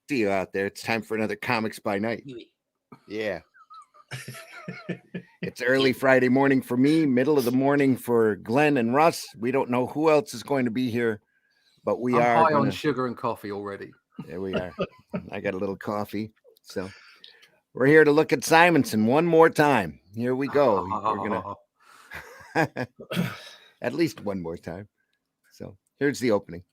See you out there. It's time for another Comics by Night. Yeah. It's early Friday morning for me, middle of the morning for Glenn and Russ. We don't know who else is going to be here, but I'm high on sugar and coffee already. There we are. I got a little coffee. So we're here to look at Simonson one more time. Here we go. We're gonna at least one more time. So here's the opening.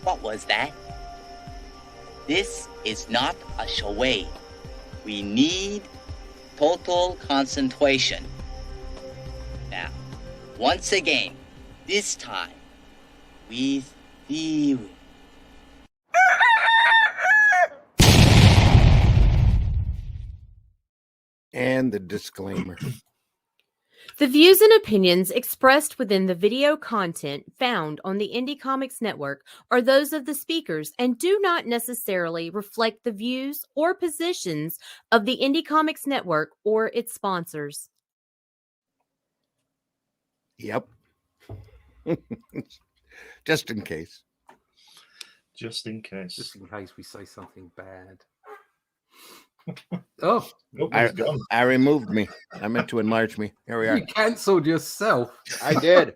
What was that? This is not a charade. We need total concentration. Now, once again, this time, with ewill. And the disclaimer. The views and opinions expressed within the video content found on the Indie Comics Network are those of the speakers and do not necessarily reflect the views or positions of the Indie Comics Network or its sponsors. Yep. Just in case. Just in case. Just in case we say something bad. Oh, I removed me. I meant to enlarge me. Here we are. You cancelled yourself. I did.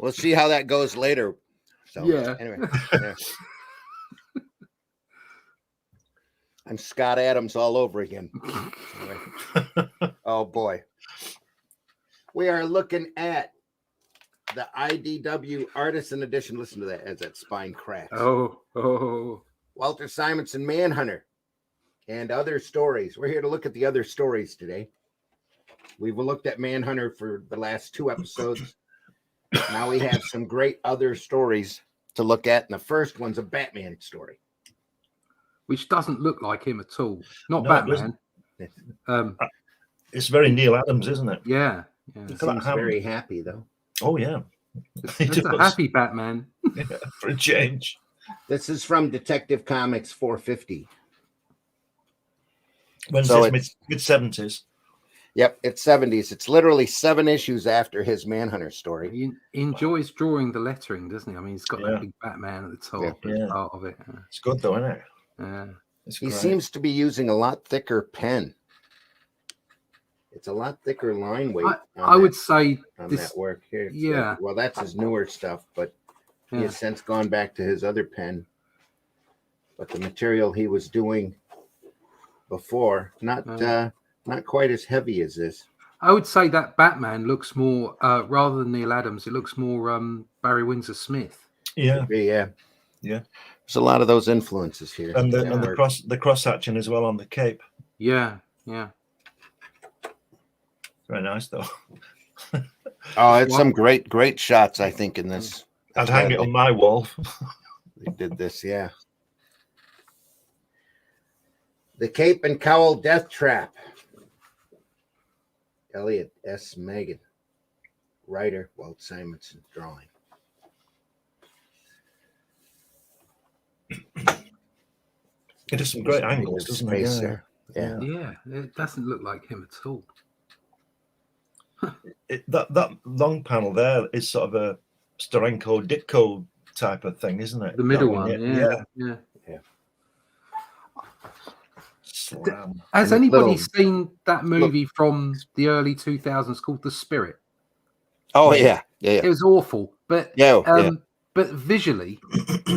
We'll see how that goes later. So, yeah. Anyway, yeah. I'm Scott Adams all over again. Anyway. Oh boy, we are looking at the IDW Artisan Edition. Listen to that as that spine cracks. Oh. Walter Simonson, Manhunter, and other stories. We're here to look at the other stories today. We've looked at Manhunter for the last 2 episodes. Now we have some great other stories to look at. And the first one's a Batman story. Which doesn't look like him at all. Not Batman. It's very Neil Adams, isn't it? Yeah. He seems very happy, though. Oh, yeah. It's a happy Batman. Yeah, for a change. This is from Detective Comics 450. When's so this? Mid-70s? Yep, it's 70s. It's literally 7 issues after his Manhunter story. He enjoys drawing the lettering, doesn't he? I mean, he's got that big Batman at the top as part of it. It's good, though, isn't it? Yeah. He seems to be using a lot thicker pen. It's a lot thicker line weight. I would say on that work here. Yeah. Well, that's his newer stuff, but he has since gone back to his other pen. But the material he was doing before, not quite as heavy as this. I would say that Batman looks more, rather than Neil Adams, it looks more Barry Windsor Smith. Yeah. Yeah. There's a lot of those influences here. And the cross hatching as well on the cape. Yeah. Very nice, though. Oh, it's some great shots, I think, in this. I'd hang it on my wall. They did this, yeah. The Cape and Cowl Death Trap. Elliot S. Megan. Writer, Walt Simonson. Drawing. It has some great angles, doesn't it? Yeah, it doesn't look like him at all. That long panel there is sort of a Steranko Ditko type of thing, isn't it? The middle one, yeah. Slam. Has anybody seen that movie from the early 2000s called The Spirit? Oh yeah. It was awful, but but visually,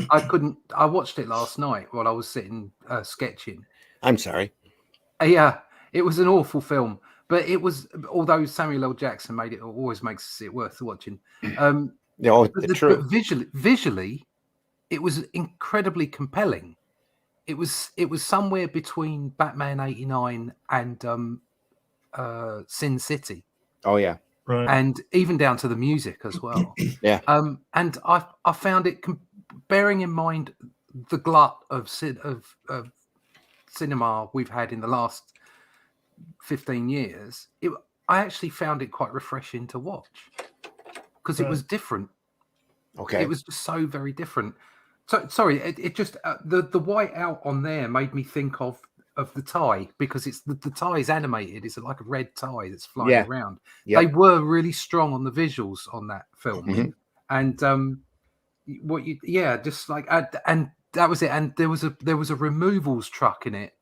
I watched it last night while I was sitting sketching. I'm sorry. Yeah, it was an awful film. But it was, although Samuel L. Jackson made it, always makes it worth watching. True. Visually, it was incredibly compelling. It was somewhere between Batman '89 and Sin City. Oh yeah, right. And even down to the music as well. Yeah. And I found it, bearing in mind the glut of cinema we've had in the last 15 years, I actually found it quite refreshing to watch because it was different. Okay. It was just so very different. So sorry, it just the white out on there made me think of of the tie, because it's the tie is animated. It's like a red tie that's flying Yeah. around. Yep. They were really strong on the visuals on that film, Mhm. and just like and that was it. And there was a removals truck in it,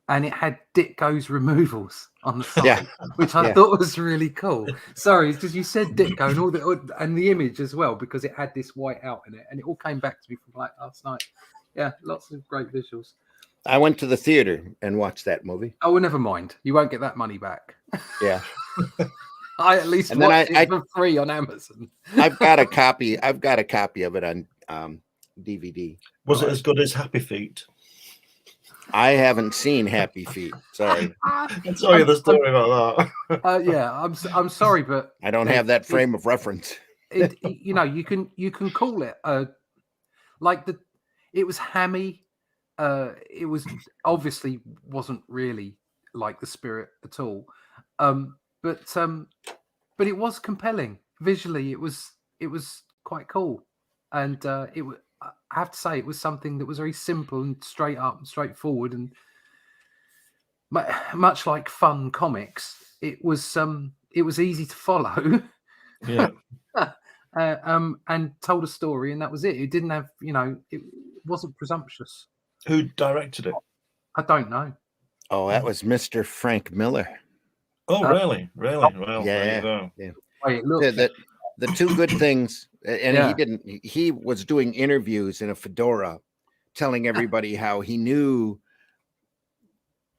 and it had Ditko's removals on the side, Yeah. which I Yeah. thought was really cool. Sorry, it's just you said Ditko and and the image as well, because it had this white out in it, and it all came back to me from like last night. Yeah, lots of great visuals. I went to the theater and watched that movie. Oh, well, never mind. You won't get that money back. Yeah. I at least And then watched I- it for free on Amazon. I've got a copy of it on DVD. Was it as good as Happy Feet? I haven't seen Happy Feet. Sorry. I'll tell you the story about that. Yeah, I'm sorry, but I don't have that frame of reference. you know, you can call it like it was hammy. It was obviously wasn't really like the Spirit at all. But it was compelling visually. It was quite cool, and I have to say it was something that was very simple and straight up and straightforward, and much like fun comics, it was easy to follow. Yeah. And told a story, and that was it. It didn't have, it wasn't presumptuous. Who directed it? I don't know. Oh, that was Mr. Frank Miller. Oh, really? Really? Well, Yeah. there you go. Wait, look. The two good things, and Yeah. he was doing interviews in a fedora telling everybody how he knew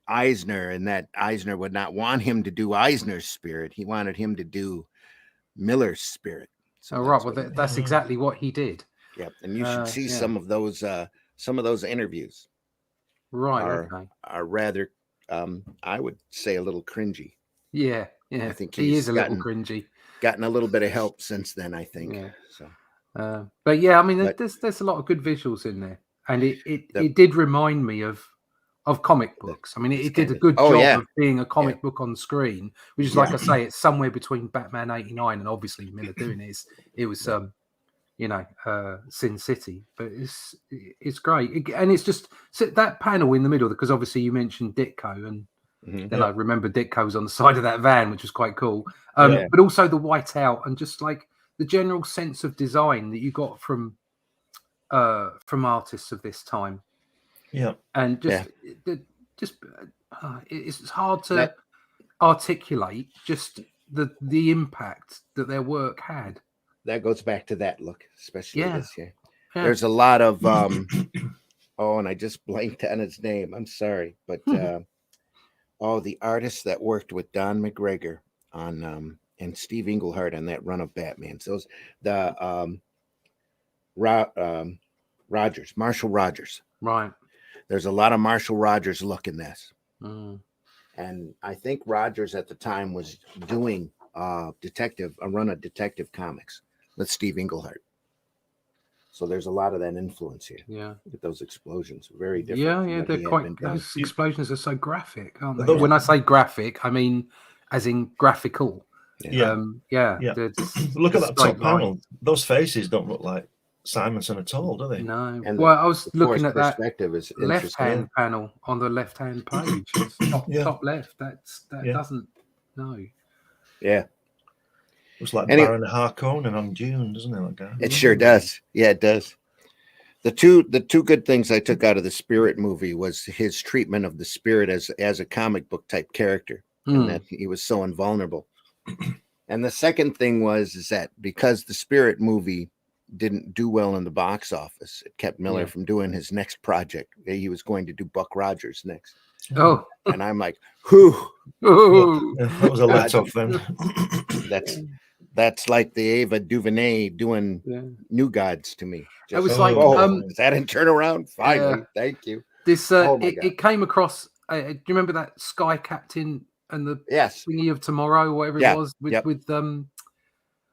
Eisner, and that Eisner would not want him to do Eisner's Spirit. He wanted him to do Miller's Spirit. So Oh, right. that's Well, what- that's exactly what he did. yeah, and you should see yeah. some of those interviews Right. are Okay. are rather, I would say, a little cringy. Yeah. Yeah. I think he he's is a little cringy. Gotten a little bit of help since then, I think. Yeah. So But yeah, I mean, But- there's a lot of good visuals in there, and The- it did remind me of comic books. I mean, it did a good Oh, job yeah. of being a comic book on screen, which is, like I say, it's somewhere between Batman '89 and obviously Miller doing it was Sin City, but it's great, and it's just that panel in the middle, because obviously you mentioned Ditko, and mhm. then I remember Ditko was on the side of that van, which was quite cool. Yeah. But also the white out, and just like the general sense of design that you got from artists of this time. Yeah. And it's hard to articulate just the impact that their work had. That goes back to that look, especially Yeah. this year. Yeah. There's a lot of and I just blanked on his name. I'm sorry, but the artists that worked with Don McGregor on and Steve Englehart on that run of Batman. So the Marshall Rogers. Right. There's a lot of Marshall Rogers look in this. Mm. And I think Rogers at the time was doing a run of Detective Comics with Steve Englehart. So there's a lot of that influence here. Yeah. Look at those explosions. Very different. Yeah. from Yeah. what They're he had quite. been done. Those explosions are so graphic, aren't they? Those- When I say graphic, I mean as in graphical. Yeah. Yeah. Yeah. There's Look at that top straight line. panel. Those faces don't look like Simonson at all, do they? No. And Well, I was The looking forced at that perspective is left interesting. hand panel on the left hand page. It's Yeah. top left. That Yeah. doesn't. No. Yeah, Looks like And it- Baron Harkonnen on Dune, doesn't it? That guy? it sure does. Yeah, it does. The two good things I took out of the Spirit movie was his treatment of the Spirit as a comic book type character, Hmm. and that he was so invulnerable. And the second thing is that because the Spirit movie didn't do well in the box office, it kept Miller Yeah. from doing his next project. He was going to do Buck Rogers next, Oh. and I'm like, whew, Oh. Yeah, that was a let off then. that's like the Ava DuVernay doing Yeah. New Gods to me. It was Just, like, oh, is that in turnaround? Finally, thank you. This Oh my God. it came across. Do you remember that Sky Captain and the Yes, thingy of Tomorrow, whatever Yeah, it was, with yep.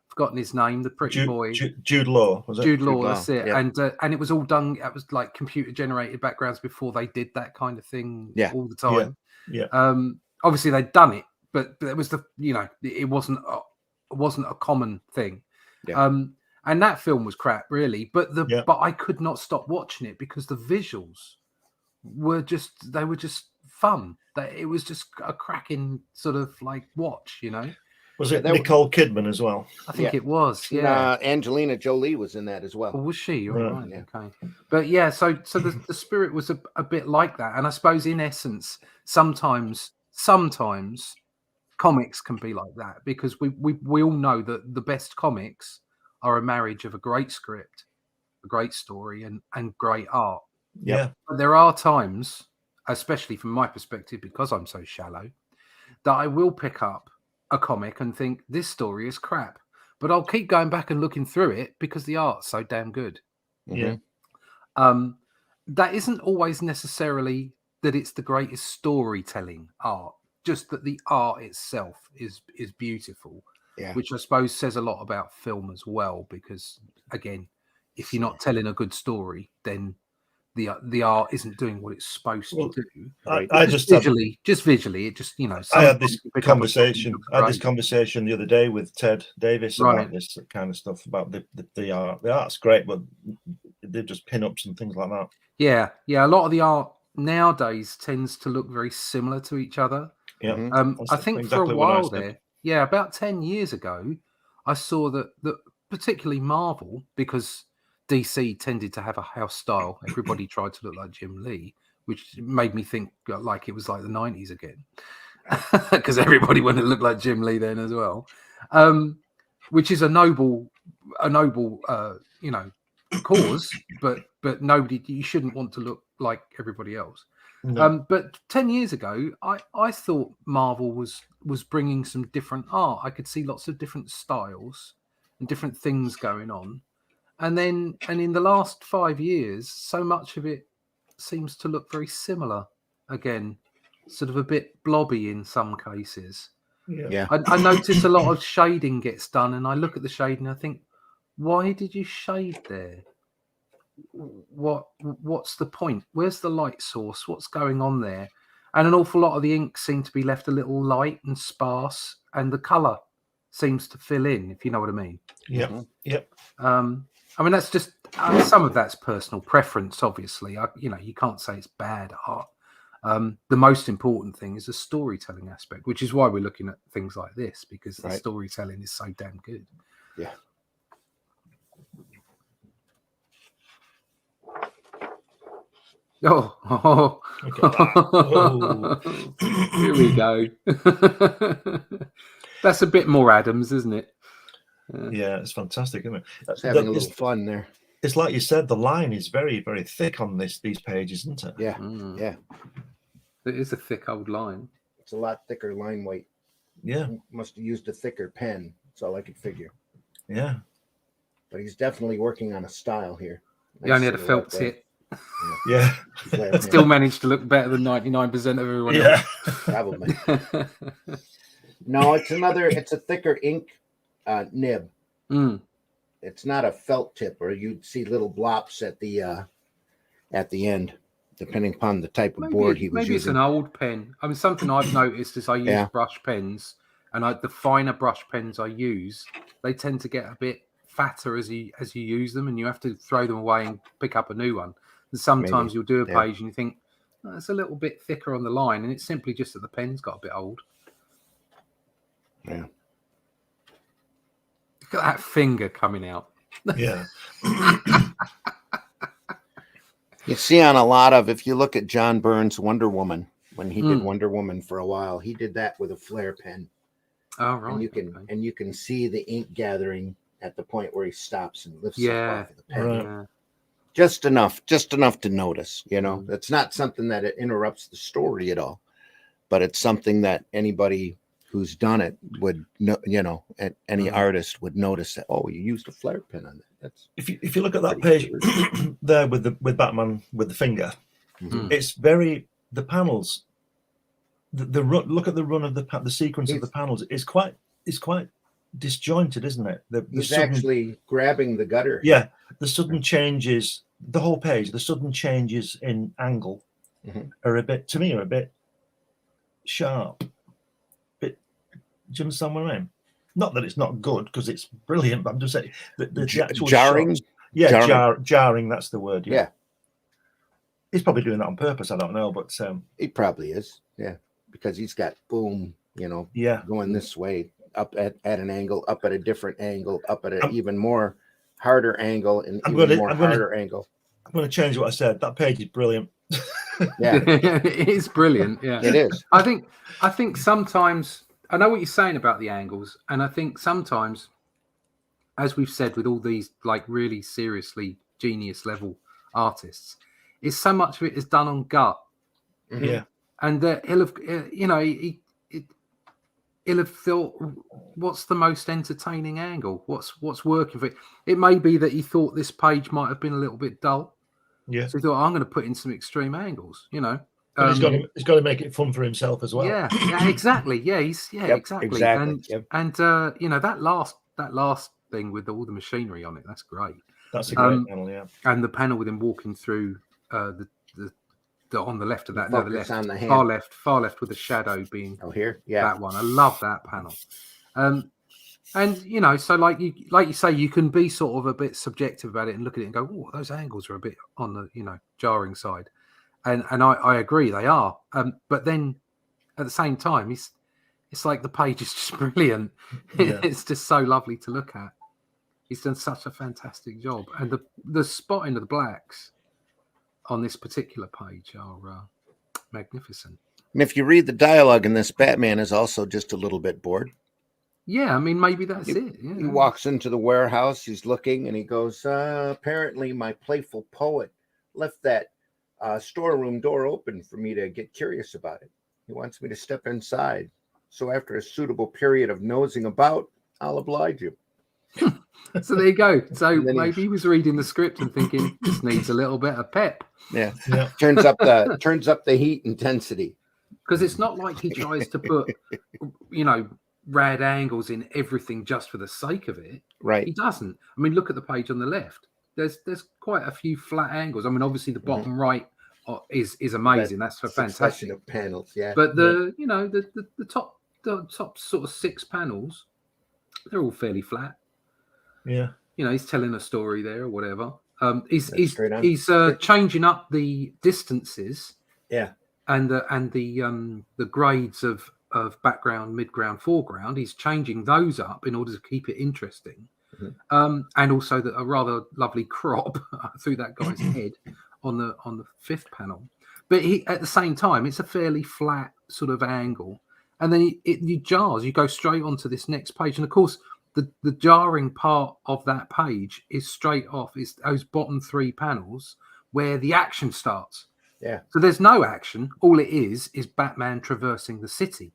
forgotten his name, the pretty boy. Jude Law, was it? Jude Law, Law, that's it. yeah. And it was all done. It was like computer generated backgrounds before they did that kind of thing. Yeah. All the time. Yeah. Obviously they'd done it, but it was it wasn't a common thing. Yeah. And that film was crap, really. But Yeah. but I could not stop watching it because the visuals were just fun. That it was just a cracking sort of like watch, you know. Was it that- Nicole Kidman as well? I think Yeah. it was, And, yeah. Angelina Jolie was in that as well. Or was she? All Right. right, Yeah. okay. But yeah, so the spirit was a bit like that, and I suppose in essence, sometimes comics can be like that, because we all know that the best comics are a marriage of a great script, a great story, and great art. Yeah. But there are times, especially from my perspective, because I'm so shallow, that I will pick up a comic and think this story is crap, but I'll keep going back and looking through it because the art's so damn good. Yeah. That isn't always necessarily that it's the greatest storytelling art, just that the art itself is beautiful. Yeah. Which I suppose says a lot about film as well, because again, if you're not telling a good story, then the art isn't doing what it's supposed to do. I just had, visually, it just, you know. I had this sometimes you pick up a conversation. book, I had this great. conversation the other day with Ted Davis Right. about this kind of stuff, about the art. The art's great, but they're just pin-ups and things like that. Yeah. A lot of the art nowadays tends to look very similar to each other. Yeah. I think exactly for a what I while said. there, yeah, about 10 years ago, I saw that particularly Marvel, because DC tended to have a house style. Everybody tried to look like Jim Lee, which made me think like it was like the 90s again, because everybody wanted to look like Jim Lee then as well, which is a noble you know, cause, but nobody, you shouldn't want to look like everybody else. No. But 10 years ago, I thought Marvel was bringing some different art. I could see lots of different styles and different things going on. And in the last 5 years, so much of it seems to look very similar again, sort of a bit blobby in some cases. Yeah. I notice a lot of shading gets done, and I look at the shading and I think, why did you shade there? What's the point? Where's the light source? What's going on there? And an awful lot of the ink seemed to be left a little light and sparse, and the color seems to fill in, if you know what I mean. Yep. Yep. I mean, that's just some of that's personal preference, obviously. You can't say it's bad art. The most important thing is the storytelling aspect, which is why we're looking at things like this, because the storytelling is so damn good. Yeah. Oh. Look at that. Here we go. That's a bit more Adams, isn't it? Yeah, it's fantastic, isn't it? It's having a little fun there. It's like you said, the line is very, very thick on these pages, isn't it? Yeah. Yeah. It is a thick old line. It's a lot thicker line weight. Yeah. Must have used a thicker pen. That's all I could figure. Yeah. But he's definitely working on a style here. He only had a felt tip. Yeah. Still managed to look better than 99% of everyone else. Yeah. Probably. No, it's a thicker ink nib. It's not a felt tip, or you'd see little blops at the end, depending upon the type of board he was maybe using. It's an old pen. I mean, something I've noticed is I use brush pens, and the finer brush pens I use, they tend to get a bit fatter as you use them, and you have to throw them away and pick up a new one. And sometimes you'll do a page and you think, oh, it's a little bit thicker on the line, and it's simply just that the pen's got a bit old. Yeah. Look at that finger coming out. Yeah. You see on a lot of, if you look at John Byrne's Wonder Woman, when he did Wonder Woman for a while, he did that with a flare pen. Oh, right. And you can see the ink gathering at the point where he stops and lifts up off of the pen. Right. Yeah. Just enough to notice, you know. It's not something that it interrupts the story at all, but it's something that anybody who's done it would know, you know, any artist would notice that, oh, you used a flare pen on that. That's if you look at that page there with Batman with the finger, it's very, the panels, look at the run of the sequence of the panels. It's quite disjointed, isn't it? He's actually grabbing the gutter. Yeah, the sudden changes, the whole page, the sudden changes in angle are a bit sharp. Do you understand what I mean? Not that it's not good, because it's brilliant, but I'm just saying the actual jarring. shots, Jarring. jarring. That's the word. Yeah. He's probably doing that on purpose. I don't know, but He probably is. Yeah, because he's got boom, yeah, going this way, up at an angle, up at a different angle, up at an I'm- even more harder angle, and I'm even gonna- more I'm gonna- harder angle. I'm going to change what I said. That page is brilliant. Yeah, It is brilliant. Yeah, it is. I think sometimes I know what you're saying about the angles, and I think sometimes, as we've said with all these like really seriously genius level artists, is so much of it is done on gut, Mhm. Yeah, and he'll have he'll have thought, what's the most entertaining angle? What's working for it? It may be that he thought this page might have been a little bit dull, yeah. so he thought, I'm going to put in some extreme angles, But he's got to make it fun for himself as well. Yeah, exactly. Yeah, Yep, exactly. exactly. And Yep. that last thing with all the machinery on it, that's great. That's a great panel. Yeah, And the panel with him walking through the on the left of that, no, the Focus left, on the hand. far left with the shadow being Oh, here, yeah, that one. I love that panel. And so like you say, you can be sort of a bit subjective about it and look at it and go, oh, those angles are a bit on the jarring side. And I agree, they are. But then at the same time, it's like the page is just brilliant. Yeah. It's just so lovely to look at. He's done such a fantastic job, and the spotting of the blacks on this particular page are magnificent. and if you read the dialogue in this, Batman is also just a little bit bored. Yeah, I mean, maybe that's He- it. Yeah. He walks into the warehouse, he's looking, and he goes, apparently my playful poet left that storeroom door open for me to get curious about it. He wants me to step inside. So after a suitable period of nosing about, I'll oblige you. So there you go. So And then maybe he was reading the script and thinking, this needs a little bit of pep. Yeah. yeah. Turns up the heat intensity. Because it's not like he tries to put, rad angles in everything just for the sake of it. He Right. doesn't. I mean, look at the page on the left. There's quite a few flat angles. I mean, obviously the bottom right is amazing. That's Succession fantastic. of panels. Yeah. But the top sort of 6 panels, they're all fairly flat. Yeah. He's telling a story there or whatever. He's straight on. he's changing up the distances. Yeah. And the grades of background, midground, foreground. He's changing those up in order to keep it interesting. Mhm. And also a rather lovely crop through that guy's head on the 5th panel. But at the same time, it's a fairly flat sort of angle. And then it jars. You go straight onto this next page. And of course, the jarring part of that page is straight off. It's those bottom 3 panels where the action starts. Yeah. So there's no action. All it is Batman traversing the city.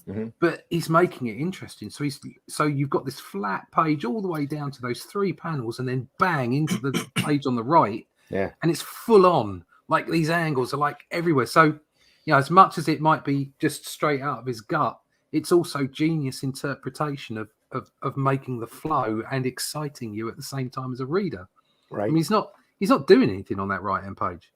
Mhm. But he's making it interesting. So you've got this flat page all the way down to those 3 panels, and then bang into the page on the right. Yeah. And it's full on. Like these angles are like everywhere. So, as much as it might be just straight out of his gut, it's also genius interpretation of making the flow and exciting you at the same time as a reader. Right. I mean, he's not doing anything on that right-hand page.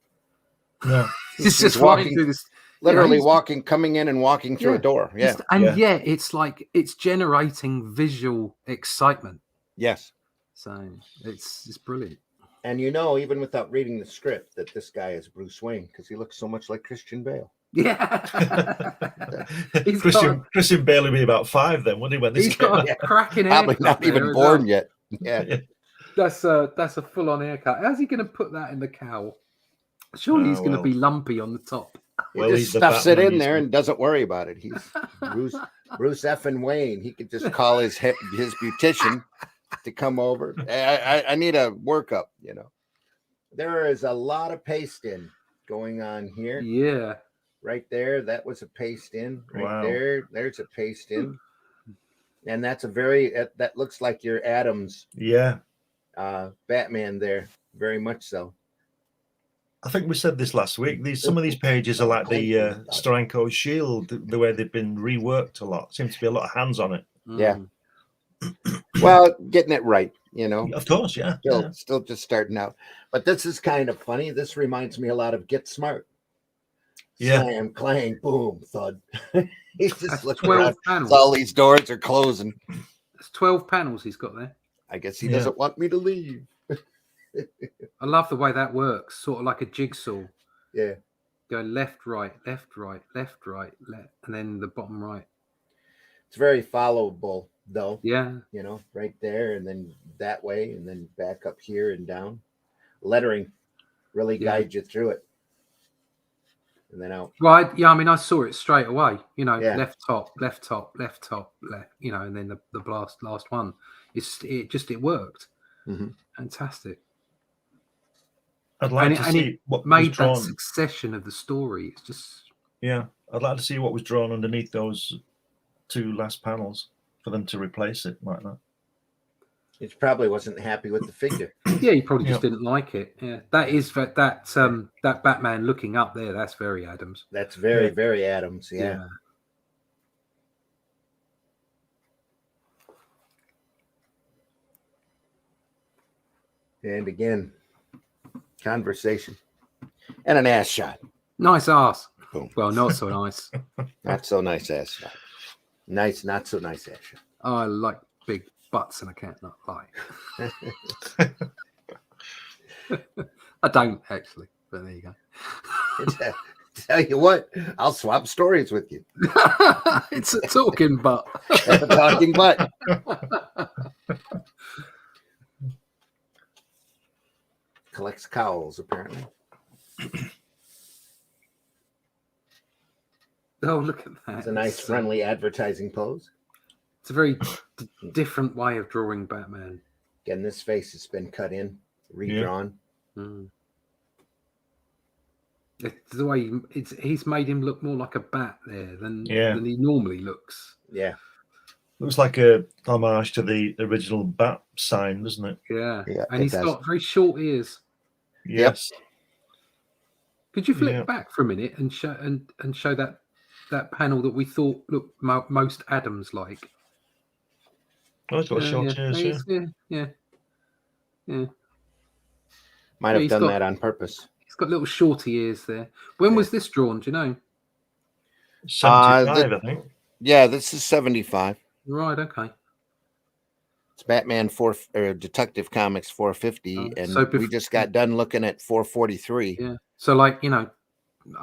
No. He's He's just flying walking- through this. Literally he's- walking, coming in and walking through Yeah. a door. Yeah. And Yeah. yet it's like it's generating visual excitement. Yes. So it's brilliant. And even without reading the script, that this guy is Bruce Wayne because he looks so much like Christian Bale. Yeah. He's Christian Bale will be about 5 then, wouldn't he? When this He's came got out? a cracking Probably haircut not there even as born well. yet. Yeah. That's a full-on haircut. How's he going to put that in the cowl? Surely he's going to well. be lumpy on the top. He Well, just he's the stuffs it Batman, in there he's- and doesn't worry about it. He's Bruce effing Wayne. He could just call his beautician to come over. I need a workup. There is a lot of paste in going on here. Yeah. Right there, that was a paste in. Right Wow. there's a paste in. And that's that looks like your Adams Yeah. Batman there, very much so. I think we said this last week. Some of these pages are like the Steranko Shield, the way they've been reworked a lot. Seems to be a lot of hands on it. Yeah. Mm. Well, getting it right, Of course, yeah. still just starting out. But this is kind of funny. This reminds me a lot of Get Smart. Yeah. Slam, clang, boom, thud. He's just That's looking 12 around. panels. All these doors are closing. That's 12 panels he's got there. I guess he Yeah. doesn't want me to leave. I love the way that works, sort of like a jigsaw. Yeah. Go left, right, left, right, left, right, left, and then the bottom right. It's very followable, though. Yeah. You know, right there, and then that way, and then back up here and down. Lettering really guides you through it. And then out. Right. Yeah. I mean, I saw it straight away. You know, Yeah. left top, left top, left top, left. You know, and then the last one. It worked. Mhm. Fantastic. I'd like to and see it what was made that drawn. succession of the story. It's just Yeah, I'd like to see what was drawn underneath those two last panels for them to replace it like that. It probably wasn't happy with the figure. yeah. You probably just didn't like it. Yeah. That is that Batman looking up there. That's very Adams. That's very, very Adams. Yeah. And again, conversation and an ass shot. Nice ass. Boom. Well, not so nice. Not so nice ass shot. Nice, not so nice ass shot. I like big butts, and I can't not lie. I don't actually, but there you go. Tell you what, I'll swap stories with you. It's a talking butt. A talking butt. Collects cowls, apparently. Oh, look at that. It's a nice, friendly advertising pose. It's a very different way of drawing Batman. Again, this face has been cut in, redrawn. It's the way he's made him look more like a bat there than he normally looks. Yeah. Looks like a homage to the original Bat sign, doesn't it? Yeah. And he's got very short ears. Yes. Could you flip back for a minute and show that panel that we thought looked most Adams like? Oh, it's got short ears. Yeah. Might have done that on purpose. He's got little shorty ears there. When was this drawn? Do you know? 75, I think. Yeah, this is 75. Right. Okay. It's Batman Detective Comics 450, and so we just got done looking at 443. Yeah. So, like, you know,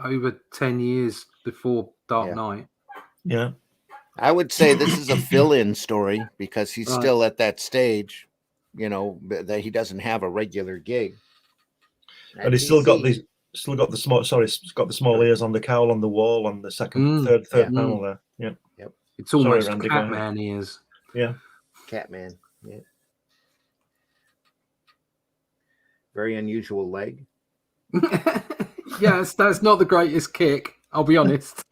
over 10 years before Dark Knight. Yeah. I would say this is a fill-in story because he's still at that stage, you know, that he doesn't have a regular gig. And he's still got the small ears on the cowl on the wall on the third panel there. Yeah. Yep. It's almost Catman ears. Yeah. Catman. Yeah. Very unusual leg. Yes, that's not the greatest kick, I'll be honest.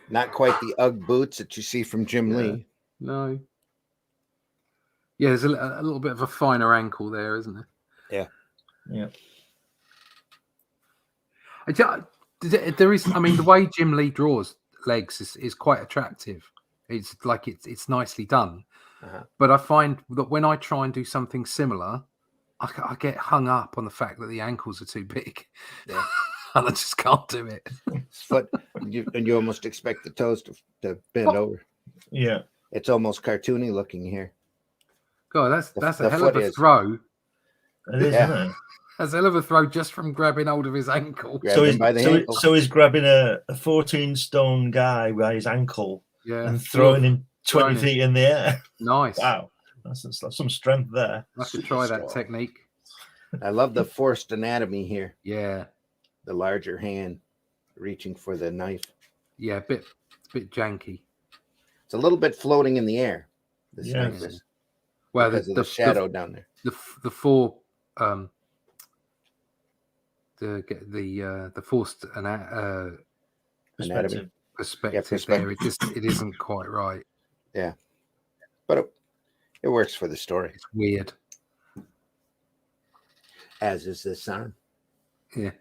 Not quite the Ugg boots that you see from Jim Lee. No. Yeah, there's a little bit of a finer ankle there, isn't there? Yeah. There is. I mean, the way Jim Lee draws legs is quite attractive. It's like it's nicely done. But I find that when I try and do something similar, I get hung up on the fact that the ankles are too big. Yeah. And I just can't do it. And you almost expect the toes to bend over. Yeah. It's almost cartoony looking here. God, that's a hell of a throw. It is, isn't it? That's a hell of a throw just from grabbing hold of his ankle. So he's grabbing a 14-stone guy by his ankle and throwing him 20 feet in the air. Nice. Wow. That's some strength there. I should try that technique. I love the forced anatomy here. Yeah. The larger hand reaching for the knife. Yeah, a bit janky. It's a little bit floating in the air. This knife is. Well, the shadow down there. The forced perspective there. It isn't quite right. Yeah, but it works for the story. It's weird. As is this arm. Yeah.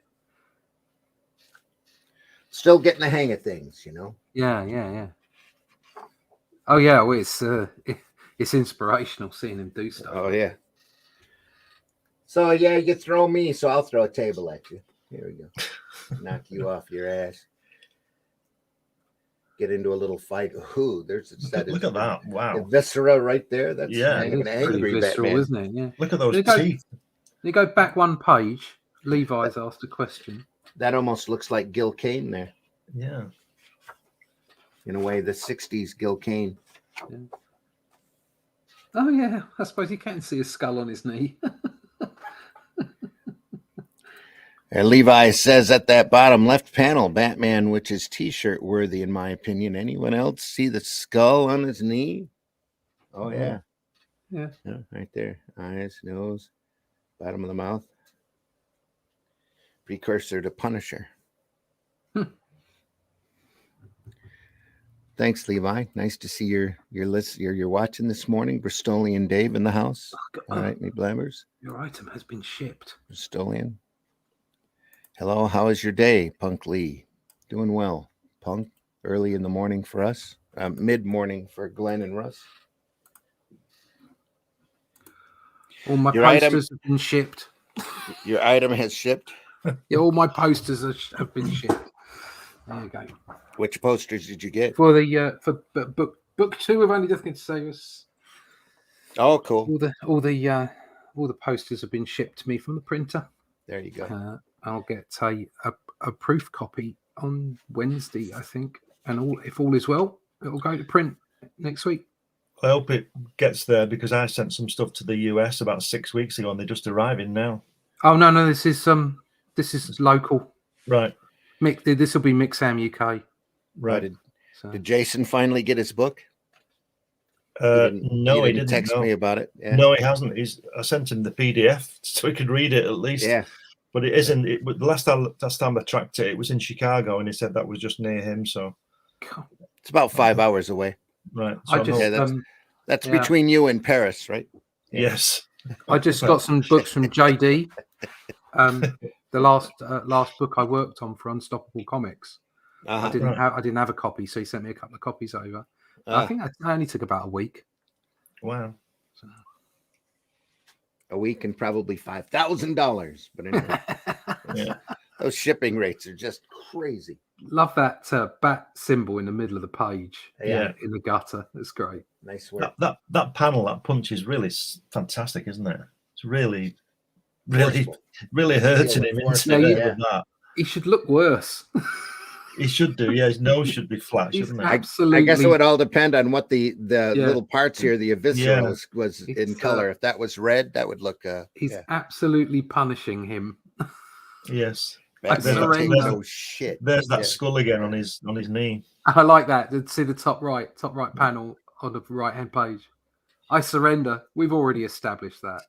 Still getting the hang of things, you know. Yeah. Oh yeah, well, it's inspirational seeing him do stuff. Oh yeah. So yeah, you throw me, so I'll throw a table at you. Here we go. Knock you off your ass. Get into a little fight. Ooh, look at that! Wow, the viscera right there. That's an angry visceral, Batman, isn't it? Yeah. Look at those teeth. You go back one page. Levi's asked a question. That almost looks like Gil Kane there. Yeah. In a way, the 60s Gil Kane. Yeah. Oh, yeah. I suppose you can see a skull on his knee. And Levi says at that bottom left panel, Batman, which is T-shirt worthy, in my opinion. Anyone else see the skull on his knee? Oh, yeah. Yeah. Right there. Eyes, nose, bottom of the mouth. Precursor to Punisher. Thanks, Levi. Nice to see your list. You're watching this morning. Bristolian Dave in the house. All right, me blabbers. Your item has been shipped. Bristolian. Hello, how is your day, Punk Lee? Doing well, Punk. Early in the morning for us. Mid-morning for Glenn and Russ. All my Your posters have been shipped. Your item has shipped. Yeah, all my posters have been shipped. There you go. Which posters did you get? For the book 2 of Only Death Can Save Us. Oh, cool. All the posters have been shipped to me from the printer. There you go. I'll get a proof copy on Wednesday, I think, and if all is well, it'll go to print next week. I hope it gets there because I sent some stuff to the US about 6 weeks ago and they're just arriving now. Oh no, this is local. Right. This will be Mixam UK. Right. Did Jason finally get his book? No, he didn't text me about it. Yeah. No, he hasn't. I sent him the PDF so he could read it at least. Yeah. But it isn't. The last time I tracked it, it was in Chicago, and he said that was just near him. So it's about 5 hours away. Right. So that's between you and Paris, right? Yeah. Yes. I just got some books from JD. The last book I worked on for Unstoppable Comics. I didn't have a copy, so he sent me a couple of copies over. I think that only took about a week. Wow. So. A week and probably $5,000. But anyway, yeah. Those shipping rates are just crazy. Love that bat symbol in the middle of the page. Yeah. In the gutter. That's great. Nice work. That panel, that punch is really fantastic, isn't it? It's really hurting him. That. He should look worse. He should do, yeah. His nose should be flat, shouldn't it? Absolutely. I guess it would all depend on what the little parts here, the viscera was in color. If that was red, that would look. He's absolutely punishing him. Yes. Oh shit! There's that skull again on his knee. I like that. See the top right panel on the right hand page. I surrender. We've already established that.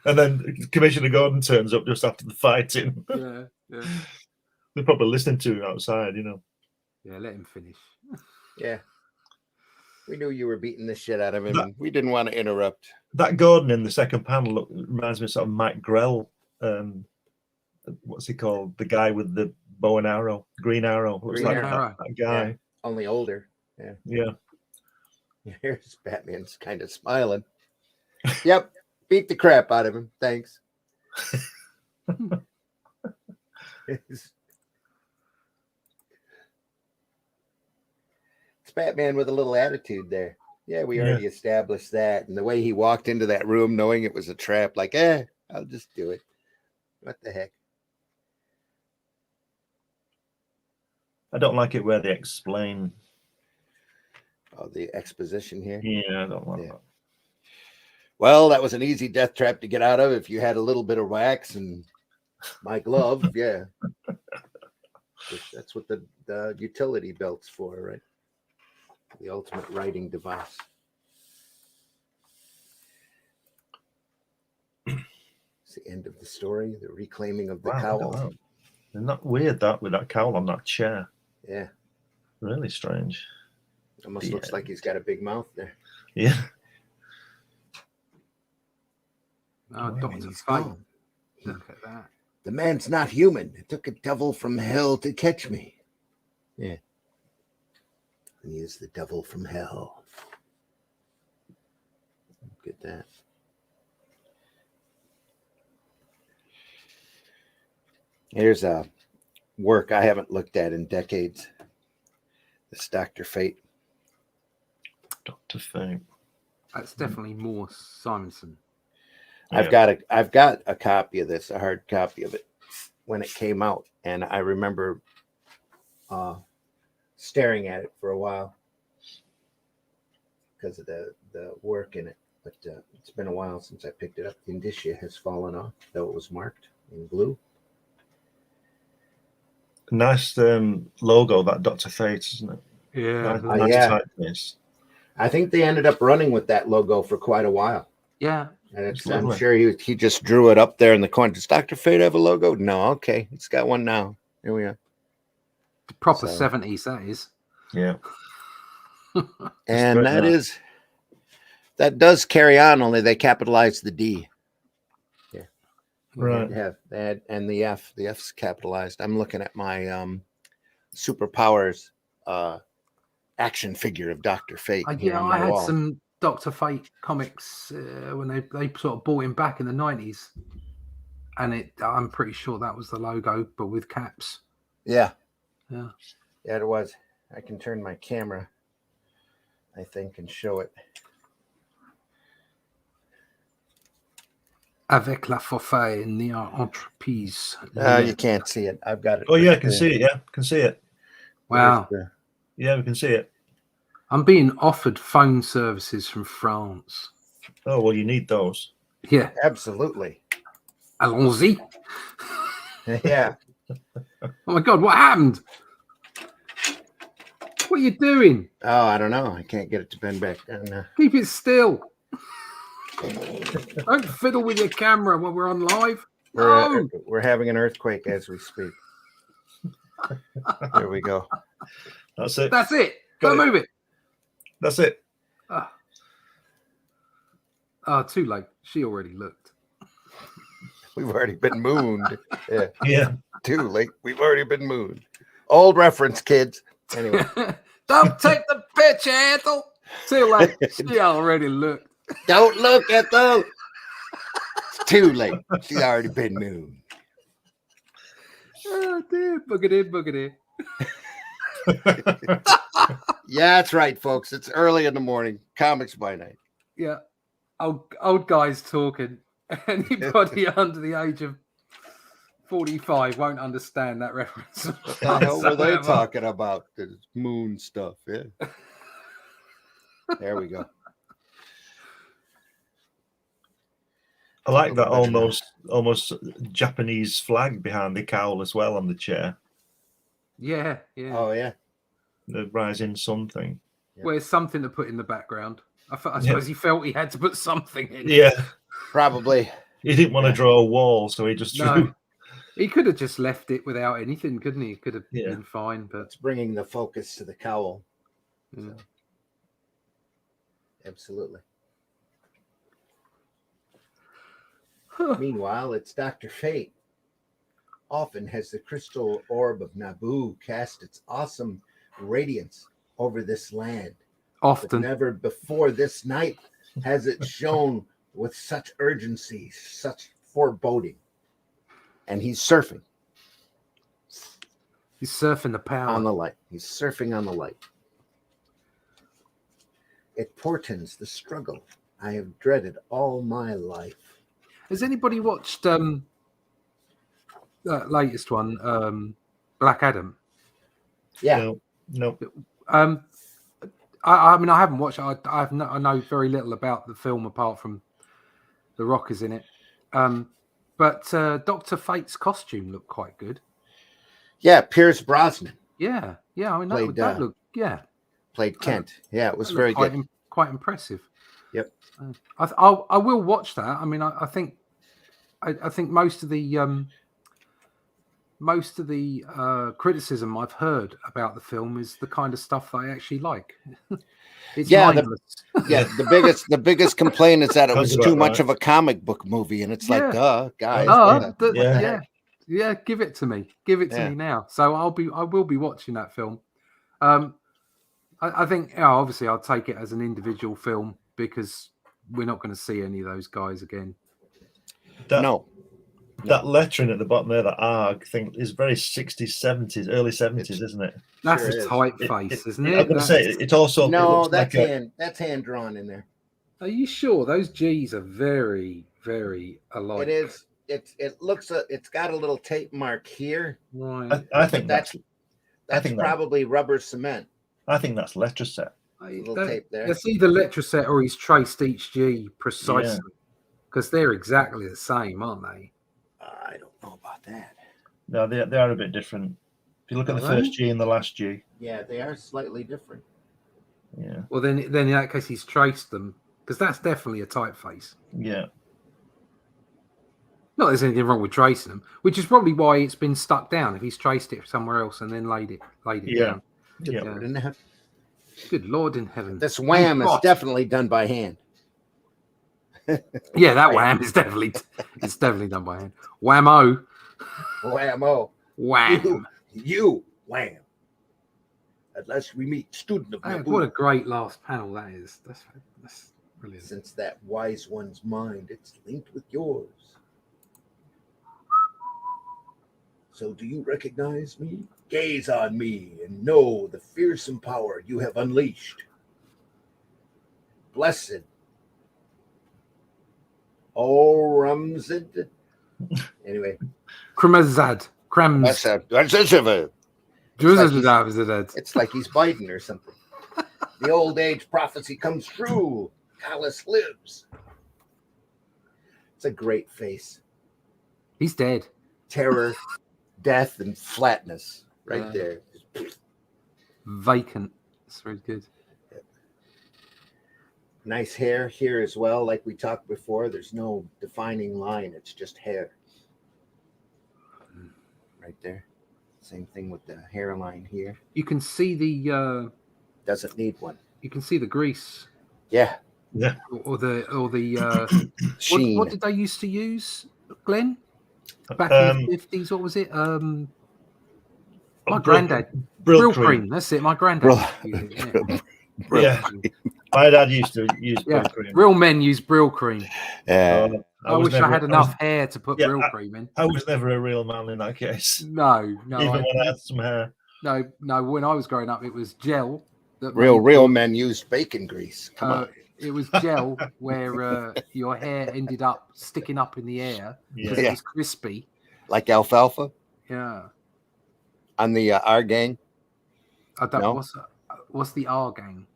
And then Commissioner Gordon turns up just after the fighting. Yeah. They're probably listening to him outside, Yeah, let him finish. Yeah. We knew you were beating the shit out of him, and we didn't want to interrupt. That Gordon in the second panel reminds me of sort of Mike Grell. What's he called? The guy with the bow and arrow, green arrow. Looks like that guy. Yeah. Only older. Yeah. Yeah. Here's Batman's kind of smiling. Yep. Beat the crap out of him. Thanks. It's Batman with a little attitude there. Yeah, we already established that. And the way he walked into that room knowing it was a trap, like, I'll just do it. What the heck? I don't like it where they explain. Oh, the exposition here? Yeah, I don't like that. Well, that was an easy death trap to get out of if you had a little bit of wax and my glove. Yeah. That's what the utility belt's for, right? The ultimate writing device. It's the end of the story, the reclaiming of the cowl. Isn't that weird that with that cowl on that chair? Yeah. Really strange. Almost looks like he's got a big mouth there. Yeah. Oh, Doctor's gone. Look at that. The man's not human. It took a devil from hell to catch me. Yeah. And he is the devil from hell. Look at that. Here's a work I haven't looked at in decades. This Dr. Fate. Dr. Fate. That's definitely more Simonson. I've got a copy of this, a hard copy of it when it came out, and I remember staring at it for a while because of the work in it. But it's been a while since I picked it up. The indicia has fallen off, though it was marked in blue. Nice logo, that Dr. Fate, isn't it? Yeah, Nice yeah. typeface. I think they ended up running with that logo for quite a while. yeah. And It's I'm lovely. sure he just drew it up there in the corner. Does Dr. Fate have a logo? No, okay. It's got one now. Here we are. Proper So- 70s, that is. Yeah. And very nice. that does carry on, only they capitalized the D. Right. They had, and the F. The F's capitalized. I'm looking at my Superpowers action figure of Dr. Fate. here Yeah, on I my had wall. some Dr. Fate comics when they sort of brought him back in the 90s. And I'm pretty sure that was the logo, but with caps. Yeah. Yeah. Yeah, it was. I can turn my camera, I think, and show it. Avec la forfait near entreprise. You can't see it. I've got it. Oh, yeah, I right can there. see it. Yeah, can see it. Wow. There's Yeah, we can see it. I'm being offered phone services from France. Oh, well, you need those. Yeah. Absolutely. Allons-y. Yeah. Oh my God, what happened? What are you doing? Oh, I don't know. I can't get it to bend back. And, Keep it still. Don't fiddle with your camera when we're on live. No. we're having an earthquake as we speak. There we go. That's it. That's it. Got Don't it. move it. That's it. Too late. She already looked. We've already been mooned. Yeah. Yeah. Too late. We've already been mooned. Old reference, kids. Anyway. Don't take the picture, Ethel. Too late. She already looked. Don't look at those. It's too late. She's already been mooned. Oh dear. Boogity. Yeah, that's right, folks. It's early in the morning. Comics by night. Yeah. Old guys talking. Anybody under the age of 45 won't understand that reference. What the hell were they whatsoever. talking about? The moon stuff. Yeah. There we go. I like that almost Japanese flag behind the cowl as well on the chair. Yeah. Oh, yeah. The rising sun thing. Well, it's something to put in the background. I suppose he felt he had to put something in. Yeah. Probably. He didn't want to draw a wall, so he just drew. No. He could have just left it without anything, couldn't he? It could have been fine, but It's bringing the focus to the cowl. yeah. So. Absolutely. Meanwhile, it's Dr. Fate. Often has the crystal orb of Naboo cast its awesome radiance over this land. But Often. never before this night has it shone with such urgency, such foreboding. And he's surfing He's surfing the power. on the light. He's surfing on the light. It portends the struggle I have dreaded all my life. Has anybody watched that latest one, Black Adam? Yeah. No. I mean, I haven't watched it. I know very little about the film apart from the Rock is in it. But Dr. Fate's costume looked quite good. Yeah, Pierce Brosnan Yeah. I mean, that looked, played Kent. Yeah, it was that very looked good. quite impressive. Yep. I will watch that. I mean, I think most of the criticism I've heard about the film is the kind of stuff I actually like. It's mindless. The biggest complaint is that it was Sounds too about much right. of a comic book movie, and it's like, guys. Give it to me. Give it to me now. So I will be watching that film. I think obviously I'll take it as an individual film because we're not going to see any of those guys again. That lettering at the bottom there, that ARG thing, is very 60s, 70s, early 70s, isn't it? That's Sure a is. typeface, isn't I'm it? going to say it also. No, looks that's like hand drawn in there. Are you sure those G's are very, very alike? It is. It's got a little tape mark here. Right. I think That's think that- probably rubber cement. I think that's letter set. Little tape there. It's either letter set or he's traced each G precisely because they're exactly the same, aren't they? I don't know about that. No, they are a bit different. If you look at the first G and the last G. Yeah, they are slightly different. Yeah. Well, then in that case, he's traced them because that's definitely a typeface. Yeah. Not that there's anything wrong with tracing them, which is probably why it's been stuck down. If he's traced it somewhere else and then laid it down. Yeah. Lord in heaven. Good Lord in heaven. This wham is God. definitely done by hand. Yeah, that wham is definitely done by hand. Whammo. Whammo. Wham. You wham. At last we meet, student of Oh, Naboo. what a great last panel that is. That's brilliant. Since that wise one's mind, it's linked with yours. So do you recognize me? Gaze on me and know the fearsome power you have unleashed. Blessed. Oh, Rumzid. Anyway. Kremazad. Krems. It's like he's Biden or something. The old age prophecy comes true. Callus lives. It's a great face. He's dead. Terror, death, and flatness right there. Vacant. That's very good. Nice hair here as well. Like we talked before, there's no defining line. It's just hair. Right there. Same thing with the hairline here. You can see the Doesn't need one. you can see the grease. Yeah. Yeah. Or the Sheen. what did they used to use, Glenn? Back in the 50s, what was it? My granddad. Brill cream. That's it. My granddad. Yeah. My dad used to use Brill cream. Real men use Brill cream. Yeah. I wish I had enough hair to put Brill cream in. I was never a real man in that case. No. Even when I had some hair. No. When I was growing up, it was gel. Real men used bacon grease. Come on. It was gel where your hair ended up sticking up in the air because it was crispy. Like alfalfa Yeah. on the R gang. I don't. No? What's the R gang?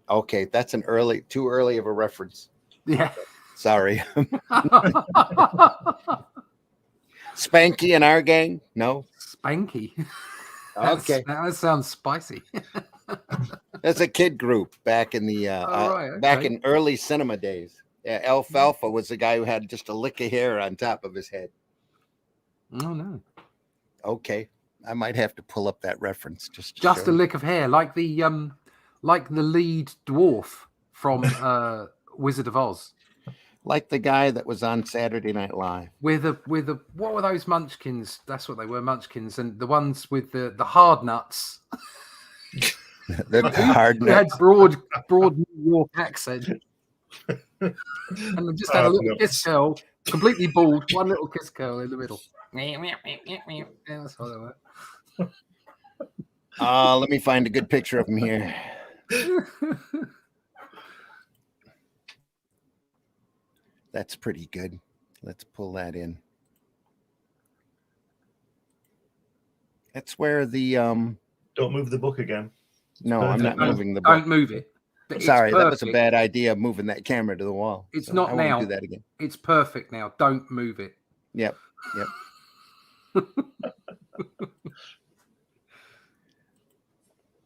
Okay, that's too early of a reference. Yeah. Sorry. Spanky and our gang? No. Spanky. Okay. That sounds spicy. That's a kid group back in the back in early cinema days. Yeah, Alfalfa was the guy who had just a lick of hair on top of his head. Oh no. Okay. I might have to pull up that reference just a lick of hair, like the lead dwarf from Wizard of Oz. Like the guy that was on Saturday Night Live. With a what were those munchkins? That's what they were, munchkins, and the ones with the hard nuts. The hard They had nuts. broad New York accent. And they just had a little kiss curl, completely bald, one little kiss curl in the middle. Yeah, that's what they were. Let me find a good picture of him here. That's pretty good. Let's pull that in. That's where the Don't move the book again. No, I'm not moving the book. Don't move it. But Sorry, it's that was a perfect. bad idea, moving that camera to the wall. It's So not I won't now. do that again. It's perfect now. Don't move it. Yep.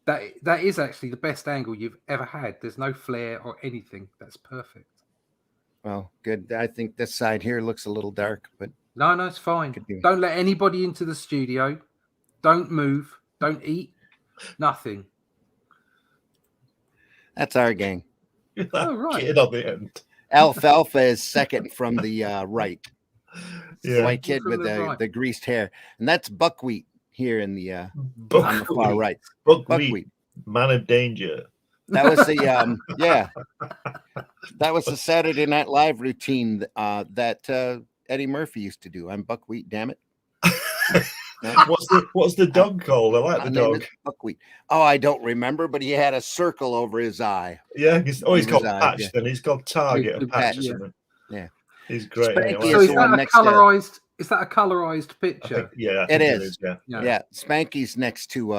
That is actually the best angle you've ever had. There's no flare or anything. That's perfect. Well, good. I think this side here looks a little dark, but No, it's fine. Could be. Don't let anybody into the studio. Don't move. Don't eat. Nothing. that's our gang. Oh, right. Kid on the end. Alfalfa is second from the right. Yeah. White kid From with the the, right. the greased hair. And that's buckwheat here in the on the Buckwheat. far right. Buckwheat. Man of danger. That was the that was the Saturday Night Live routine that Eddie Murphy used to do. I'm buckwheat, damn it. What's the dog called? I like My the name dog. is Buckwheat. Oh, I don't remember, but he had a circle over his eye. Yeah, he's Over called his eyes, Patch. yeah. Then he's called Target or Good Patch or Patch. something. Yeah. He's great. Spanky Anyway. is So the is one that a next to- colorized? Is that a colorized I picture? think, yeah, I It think is. Yeah. Yeah, Spanky's next to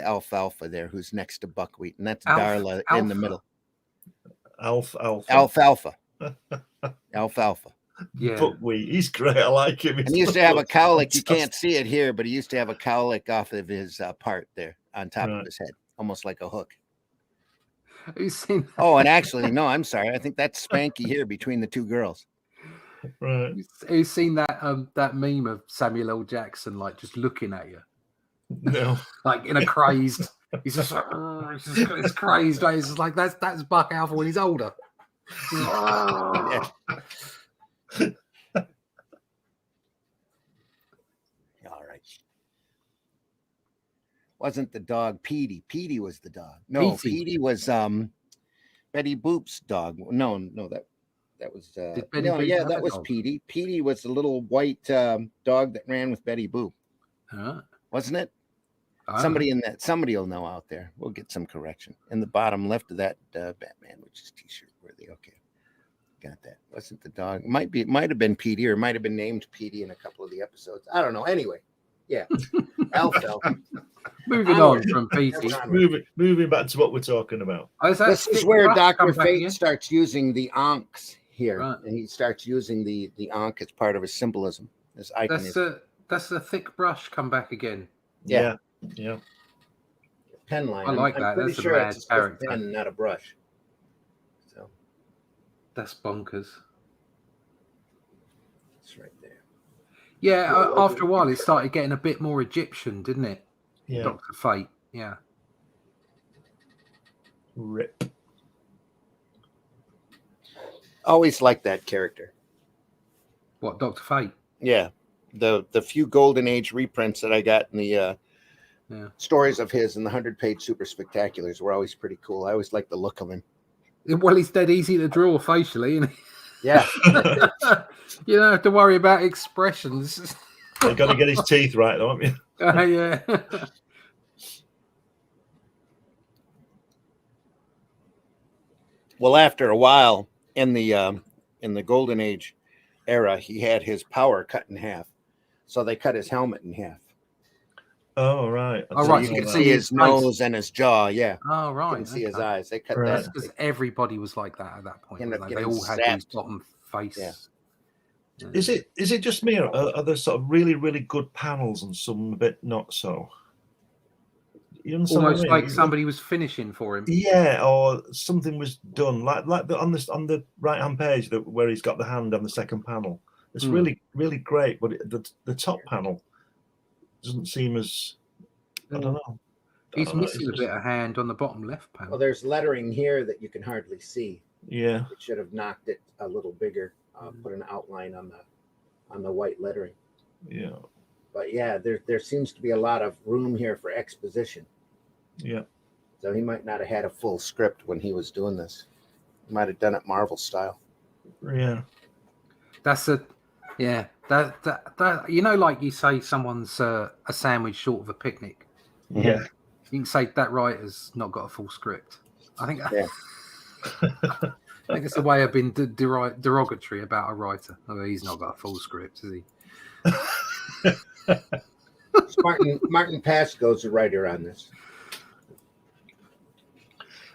Alfalfa there, who's next to Buckwheat, and that's Alf- Darla in Alpha. the middle. Alfalfa. Alfalfa. Yeah. Buckwheat. He's great. I like him. And he used to have a cowlick. You can't Fantastic. see it here, but he used to have a cowlick off of his part there on top Right. of his head, almost like a hook. Who's seen? Oh, and actually, no, I'm sorry. I think that's Spanky here between the two girls. Right. Who's seen that meme of Samuel L. Jackson like just looking at you, No. like in a crazed? He's just like, it's crazed. It's just like that's Buck Alpha when he's older. Yeah. All right. Wasn't the dog Petey? Petey was the dog. No, Petey. Petey was Betty Boop's dog. No, that was Did Betty no, Boop yeah, have that a was dog? Petey. Petey was the little white dog that ran with Betty Boop, Huh? wasn't it? I don't Somebody will know out there. We'll get some correction. In the bottom left of that Batman, which is t-shirt worthy. Okay. Got that. Wasn't the dog? It might have been Petey, or it might have been named Petey in a couple of the episodes. I don't know. Anyway, yeah. Alfalfa. know. Moving Onward. on from Petey. Moving back to what we're talking about. Oh, This is where Dr. Come back Fate again? starts using the Ankhs here. Right. And he starts using the Ankh as part of his symbolism, his iconism. That's a thick brush come back again. Yeah. Yeah. Pen line. I like I'm that. pretty That's a sure mad it's a stiff character. pen, not a brush. So That's bonkers. it's right there. Yeah, after a while it started getting a bit more Egyptian, didn't it? Yeah. Dr. Fate. Yeah. Rip. Always liked that character. What, Dr. Fate? Yeah. The few Golden Age reprints that I got in the stories of his in the 100-page super spectaculars were always pretty cool. I always liked the look of him. Well, he's dead easy to draw facially, and Yeah. you don't have to worry about expressions. You got to get his teeth right, don't you? Yeah. Well, after a while in the Golden Age era, he had his power cut in half. So they cut his helmet in half. Oh, right. Oh, So right, you so can you see his face. nose and his jaw. Yeah. Oh, You right. can see his okay. eyes. They cut Right. that. Because everybody was like that at that point. End up wasn't they? They getting all had these zapped. bottom face. Yeah. Yeah. Is it just me, or are there sort of really, really good panels and some a bit not so? You understand what I Almost mean? like somebody was finishing for him. Yeah, or something was done like on the right hand page where he's got the hand on the second panel. It's really, really great, but the top panel doesn't seem as I don't know. He's I don't know, missing a bit of hand on the bottom left panel. Well, there's lettering here that you can hardly see. Yeah, It should have knocked it a little bigger. Put an outline on the white lettering. yeah, But yeah, there seems to be a lot of room here for exposition. yeah. So he might not have had a full script when he was doing this. He might have done it Marvel style. Yeah, That's a, yeah. That you know, like you say, someone's a sandwich short of a picnic. yeah. You can say that writer's not got a full script. I think. Yeah. I think it's a way of being derogatory about a writer. Oh, he's not got a full script, is he? Martin Pascoe's a writer on this.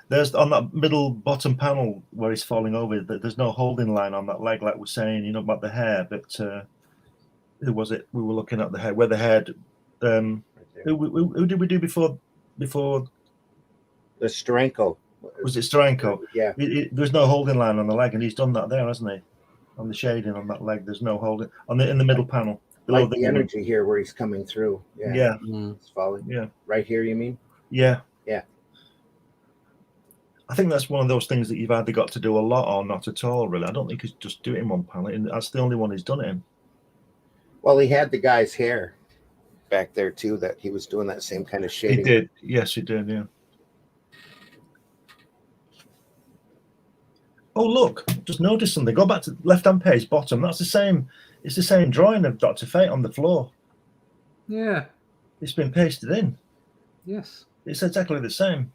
There's on that middle bottom panel where he's falling over. There's no holding line on that leg, like we're saying, about the hair. But who was it? We were looking at the hair. Where the head. Right there. Who did we do before? The Steranko. Was it Steranko? Yeah. There's no holding line on the leg, and he's done that there, hasn't he? On the shading on that leg, there's no holding in the middle panel. Below Like the energy here where he's coming through. Yeah. Yeah, It's falling. yeah, Right here, you mean? yeah, Yeah. I think that's one of those things that you've either got to do a lot or not at all. Really, I don't think he's just do it in one panel. And that's the only one he's done it in. Well, he had the guy's hair back there too, that he was doing that same kind of shading. He did. Yes, he did. Yeah. Oh, look! Just noticed something. Go back to left-hand page, bottom. That's the same. It's the same drawing of Dr. Fate on the floor. Yeah. It's been pasted in. Yes. It's exactly the same.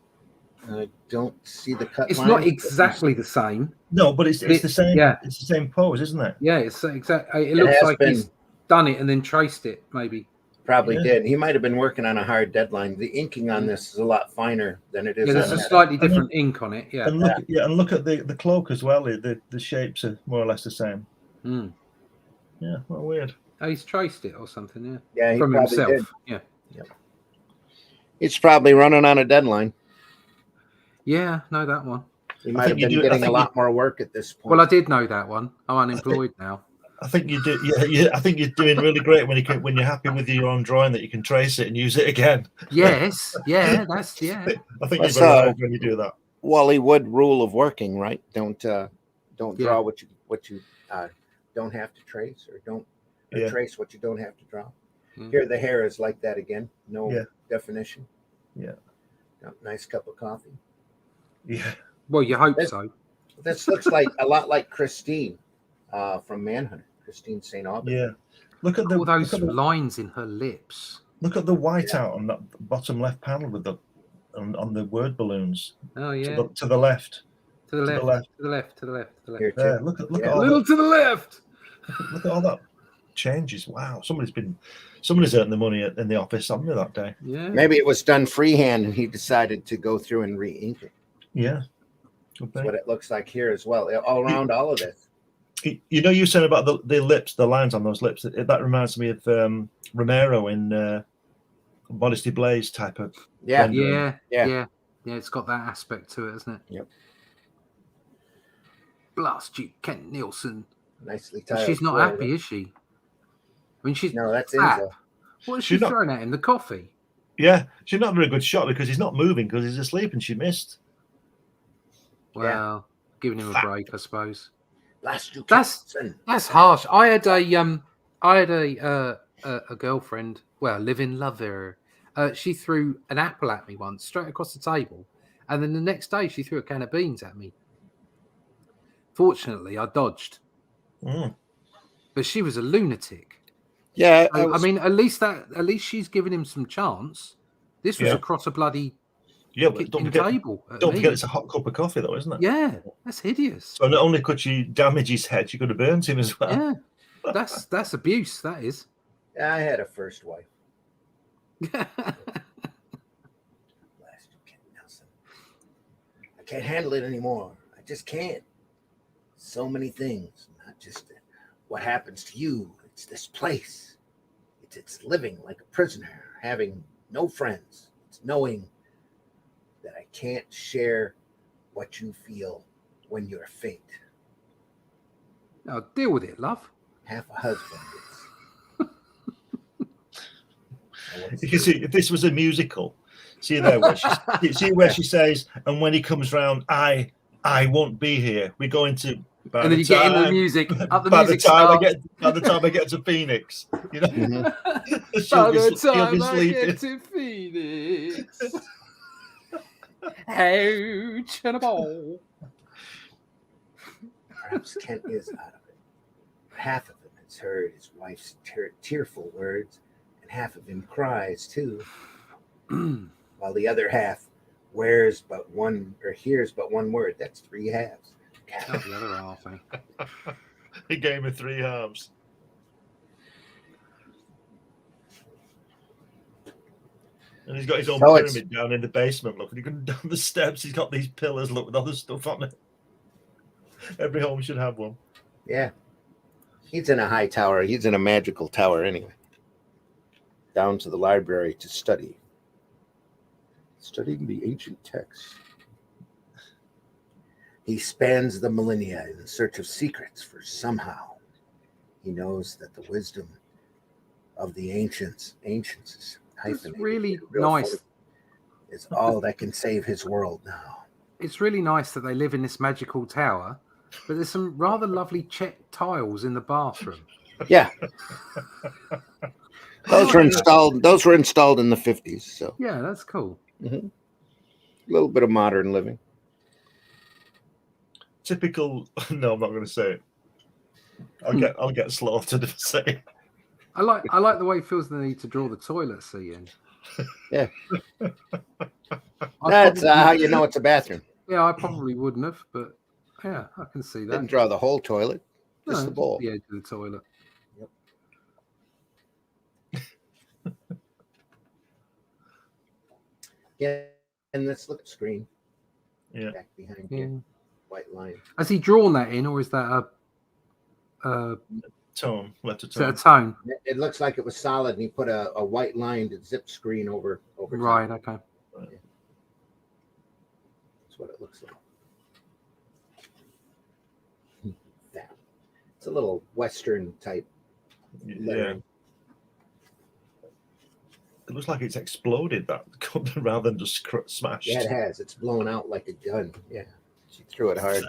I don't see the cut It's line. not exactly the same. No, but it's the same. Yeah. It's the same pose, isn't it? Yeah, it's exactly. It looks has like he's been- done it and then traced it, maybe. Probably Yeah. did. He might have been working on a hard deadline. The inking on this is a lot finer than it is. Yeah, there's on a that. slightly different ink on it. Yeah. And look at the cloak as well. The shapes are more or less the same. Mm. Yeah, what weird. Oh, he's traced it or something. Yeah. Yeah, he From probably himself. did. Yeah. It's probably running on a deadline. Yeah. Know that one. He might have been getting a lot more work at this point. Well, I did know that one. I'm unemployed now. I think you do. Yeah. I think you're doing really great when you're happy with your own drawing that you can trace it and use it again. Yes. Yeah. That's I think That's, you're very right when you do that. Wally Wood rule of working, right? Don't draw what you don't have to trace, or don't trace what you don't have to draw. Here, the hair is like that again. No definition. Yeah. Nice cup of coffee. Yeah. Well, you hope so. This looks like a lot like Christine from Manhunter. Christine St. Aubin. Yeah. Look at all those lines in her lips. Look at the whiteout on that bottom left panel with on the word balloons. Oh yeah. To the left. To the left. To the left. To the left. To the left. Yeah, look at a little to the left. Look at all that changes. Wow. Somebody's earned the money in the office, haven't they, that day? Yeah. Maybe it was done freehand and he decided to go through and re-ink it. Yeah. That's what it looks like here as well. All around all of this. You know, you said about the lips, the lines on those lips. That reminds me of Romero in Modesty Blaze type of. Yeah. It's got that aspect to it, hasn't it? Yep. Blast you, Kent Nielsen. Nicely tied. She's not happy, is she? I mean, she's that's Enzo. What is she throwing at him? The coffee. Yeah, she's not a very good shot because he's not moving because he's asleep and she missed. Well, giving him a break, I suppose. That's harsh. I had a girlfriend, well, live-in lover. She threw an apple at me once, straight across the table, and then the next day she threw a can of beans at me. Fortunately, I dodged. But she was a lunatic. Yeah, I mean, at least she's giving him some chance. This was across a bloody kitchen table. Don't forget, it's a hot cup of coffee, though, isn't it? Yeah, that's hideous. So not only could she damage his head, she could have burnt him as well. Yeah, that's abuse. That is. I had a first wife. I can't handle it anymore. I just can't. So many things, not just what happens to you. It's this place. It's living like a prisoner, having no friends. It's knowing that I can't share what you feel when you're faint. Now deal with it, love. Half a husband. You see, if this was a musical, see there where she says, and when he comes round, I won't be here. We're going to. And then you get into the music. Up the by music the time start. I get to Phoenix, you know. By the time I get to Phoenix. Ouch and a ball. Perhaps Kent is out of it. Half of him has heard his wife's tearful words, and half of him cries too. While the other half hears but one word. That's three halves. That's the other half, eh? A game of three halves. And he's got his own pyramid down in the basement. Look, and you can down the steps. He's got these pillars. Look, with other stuff on it. Every home should have one. Yeah, he's in a high tower. He's in a magical tower anyway. Down to the library to studying the ancient texts. He spans the millennia in search of secrets, for somehow he knows that the wisdom of the ancients is hyphenated. Really nice. It's all that can save his world now. It's really nice that they live in this magical tower, but there's some rather lovely checked tiles in the bathroom. Yeah. Those were installed in the 50s. So yeah, that's cool. Mm-hmm. A little bit of modern living. Typical. No, I'm not going to say it. I'll get slaughtered if I say it. I like the way he feels the need to draw the toilet seat in. Yeah. I That's probably- how you know it's a bathroom. Yeah, I probably wouldn't have, but yeah, I can see that. Didn't draw the whole toilet, just No, the bowl. the edge of the toilet. Yeah, and let's look at screen. Yeah. Back behind Yeah. here, white line. Has he drawn that in, or is that a Tone, letter is that a tone. tone? It looks like it was solid, and he put a white lined zip screen over top. Right. Okay. That's what it looks like. That. It's a little Western type. Yeah. lettering. It looks like it's exploded that rather than just smashed. Yeah, it has. It's blown out like a gun. Yeah, she threw it hard.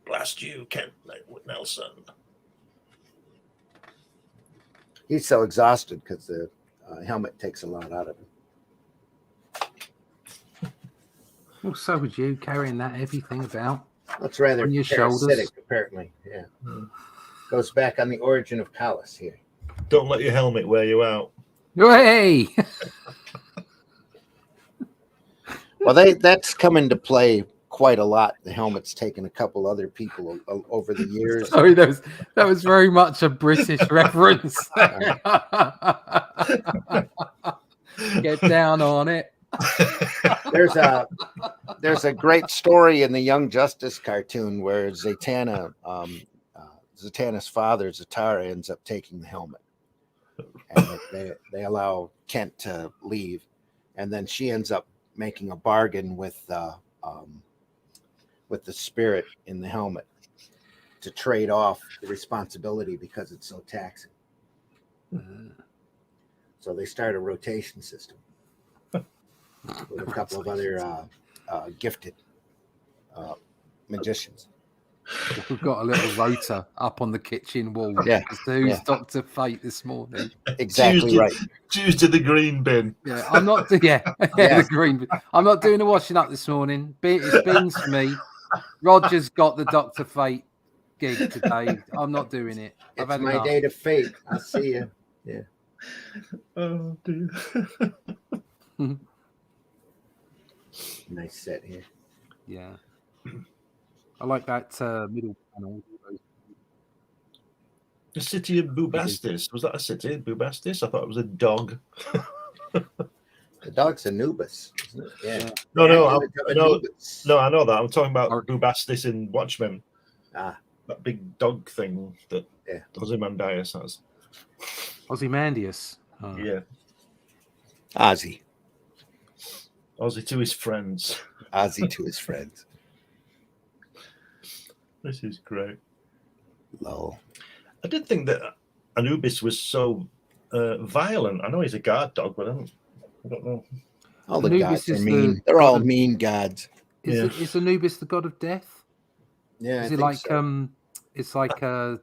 Blast you, Kent Nelson. He's so exhausted because the helmet takes a lot out of him. Well, so would you carrying that heavy thing about. That's rather On your parasitic, shoulders. apparently. Yeah. Hmm. Goes back on the origin of callus here. Don't let your helmet wear you out. Hey! Well, that's come into play quite a lot. The helmet's taken a couple other people over the years. Sorry, that was very much a British reference. Get down on it. There's a great story in the Young Justice cartoon where Zatanna's father, Zatara, ends up taking the helmet. And they allow Kent to leave, and then she ends up making a bargain with the spirit in the helmet to trade off the responsibility because it's so taxing. So they start a rotation system with a couple of other gifted magicians. We've got a little rotor up on the kitchen wall. Yeah, As to who's yeah. Dr. Fate this morning. Exactly Tuesday- right. Tuesday the green bin. Yeah, I'm not. Yeah. The green. I'm not doing the washing up this morning. It's beans for me. Roger's got the Dr. Fate gig today. I'm not doing it. I've It's had my enough. day to fate. I'll see you. Oh dear. Nice set here. Yeah, I like that middle panel. The city of Bubastis. Was that a city? Bubastis? I thought it was a dog. The dog's Anubis, isn't it? Yeah. No, Anubis. No, I know that. I'm talking about Or- Bubastis in Watchmen. Ah. That big dog thing that Yeah. Ozymandias has. Ozymandias. Oh. Yeah. Ozzy. Ozzy to his friends. Ozzy to his friends. This is great. Low. I did think that Anubis was so violent. I know he's a guard dog, but I don't know. All the Anubis gods are is mean. the They're all god of- mean gods. Is Anubis the god of death? Yeah. Is it like it's like the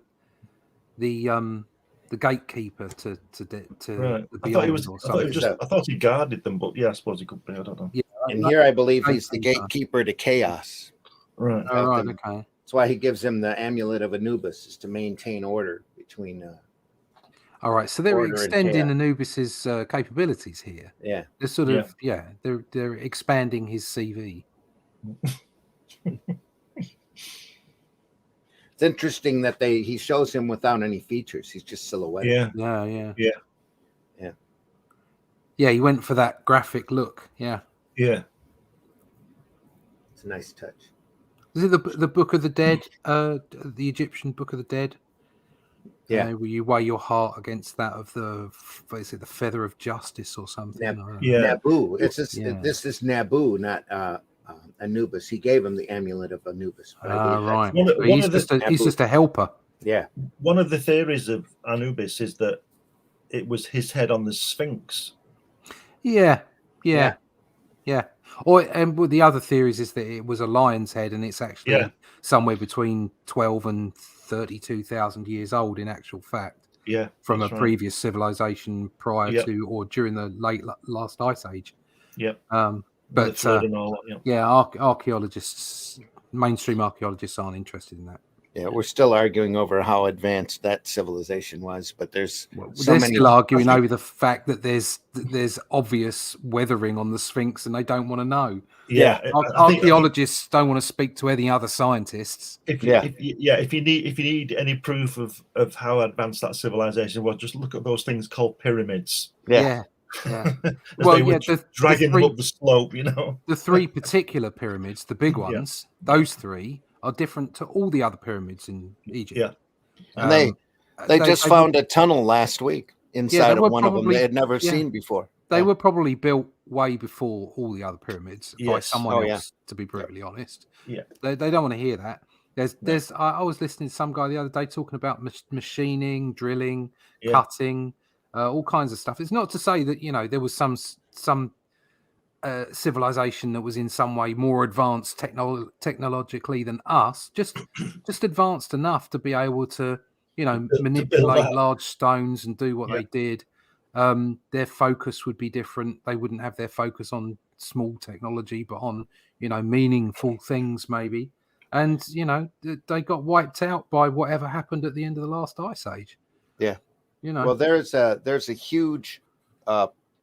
gatekeeper to Right. the I thought he was. beyond or I thought, he something? I thought he guarded them, but yeah, I suppose he could be. I don't know. Yeah, And like- here I believe he's the gatekeeper. gatekeeper to chaos. Right. Oh, right, them. okay. That's why he gives him the amulet of Anubis, is to maintain order between. All right, so they're Order and extending chaos. Anubis's capabilities here. Yeah. They're sort of they're expanding his CV. It's interesting that he shows him without any features. He's just silhouette. Yeah. Yeah. Yeah. Yeah, he went for that graphic look. Yeah. Yeah. It's a nice touch. Is it the Book of the Dead? The Egyptian Book of the Dead? Yeah. Where you weigh your heart against that of the feather of justice or something. Nab- I don't know. Yeah. Nabu. It's just, Yeah. This is Nabu, not Anubis. He gave him the amulet of Anubis. But I believe Right. One of- So one he's of the- he's just a helper. Yeah. One of the theories of Anubis is that it was his head on the Sphinx. Yeah. Yeah. Or and well, the other theories is that it was a lion's head, and it's actually Yeah. somewhere between 12 and 32,000 years old. In actual fact, Yeah. from that's a right. previous civilization prior Yep. to or during the last ice age. Yep. But The flood and all that, yeah. yeah, archaeologists, mainstream archaeologists aren't interested in that. Yeah, we're still arguing over how advanced that civilization was, but there's so they're many. still arguing over the fact that there's obvious weathering on the Sphinx, and they don't want to know. Yeah, Archaeologists don't want to speak to any other scientists. If you need any proof of how advanced that civilization was, just look at those things called pyramids. Yeah. Well, dragging them up the slope, The three particular pyramids, the big ones, those three are different to all the other pyramids in Egypt. Yeah, and they just found a tunnel last week inside of one of them they had never seen before. They were probably built way before all the other pyramids by someone else, to be brutally honest. Yeah, they don't want to hear that. I was listening to some guy the other day talking about machining, drilling, cutting, all kinds of stuff. It's not to say that there was some civilization that was in some way more advanced technologically than us, just advanced enough to be able to manipulate large stones and do what they did. Their focus would be different. They wouldn't have their focus on small technology, but on meaningful things maybe. And they got wiped out by whatever happened at the end of the last ice age. Yeah. Well, there's a huge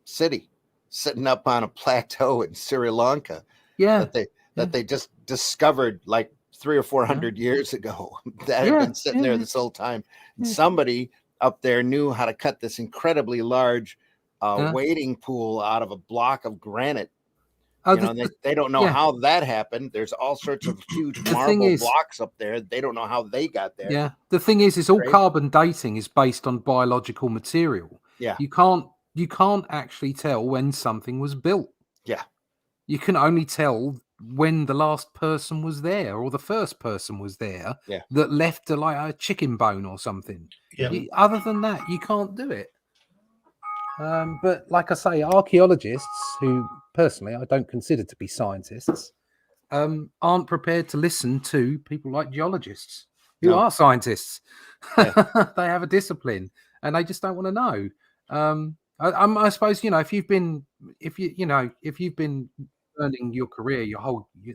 city sitting up on a plateau in Sri Lanka. Yeah. That they just discovered like 300 or 400 years ago. That had been sitting there this whole time. And somebody up there knew how to cut this incredibly large wading pool out of a block of granite. They don't know how that happened. There's all sorts of huge marble blocks up there. They don't know how they got there. Yeah. The thing is all carbon dating is based on biological material. Yeah. You can't actually tell when something was built. Yeah. You can only tell when the last person was there or the first person was there that left a chicken bone or something. Yeah. Other than that, you can't do it. But like I say, archaeologists, who personally I don't consider to be scientists, aren't prepared to listen to people like geologists who are scientists. Yeah. They have a discipline and they just don't want to know. I suppose if you've been earning your career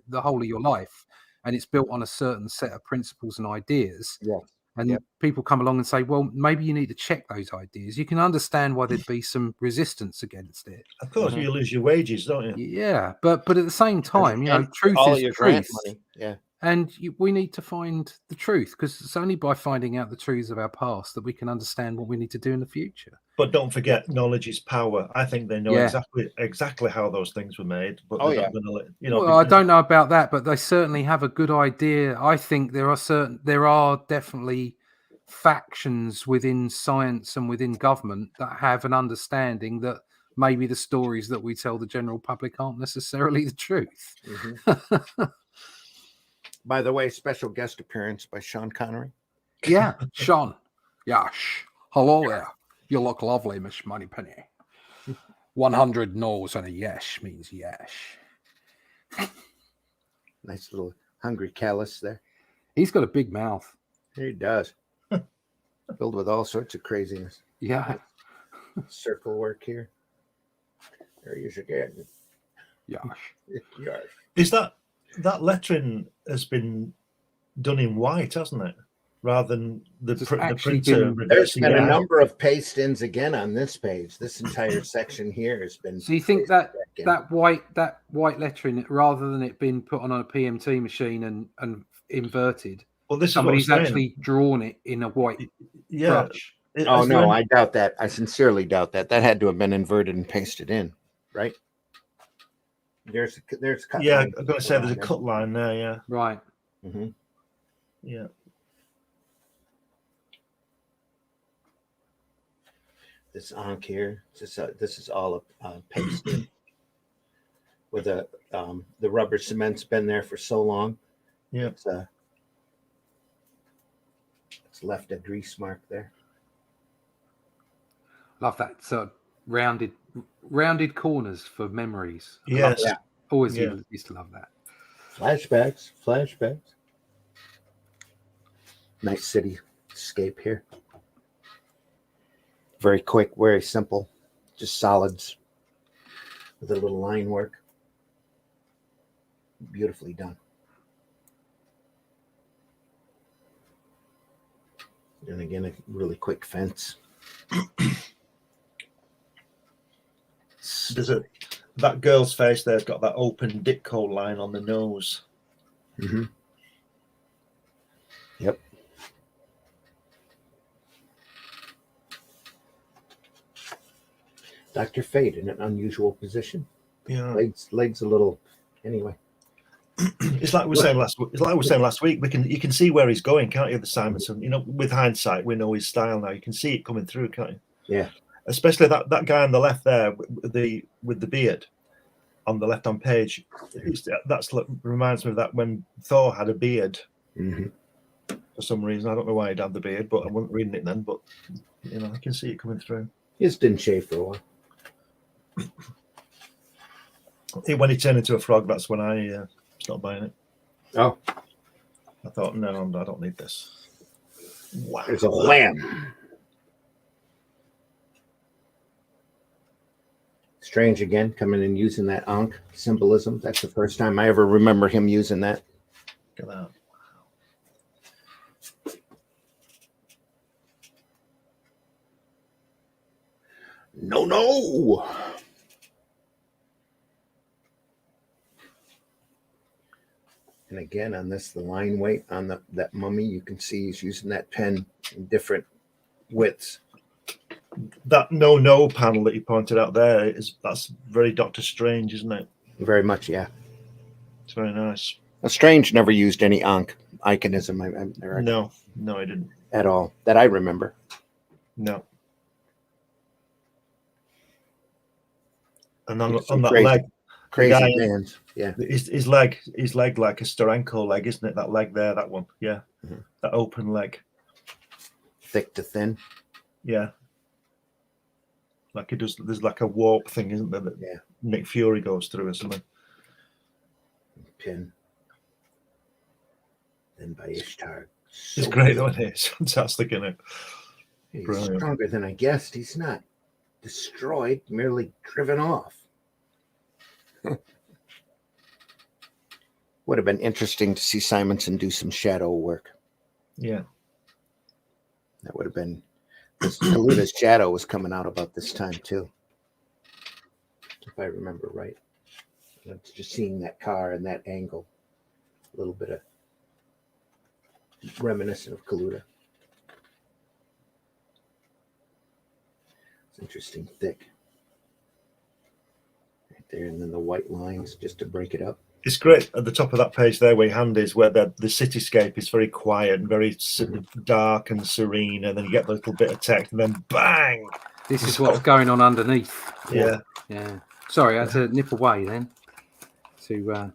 the whole of your life, and it's built on a certain set of principles and ideas, and people come along and say, well, maybe you need to check those ideas, you can understand why there'd be some resistance against it. Of course, you lose your wages, don't you? Yeah, but at the same time, truth is truth. Yeah. And we need to find the truth, because it's only by finding out the truths of our past that we can understand what we need to do in the future. But don't forget, knowledge is power. I think they know exactly how those things were made. But not gonna well, I don't know about that, but they certainly have a good idea. I think there are definitely factions within science and within government that have an understanding that maybe the stories that we tell the general public aren't necessarily the truth. Mm-hmm. By the way, special guest appearance by Sean Connery. Yeah, Sean. Yes. Hello there. You look lovely, Miss Moneypenny. 100 no's and a yes means yes. Nice little hungry callus there. He's got a big mouth. He does. Filled with all sorts of craziness. Yeah. Circle work here. There he is again. Yes. Yes. Is that lettering has been done in white, hasn't it? Rather than the printer. There's been a number of paste-ins again on this page. This entire section here has been. So you think that white lettering, rather than it being put on a PMT machine and inverted, well, this somebody's actually drawn it in a white brush? Oh no, I doubt that. I sincerely doubt that. That had to have been inverted and pasted in, right? There's cut. Yeah, I'm going to say there's a cut line there. Yeah. Right. Mm-hmm. Yeah. This ankh here. This is all pasted with the rubber cement's been there for so long. Yeah. It's left a grease mark there. Love that. So rounded corners for memories. Yes. Yeah. Always used to love that. Flashbacks. Nice cityscape here. Very quick, very simple. Just solids with a little line work. Beautifully done. And again, a really quick fence. That girl's face there's got that open Ditko line on the nose. Mm-hmm. Yep. Dr. Fate in an unusual position. Yeah. Legs a little. Anyway. It's like we were saying last week. You can see where he's going, can't you? The Simonson. You know, with hindsight, we know his style now. You can see it coming through, can't you? Yeah. Especially that guy on the left there with the beard on the left-hand page. Reminds me of that when Thor had a beard. Mm-hmm. For some reason, I don't know why he'd had the beard, but I wasn't reading it then. But you know, I can see it coming through. He just didn't shave for a while. When he turned into a frog, that's when I stopped buying it. Oh, I thought, no, I don't need this. Wow. There's a lamb. Strange again, coming and using that Ankh symbolism. That's the first time I ever remember him using that. Look at that. No. And again, on this, the line weight on that mummy, you can see he's using that pen in different widths. That no panel that you pointed out there that's very Doctor Strange, isn't it? Very much, yeah. It's very nice. Well, Strange never used any Ankh iconism. No, I didn't at all that I remember. No. And on that crazy, leg, crazy bands. Yeah, his leg like a Steranko leg, isn't it? That leg there, that one. Yeah, That open leg, thick to thin. Yeah, like it does. There's like a warp thing, isn't there? That Nick Fury goes through or something. Pin. Then by Ishtar. It's great though, isn't it? It's fantastic, isn't it? He's Brilliant. Stronger than I guessed. He's not destroyed, merely driven off. Would have been interesting to see Simonson do some shadow work. Yeah. That would have been, because Kaluta's shadow was coming out about this time too, if I remember right. Just seeing that car and that angle, a little bit of reminiscent of Kaluta. It's interesting, thick. Right there, and then the white lines just to break it up. It's great at the top of that page there where your hand is, where the cityscape is very quiet and very dark and serene, and then you get the little bit of text, and then bang! This is what's going on underneath. Yeah. Sorry, I had to nip away then to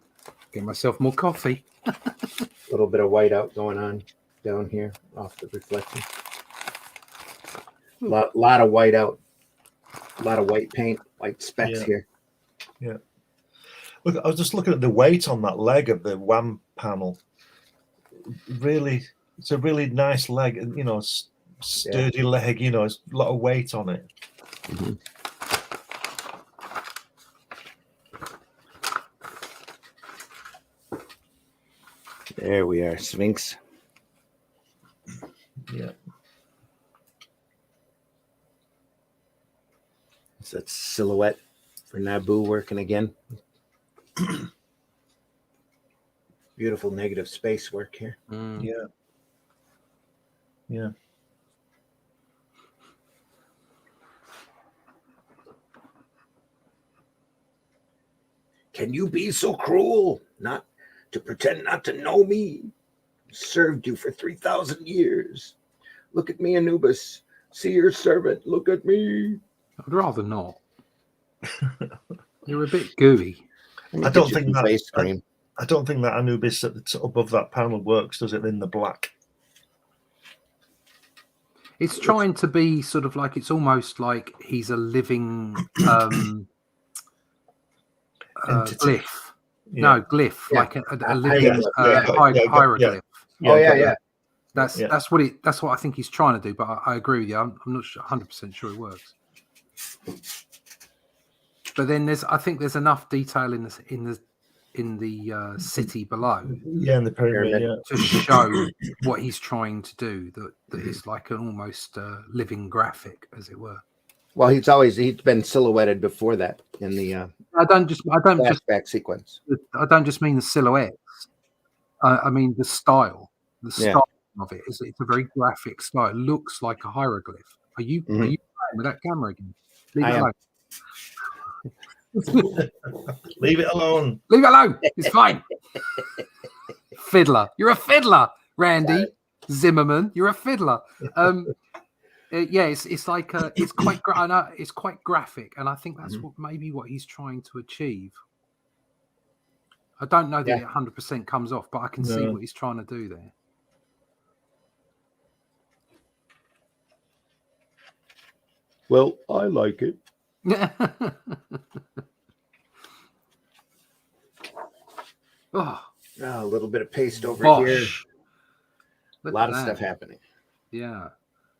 get myself more coffee. A little bit of white out going on down here off the reflection. Lot of white out. A lot of white paint, white specks here. Yeah. Look, I was just looking at the weight on that leg of the WAM panel. Really, it's a really nice leg, you know, sturdy leg, you know, it's a lot of weight on it. Mm-hmm. There we are, Sphinx. Yeah. It's that silhouette for Naboo working again. Beautiful negative space work here. Yeah. Can you be so cruel not to pretend not to know me? Served you for 3,000 years. Look at me, Anubis. See your servant. Look at me. I'd rather not. You're a bit gooey. I don't think that Anubis at the top above that panel works, does it? In the black. It's trying to be sort of like, it's almost like he's a living glyph. Yeah. No, glyph, like a living hieroglyph. Yeah. That's what I think he's trying to do. But I agree with you. I'm not 100% sure it works. But then I think there's enough detail in in the city below Yeah, in the pyramid. Yeah. to show what he's trying to do. That it's like an almost living graphic, as it were. Well, he's been silhouetted before that in the I don't just flashback sequence. I don't just mean the silhouettes. I mean the style. The style of it is it's a very graphic style. It looks like a hieroglyph. Are you playing with that camera again? Leave it alone. Leave it alone. Leave it alone. It's fine. Fiddler. You're a fiddler, Randy Zimmerman. You're a fiddler. It's like it's quite it's quite graphic, and I think that's what he's trying to achieve. I don't know that it 100% comes off, but I can see what he's trying to do there. Well, I like it. Oh, a little bit of paste over here. Look a lot at of that. stuff happening. Yeah.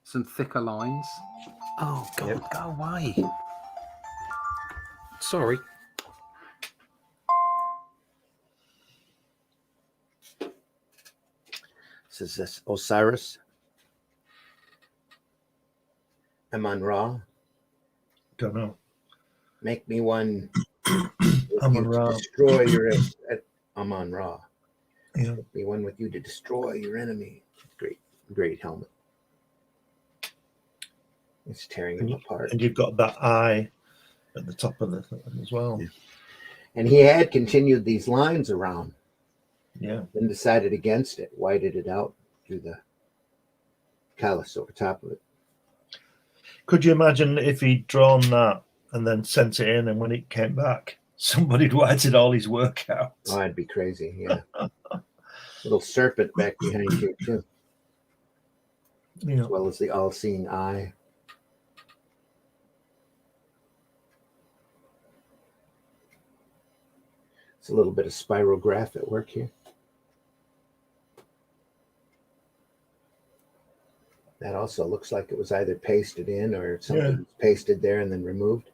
Some thicker lines. Oh, God, go away. Sorry. This is Osiris. Amon-Ra. Don't know. Make me one. Amon-Ra. Destroy your Amon-Ra. Yeah. Make me one with you to destroy your enemy. Great helmet. It's tearing him apart. And you've got that eye at the top of it as well. Yeah. And he had continued these lines around. Yeah. Then decided against it, whited it out through the callus over top of it. Could you imagine if he'd drawn that and then sent it in, and when it came back, somebody'd whited all his work out? Oh, that'd be crazy. Yeah. Little serpent back behind here too. Yeah. As well as the all-seeing eye. It's a little bit of spirograph at work here. That also looks like it was either pasted in or something was pasted there and then removed.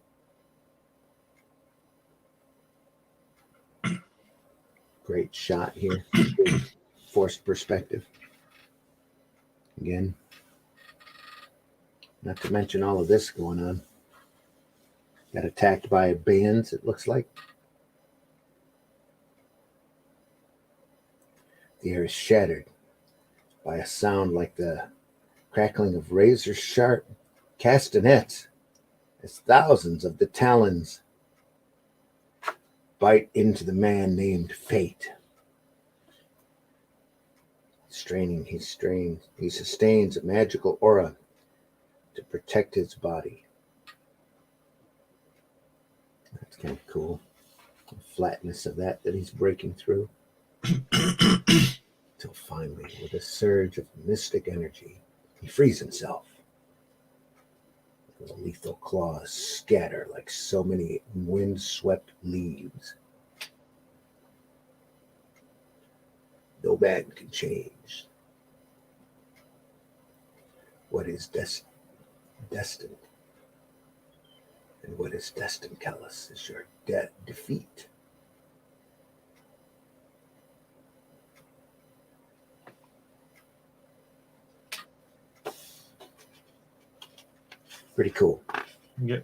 Great shot here. Forced perspective. Again. Not to mention all of this going on. Got attacked by bands, it looks like. The air is shattered by a sound like the crackling of razor-sharp castanets as thousands of the talons bite into the man named Fate. Straining, he strains. He sustains a magical aura to protect his body. That's kind of cool. The flatness of that he's breaking through. Till finally, with a surge of mystic energy, he frees himself. The lethal claws scatter like so many wind-swept leaves. No man can change what is destined. And what is destined, Callus, is your defeat. Pretty cool. Yep.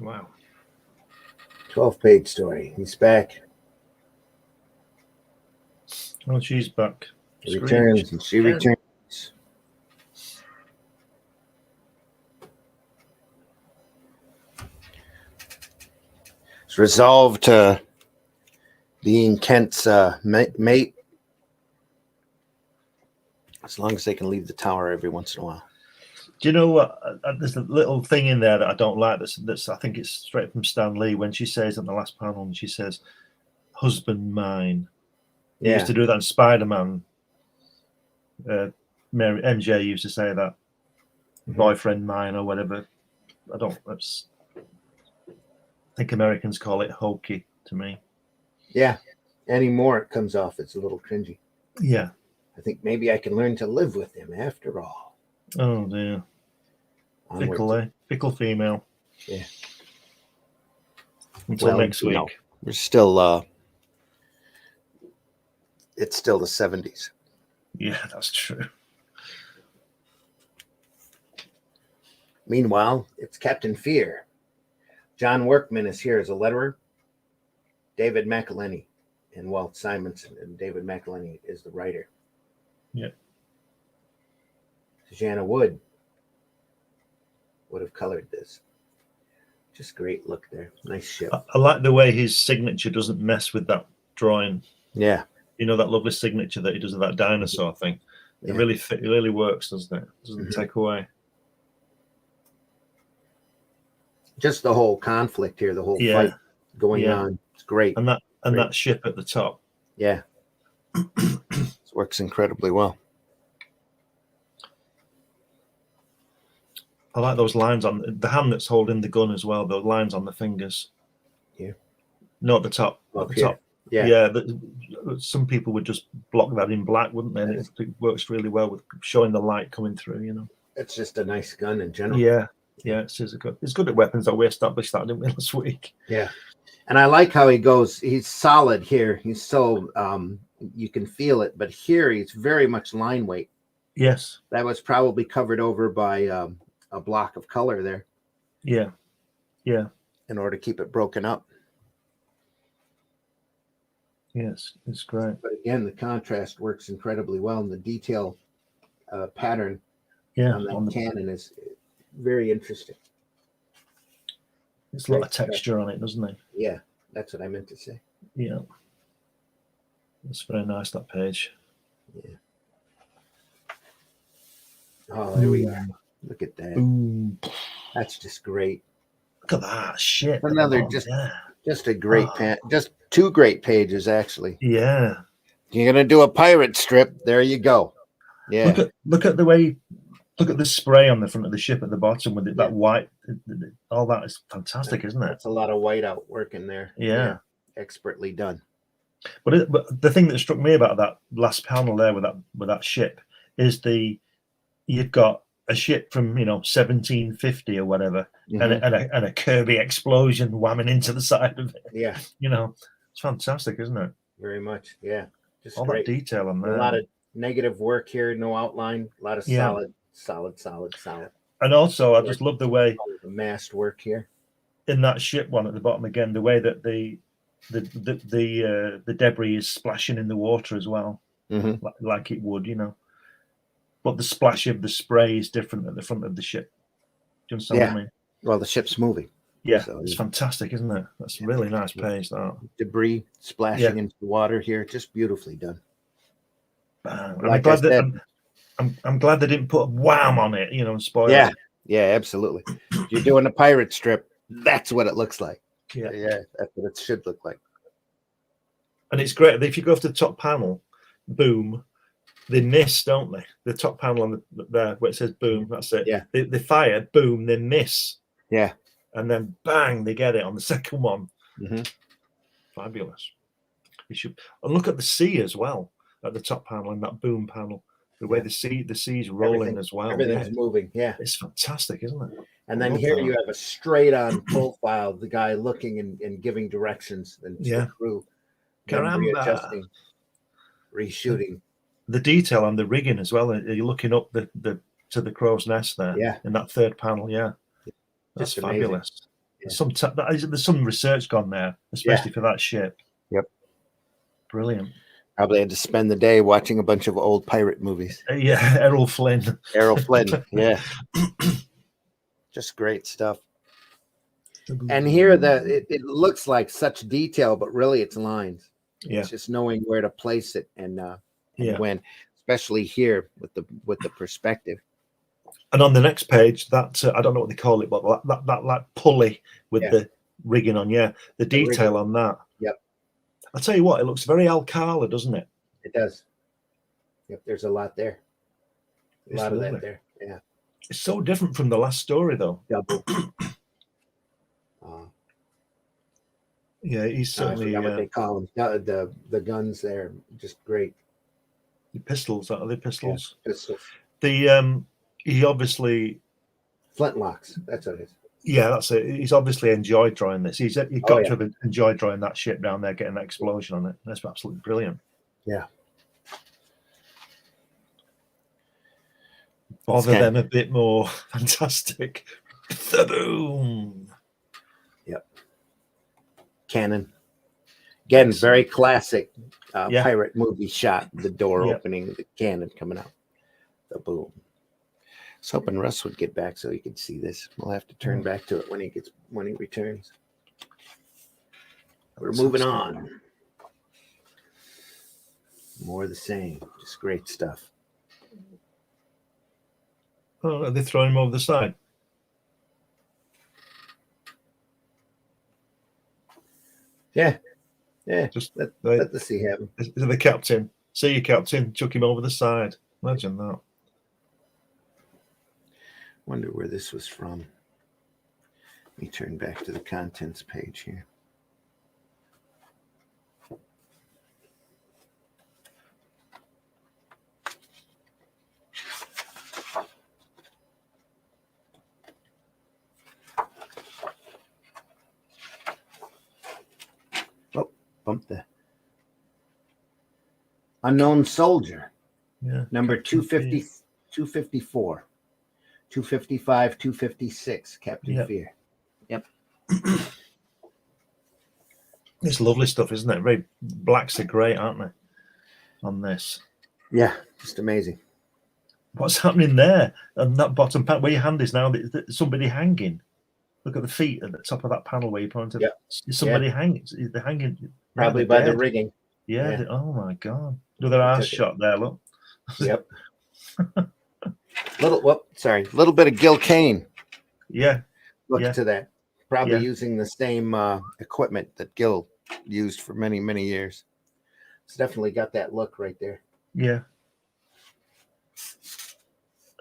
Wow. 12-page story. He's back. Oh, she's back. He returns and she returns. It's resolved to being Kent's mate as long as they can leave the tower every once in a while. Do you know what? There's a little thing in there that I don't like. That's I think it's straight from Stan Lee when she says on the last panel, and she says, "Husband mine." He used to do that in Spider-Man. MJ used to say that. Boyfriend mine or whatever. I think Americans call it hokey to me. Yeah. Anymore it comes off. It's a little cringy. Yeah. I think maybe I can learn to live with him after all. Oh dear. Onward Fickle, to- eh? Fickle female. Yeah. Until Well, next you week. know, we're still it's still the 70s. Yeah, that's true. Meanwhile, it's Captain Fear. John Workman is here as a letterer. David McElhenney and Walt Simonson, and David McElhenney is the writer. Yep. Susanna Wood would have colored this. Just great look there. Nice ship. I like the way his signature doesn't mess with that drawing. Yeah. You know, that lovely signature that he does of that dinosaur thing. Yeah. It really works, doesn't it? Doesn't take away. Just the whole conflict here, the whole fight going on. It's great. And that ship at the top. Yeah. It works incredibly well. I like those lines on the hand that's holding the gun as well. Those lines on the fingers. Yeah. No, at the top. Up At the here. top. Yeah. Yeah. Some people would just block that in black, wouldn't they? And it works really well with showing the light coming through. You know. It's just a nice gun in general. Yeah. Yeah. It's good at weapons. That we established that, didn't we, last week? Yeah. And I like how he goes. He's solid here. He's so you can feel it, but here he's very much line weight. Yes. That was probably covered over by a block of color there. Yeah. Yeah. In order to keep it broken up. Yes, it's great. But again, the contrast works incredibly well, and the detail pattern on that cannon is very interesting. It's a lot of texture on it, doesn't it? Yeah, that's what I meant to say. Yeah. It's very nice, that page. Yeah. Oh, there we go. Look at that. Ooh. That's just great. Look at that shit. Another just a great just two great pages, actually. Yeah. You're gonna do a pirate strip. There you go. Yeah. Look at the way. Look at the spray on the front of the ship at the bottom with it, that white. All that is fantastic, isn't it? That's a lot of whiteout work in there. Yeah. Expertly done. But the thing that struck me about that last panel there with that ship is you've got a ship from 1750 or whatever, and a Kirby explosion whamming into the side of it. Yeah. It's fantastic, isn't it? Very much. Yeah. Just all great. that detail on there. A lot of negative work here, no outline. A lot of solid. And also, I just love the way the mast work here in that ship one at the bottom again. The way that the debris is splashing in the water as well, like it would, But the splash of the spray is different at the front of the ship. Do you understand what I mean? Well, the ship's moving. Yeah, so, it's fantastic, isn't it? That's a really nice page. That debris splashing into the water here, just beautifully done. Like I'm glad they didn't put wham on it, and spoil it. Yeah, absolutely. If you're doing a pirate strip, that's what it looks like. Yeah, that's what it should look like. And it's great if you go to the top panel, boom, they miss, don't they? The top panel on there where it says boom, that's it. Yeah, they fire, boom, they miss. Yeah, and then bang, they get it on the second one. Fabulous. You should, and look at the sea as well at the top panel and that boom panel. The way the sea's rolling as well. Everything's moving. Yeah, it's fantastic, isn't it? And then here you have a straight-on profile, the guy looking and giving directions, and the crew readjusting, reshooting. The detail on the rigging as well. You're looking up to the crow's nest there. Yeah, in that third panel. Yeah, that's fabulous. Yeah. There's some research gone there, especially for that ship. Yep, brilliant. Probably had to spend the day watching a bunch of old pirate movies. Yeah, Errol Flynn. Yeah. Just great stuff. And here it looks like such detail, but really it's lines. Yeah. It's just knowing where to place it and when, especially here with the perspective. And on the next page, that I don't know what they call it, but that like pulley with the rigging on, the detail on that. Yep. I'll tell you what, it looks very Alcala, doesn't it? It does. Yep, there's a lot there. A lot of that there. Yeah. It's so different from the last story, though. Double. Yeah, he's certainly. I forgot what they call them. The guns there, just great. The pistols, are they pistols? Yeah, pistols. He obviously Flintlocks. That's what it is. Yeah, that's it. He's obviously enjoyed drawing this. He's got to have enjoyed drawing that ship down there, getting that explosion on it. That's absolutely brilliant. Yeah. Bother them a bit more. Fantastic. Boom. Yep. Cannon. Again, very classic pirate movie shot. The door opening, the cannon coming out. The boom. I was hoping Russ would get back so he could see this. We'll have to turn back to it when he returns. We're moving on. More of the same. Just great stuff. Oh, are they throwing him over the side? Yeah. Yeah. Just let the sea happen. Is the captain? See you, captain. Chuck him over the side. Imagine that. Wonder where this was from. Let me turn back to the contents page here. Oh, bump the Unknown Soldier. Yeah. Number 250, 254. 255, 256, Captain Fear. Yep. It's lovely stuff, isn't it? Very blacks are great, aren't they? On this. Yeah, just amazing. What's happening there? And that bottom panel where your hand is now, somebody hanging. Look at the feet at the top of that panel where you pointed. Yep. Somebody hanging. They're hanging. Probably by the rigging. Yeah. Oh my God. Another ass shot there. Look. Yep. Little bit of Gil Kane. Yeah. Look to that. Probably using the same equipment that Gil used for many, many years. It's definitely got that look right there. Yeah.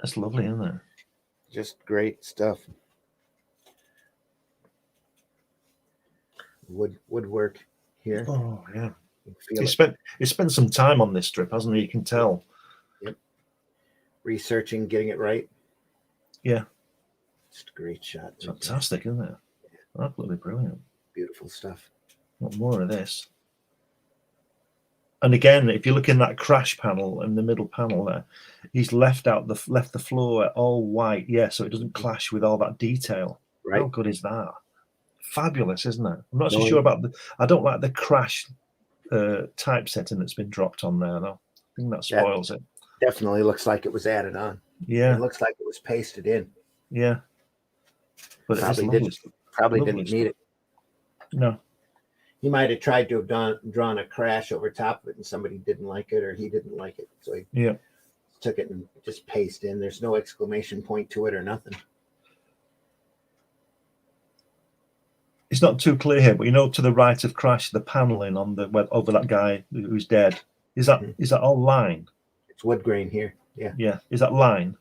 That's lovely, isn't it? Just great stuff. Woodwork here. Oh yeah. He spent some time on this strip, hasn't he? You can tell. Yep. Researching, getting it right. Yeah. Just a great shot. It's fantastic, isn't it? Absolutely brilliant. Beautiful stuff. Want more of this. And again, if you look in that crash panel in the middle panel there, he's left the floor all white, so it doesn't clash with all that detail. Right. How good is that? Fabulous, isn't it? I'm not so sure about I don't like the crash typesetting that's been dropped on there, though. I think that spoils it. Definitely looks like it was added on. Yeah. It looks like it was pasted in. Yeah. But probably didn't need it. No. He might have tried to have drawn a crash over top of it and somebody didn't like it or he didn't like it. So he took it and just pasted in. There's no exclamation point to it or nothing. It's not too clear here, but to the right of Crash, the paneling on over that guy who's dead. Is that all line? It's wood grain here. Yeah. Yeah. Is that line?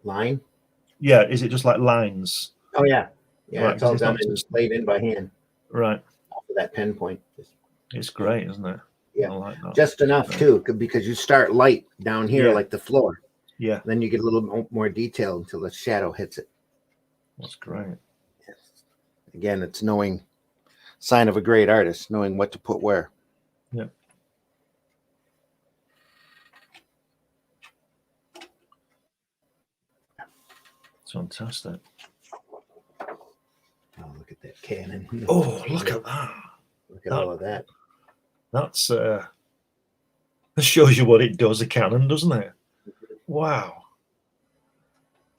Line? Yeah. Is it just like lines? Oh yeah. Yeah. Right, it's all done and laid in by hand. Right. Off of that pen point. It's great, isn't it? Yeah. I like that. Just enough too, because you start light down here like the floor. Yeah. Then you get a little more detail until the shadow hits it. That's great. Again, it's knowing sign of a great artist, knowing what to put where. Yeah. It's fantastic. Oh, look at that cannon. Oh, look at that. Look at all of that. That's that shows you what it does, a cannon, doesn't it? Wow.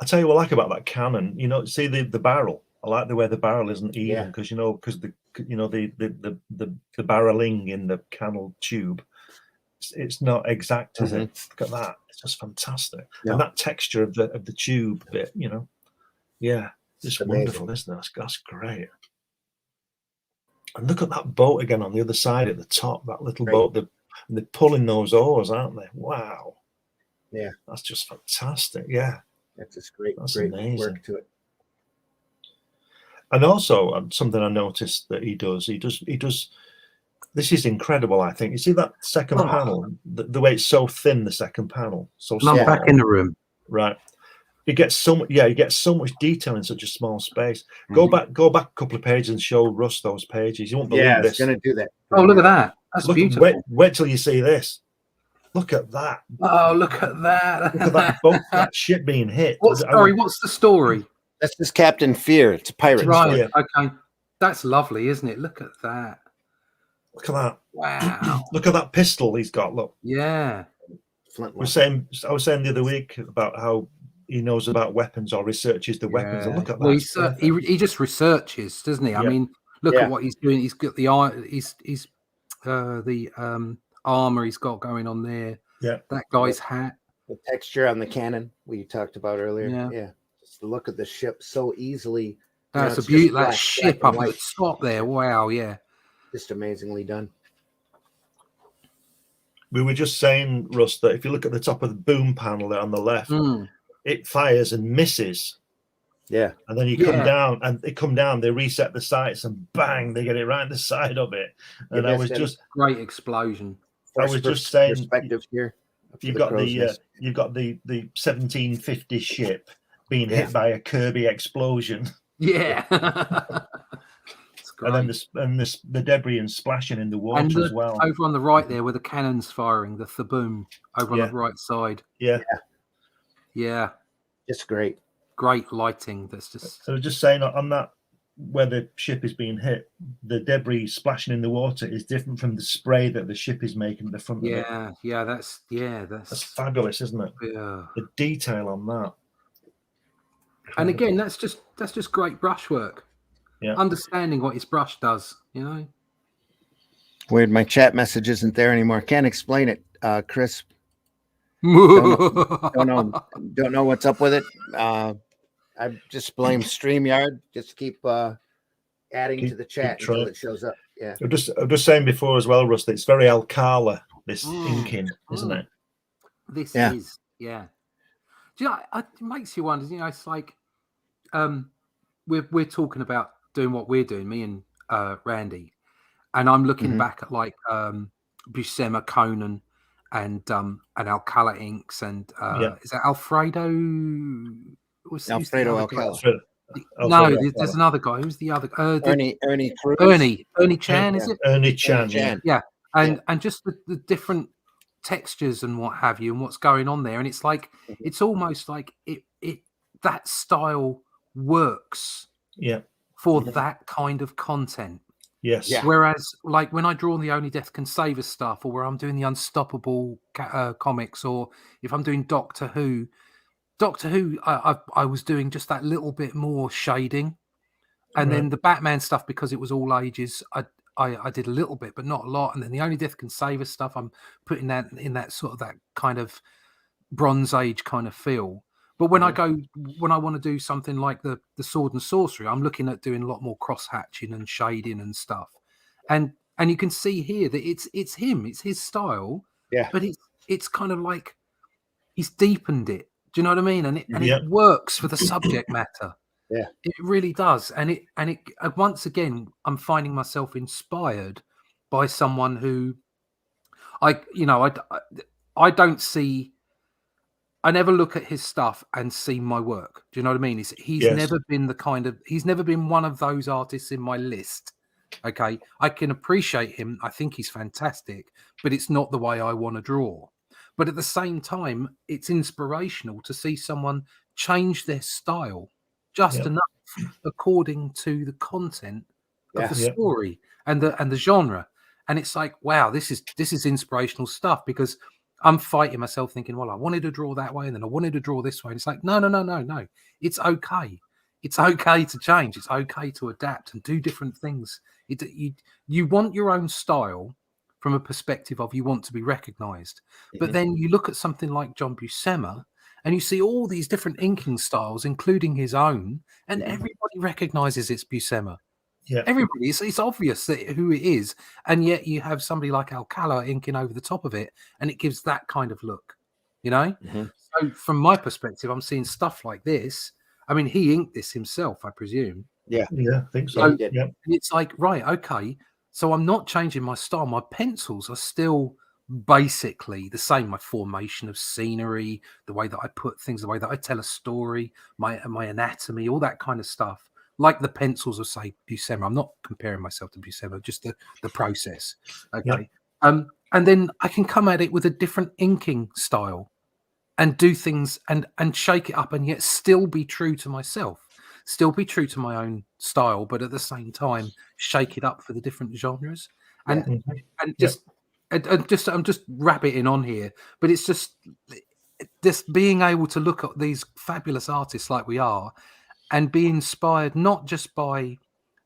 I tell you what I like about that cannon, see the barrel. I like the way the barrel isn't even because the barreling in the canal tube, it's not exact, is it? Look at that. It's just fantastic. Yeah. And that texture of the tube bit, it's wonderful, isn't it? That's great. And look at that boat again on the other side at the top, that little boat. They're pulling those oars, aren't they? Wow. Yeah. That's just fantastic. Yeah. That's just great amazing work to it. And also something I noticed that he does This is incredible, I think. You see that second Oh. panel, the way it's so thin, the second panel, so And I'm small. back in the room. Right. You get so much, you get so much detail in such a small space. Go back a couple of pages and show Russ those pages. You won't believe Yeah, I was this. going to do that. Oh, look at that. That's Look, beautiful. wait till you see this. Look at that. Oh, look at that. Look at that boat, that ship being hit. What's the story? That's just Captain Fear. It's a pirate. Right. Yeah. Okay. That's lovely, isn't it? Look at that. Look at that. Wow. Look at that pistol he's got. Look. Yeah. Flintlock. I was saying the other week about how he knows about weapons or researches the weapons. And look at that. Well, he just researches, doesn't he? I Yeah. mean, look Yeah. at what he's doing. He's got the armor he's got going on there. Yeah. That guy's hat. The texture on the cannon we talked about earlier. Yeah. Yeah. Just look at the ship so easily. That's it's a beauty. just That black ship and up at the white. top there. Wow. Yeah. Just amazingly done. We were just saying, Russ, that if you look at the top of the boom panel there on the left, Mm. it fires and misses. Yeah. And then you come down, they reset the sights and bang, they get it right in the side of it. And I was just Great explosion. I was just saying, perspective here. you've got the 1750 ship being hit by a Kirby explosion. Yeah. It's great. And then the debris and splashing in the water as well. Over on the right there, where the cannon's firing, the thaboom over on the right side. Yeah. Yeah. It's great. Great lighting. That's just. So just saying on that, where the ship is being hit, the debris splashing in the water is different from the spray that the ship is making at the front of it. Yeah. That's fabulous, isn't it? Yeah. The detail on that. And again, that's just great brushwork. Yeah. Understanding what his brush does, you know. Weird, my chat message isn't there anymore. Can't explain it, Chris. Don't know what's up with it. I just blame StreamYard. Just keep adding to the chat until it shows up. Yeah. I'm just saying before as well, Russ, that it's very Alcala, this inking, isn't it? This is, yeah. Do you know, it makes you wonder, you know, it's like we're talking about doing what we're doing, me and Randy, and I'm looking back at like Buscema, Conan, and Alcala inks, and is that Alfredo? Alfredo Alcala. No, there's another guy. Who's the other? Ernie Cruz. Ernie Chan, is it? Ernie Chan. Yeah, and just the different textures and what have you, and what's going on there, and it's like it's almost like it that style works. Yeah. For that kind of content. Yes. Yeah. Whereas, like when I draw the Only Death Can Save Us stuff, or where I'm doing the Unstoppable comics, or if I'm doing Doctor Who, I was doing just that little bit more shading, and then the Batman stuff, because it was all ages, I did a little bit, but not a lot. And then the Only Death Can Save Us stuff, I'm putting that in that sort of that kind of Bronze Age kind of feel. But when I want to do something like the Sword and Sorcery, I'm looking at doing a lot more cross hatching and shading and stuff. And you can see here that it's him, it's his style. Yeah. But it's kind of like he's deepened it. Do you know what I mean? And it works for the subject matter. Yeah. It really does. And it once again, I'm finding myself inspired by someone who I don't see. I never look at his stuff and see my work. Do you know what I mean? He's never been he's never been one of those artists in my list. Okay. I can appreciate him. I think he's fantastic, but it's not the way I want to draw. But at the same time, it's inspirational to see someone change their style just enough according to the content of the story and the genre. And it's like, wow, this is inspirational stuff, because I'm fighting myself thinking, well, I wanted to draw that way and then I wanted to draw this way. And it's like, no. It's okay. It's okay to change. It's okay to adapt and do different things. You want your own style from a perspective of you want to be recognized. But then you look at something like John Buscema and you see all these different inking styles, including his own, and everybody recognizes it's Buscema. Yeah, everybody. It's obvious who it is, and yet you have somebody like Alcala inking over the top of it, and it gives that kind of look, you know. So from my perspective, I'm seeing stuff like this. I mean, he inked this himself, I presume. Yeah, I think so. And it's like, right, okay, So I'm not changing my style. My pencils are still basically the same. My formation of scenery, the way that I put things, the way that I tell a story, my anatomy, all that kind of stuff. Like the pencils of, say, Buscema. I'm not comparing myself to Buscema, just the process. Okay. Yep. And then I can come at it with a different inking style and do things and shake it up, and yet still be true to myself, still be true to my own style, but at the same time shake it up for the different genres. And and just I'm just rabbiting on here, but it's just being able to look at these fabulous artists like we are and be inspired not just by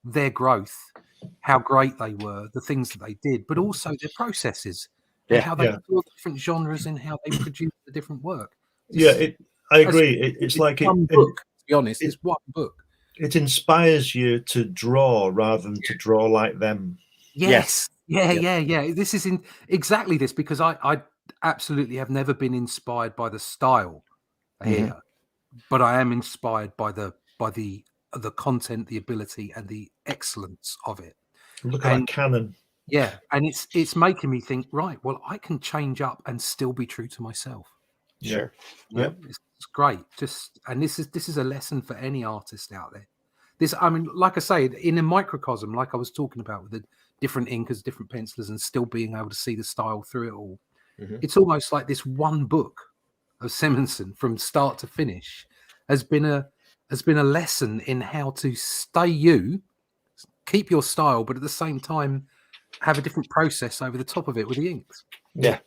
their growth, how great they were, the things that they did, but also their processes and how they explore different genres and how they produce the different work. I agree. It's like one book. To be honest, it's one book. It inspires you to draw rather than to draw like them. Yes. Yeah. This is exactly this, because I absolutely have never been inspired by the style here, but I am inspired by the content, the ability, and the excellence of it. Look at that canon. Yeah, and it's making me think, right, well, I can change up and still be true to myself. Sure. Yeah, it's great. And this is a lesson for any artist out there. This, I mean, like I say, in a microcosm, like I was talking about with the different inkers, different pencilers, and still being able to see the style through it all. It's almost like this one book of Simonson from start to finish has been a lesson in how to stay you, keep your style, but at the same time have a different process over the top of it with the inks. Yep.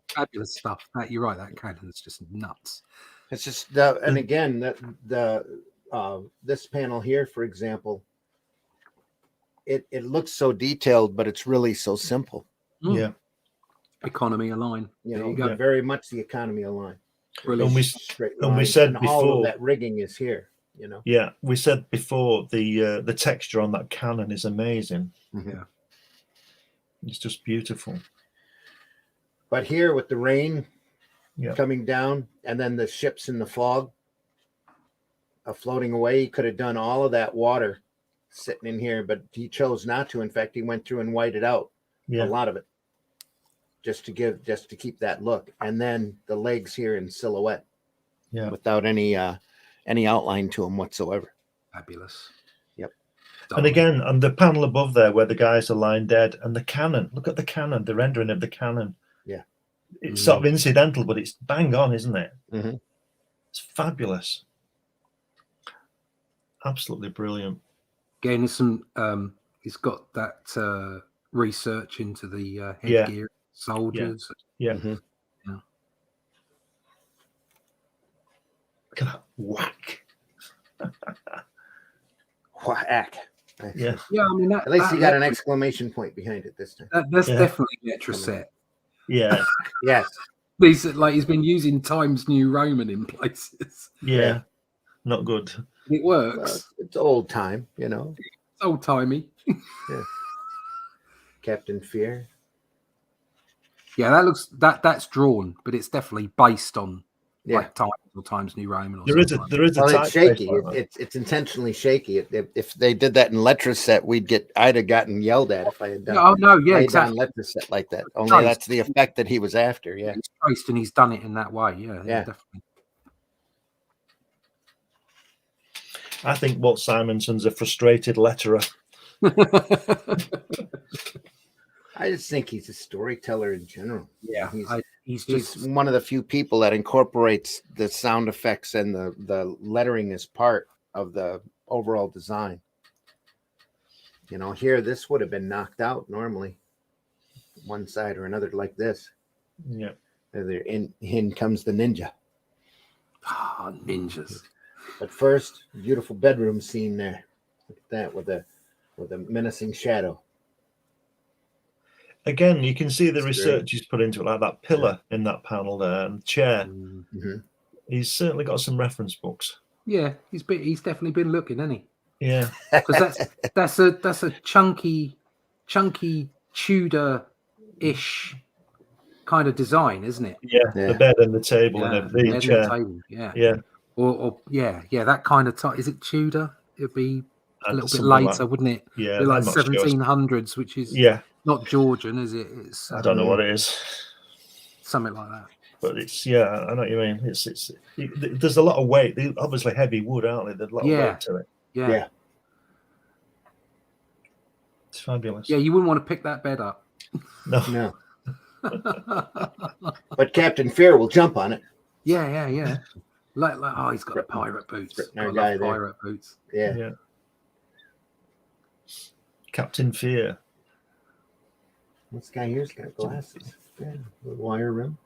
Fabulous stuff. You're right. That canon's just nuts. It's just and again, this panel here, for example, it looks so detailed, but it's really so simple. Yeah. Economy align. You go. Very much the economy align. And we said and before all of that rigging is here. Yeah, we said before the texture on that cannon is amazing. Yeah, it's just beautiful. But here with the rain coming down, and then the ships in the fog floating away, he could have done all of that water sitting in here, but he chose not to. In fact, he went through and whited out a lot of it, just to keep that look. And then the legs here in silhouette, without any outline to them whatsoever. Fabulous. Yep. And again, on the panel above there, where the guys are lying dead, and the cannon. Look at the cannon, the rendering of the cannon. Yeah. It's sort of incidental, but it's bang on, isn't it? Mm-hmm. It's fabulous. Absolutely brilliant. Again, there's some. He's got that research into the headgear, soldiers. Yeah. Mm-hmm. Yeah. Look at that whack. Whack. Yeah. I mean, at least he got an exclamation point behind it this time. That's definitely Metro set. Yeah. Yes. He's been using Times New Roman in places. Yeah. Not good. It works. Well, it's old time, It's old timey. Yeah. Captain Fear. Yeah, that's drawn, but it's definitely based on like Times New Roman. There is a it's shaky. It's intentionally shaky. If they did that in Letraset, I'd have gotten yelled at if I had done. Exactly. Letraset like that. Only that's the effect that he was after. Yeah, it's traced and he's done it in that way. Yeah, definitely. I think Walt Simonson's a frustrated letterer. I just think he's a storyteller in general. Yeah, he's one of the few people that incorporates the sound effects and the lettering as part of the overall design. Here this would have been knocked out normally, one side or another like this. Yeah. In comes the ninja. Ninjas. But first, beautiful bedroom scene there. Look at that with a menacing shadow. Again, you can see the research he's put into it, like that pillar in that panel there and the chair. Mm-hmm. He's certainly got some reference books. Yeah, he's definitely been looking, hasn't he? Yeah, because that's a chunky Tudor-ish kind of design, isn't it? Yeah, the bed and the table and the chair. Or that kind of type. Is it Tudor? It'd be. a little bit something later, like- wouldn't it? Yeah, Like I'm not sure. 1700s, which is Yeah, not Georgian, is it? It's I don't know what it is, something like that. but it's I know what you mean. There's a lot of weight. They're obviously heavy wood, aren't they? There's a lot of weight to it. Yeah. Yeah. It's fabulous. Yeah, you wouldn't want to pick that bed up. No. No. But Captain Fear will jump on it. Yeah. Like, oh, he's got the pirate boots. Our I guy love there. pirate boots. Yeah. Captain Fear. This guy here's got glasses. Yeah, with wire rim.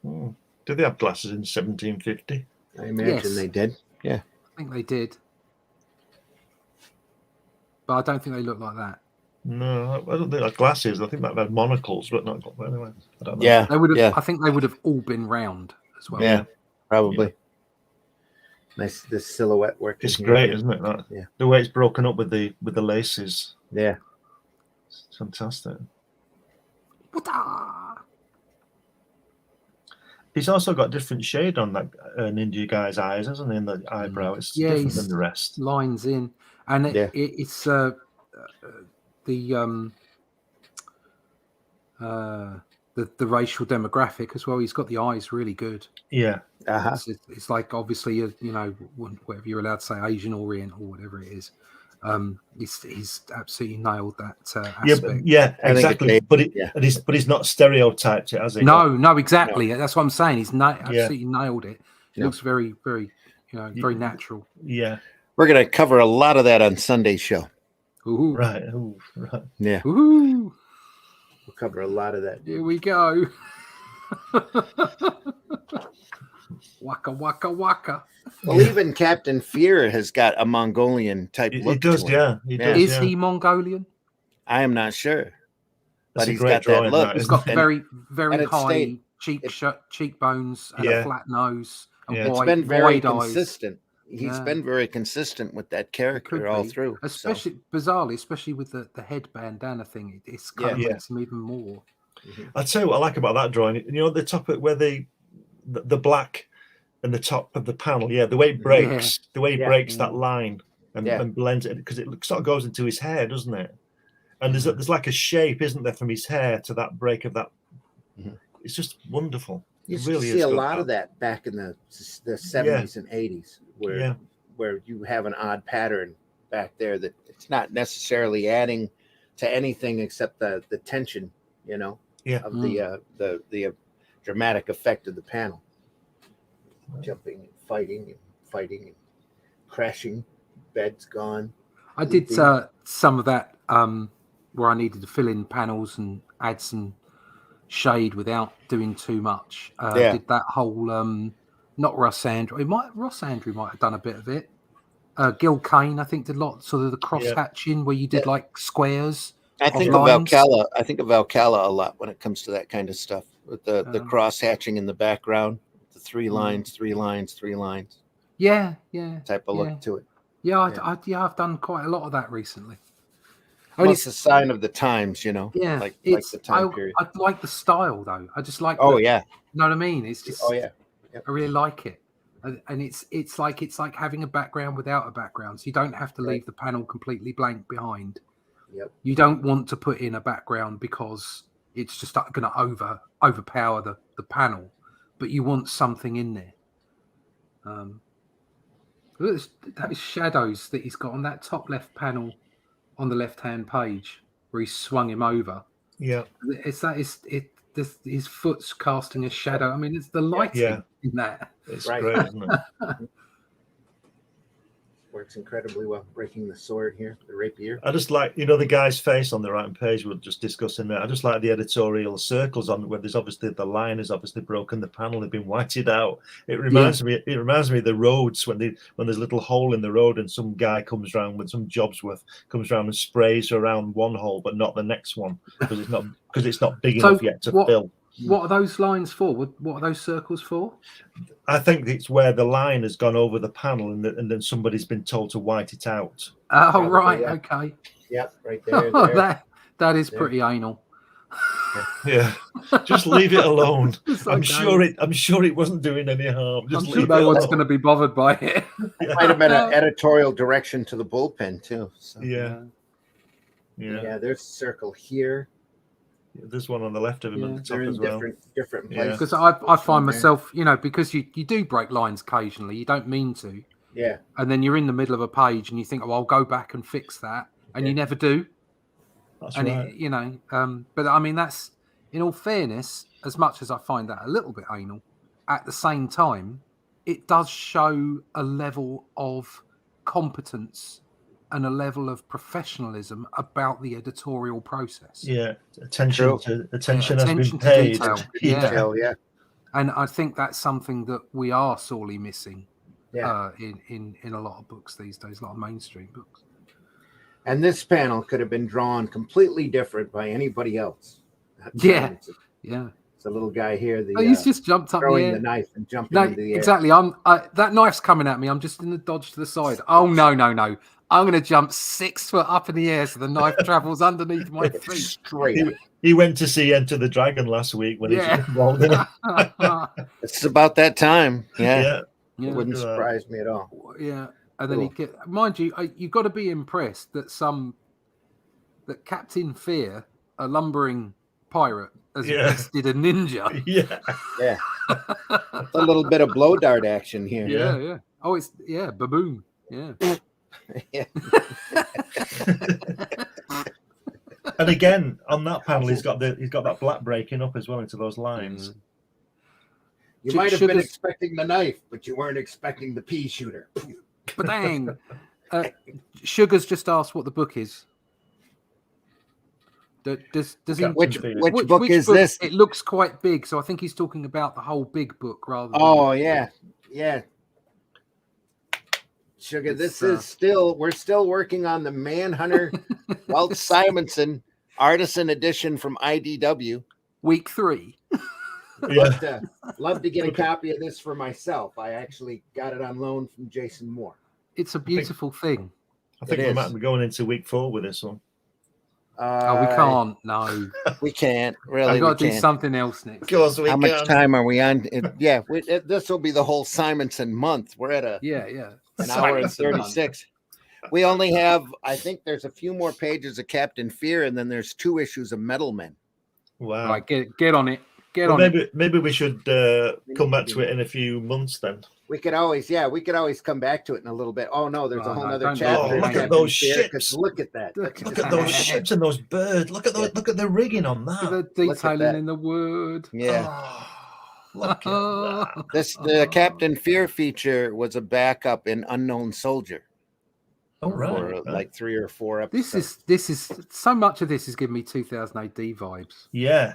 Oh. Did they have glasses in 1750? I imagine Yes. they did. Yeah. I think they did. But I don't think they look like that. No, I don't think like glasses. I think that had monocles, but not. But anyway, I don't know. Yeah. They would have. Yeah. I think they would have all been round as well. Yeah. Probably. Nice. This silhouette work. It's in here. great, isn't it? That, Yeah. The way it's broken up with the laces. Yeah. It's fantastic. Wata! He's also got different shade on that an India guy's eyes, hasn't he? In the eyebrow, it's different he's- than the rest. Lines in, and it's the racial demographic as well. He's got the eyes really good. Yeah, Uh-huh. It's like obviously whatever you're allowed to say, Asian Orient or whatever it is. He's absolutely nailed that aspect. yeah, I think exactly. it- But yeah. he's not stereotyped it, has he? No, exactly. That's what I'm saying. He's absolutely nailed it. It Yeah. looks very, very, very natural. Yeah, We're going to cover a lot of that on Sunday's show. Ooh, right. Ooh, right. Yeah. ooh, We'll cover a lot of that. here we go. Waka waka waka. Well, even Captain Fear has got a Mongolian type He look. does, to him. yeah. He Yeah. does. Is yeah. he Mongolian? I am not sure. That's But a he's great got that drawing, look. that, He's isn't got it? very, very and it high stayed- cheekbones and Yeah. a flat nose and Yeah. It's It's been very wide eyes. consistent. He's Yeah. been very consistent with that Could character all be. through. so. Especially bizarrely, especially with the head bandana thing. It's kind of Yeah. makes him even more. I'll tell you what I like about that drawing. You know, the top of where the black and the top of the panel, the way it breaks, Yeah. that line and, Yeah. and blends it because it sort of goes into his hair, doesn't it? And there's like a shape, isn't there, from his hair to that break of that. Mhm. It's just wonderful. You It used really to is see a good, lot of that back in the 70s and 80s where you have an odd pattern back there that it's not necessarily adding to anything except the tension, of the dramatic effect of the panel. Jumping and fighting and crashing, bed's gone. I did some of that where I needed to fill in panels and add some shade without doing too much. Did that whole not Ross Andrew. Ross Andrew might have done a bit of it. Gil Kane, I think, did a lot sort of the cross hatching where you did like squares. I think of Alcala. I think of Alcala a lot when it comes to that kind of stuff with the cross hatching in the background, the 3 lines, 3 lines, 3 lines. Yeah. Type of look to it. Yeah, I've done quite a lot of that recently. Well, it's a sign of the times, Yeah, like the time period. I like the style though. I just like. Oh you yeah. know what I mean? It's just. Oh yeah. Yep. I really like it, and it's like having a background without a background. So you don't have to leave the panel completely blank behind. Yep. You don't want to put in a background because it's just going to overpower the panel, but you want something in there. Those shadows that he's got on that top left panel on the left-hand page where he swung him over. Yeah. His foot's casting a shadow. I mean, it's the lighting in that. It's Right. great, isn't it? Works incredibly well. Breaking the sword here, the rapier. I just like, the guy's face on the right page we we're just discussing there. I just like the editorial circles on where there's obviously the line is obviously broken, the panel has been whited out. It reminds me of the roads when there's a little hole in the road and some guy comes around with some jobs worth, comes around and sprays around one hole but not the next one because it's not big enough yet to fill. What are those lines for? What are those circles for? I think it's where the line has gone over the panel and then somebody's been told to white it out. Oh, Probably, right. yeah. Okay. Yep, right there. That is There. pretty anal. Yeah, just leave it alone. It's I'm okay. sure it wasn't doing any harm. Just I'm sure leave no it one's alone. going to be bothered by it. It might have been an editorial direction to the bullpen too. So. Yeah. Yeah, there's a circle here. There's one on the left of him at the They're top in as well. different Yeah. places. Because I find myself, because you do break lines occasionally, you don't mean to. Yeah. And then you're in the middle of a page and you think, oh, I'll go back and fix that. And you never do. That's And right. but I mean, that's, in all fairness, as much as I find that a little bit anal, at the same time, it does show a level of competence and a level of professionalism about the editorial process. Yeah, attention has been attention to paid. detail. Detail, yeah. And I think that's something that we are sorely missing Yeah. in a lot of books these days, a lot of mainstream books. And this panel could have been drawn completely different by anybody else. Yeah. It's a little guy here. He's just jumped up throwing in the the air. knife and jumping No, into the air. exactly. That knife's coming at me. I'm just in the dodge to the side. Oh no! I'm going to jump 6 foot up in the air so the knife travels underneath my feet. Straight. He went to see Enter the Dragon last week when he's involved in it. It's about that time. Yeah. Yeah. It wouldn't surprise me at all. Yeah. And then mind you, you've got to be impressed that Captain Fear, a lumbering pirate, has bested a ninja. Yeah. A little bit of blow dart action here. Yeah. Oh, it's baboon. Yeah. Yeah. And again, on that panel, he's got that black breaking up as well into those lines. You might have been expecting the knife, but you weren't expecting the pea shooter. But dang. Sugar's just asked what the book is. Does he? Which book is this? It looks quite big, so I think he's talking about the whole big book rather than. Oh yeah. Sugar, we're still working on the Manhunter Walt Simonson Artisan edition from IDW. Week 3. Love to get a copy of this for myself. I actually got it on loan from Jason Moore. It's a beautiful thing. I think we might be going into week 4 with this one. We can't. No, we can't. Really, I've got to do something else next. How much time are we on? This will be the whole Simonson month. We're at an hour and 36. We only have, I think there's a few more pages of Captain Fear, and then there's 2 issues of Metal Men. Wow. Right, get on it. Maybe we should come back to it in a few months then. We could always come back to it in a little bit. Oh no, there's a whole other chapter. Look at those ships. Look at that. Look at those ships and those birds. Look at the rigging on that. The detailing in the wood. Yeah. Look at that. The Captain Fear feature was a backup in Unknown Soldier. Oh, right. For like 3 or 4 episodes. This is so much of this is giving me 2000 AD vibes. Yeah.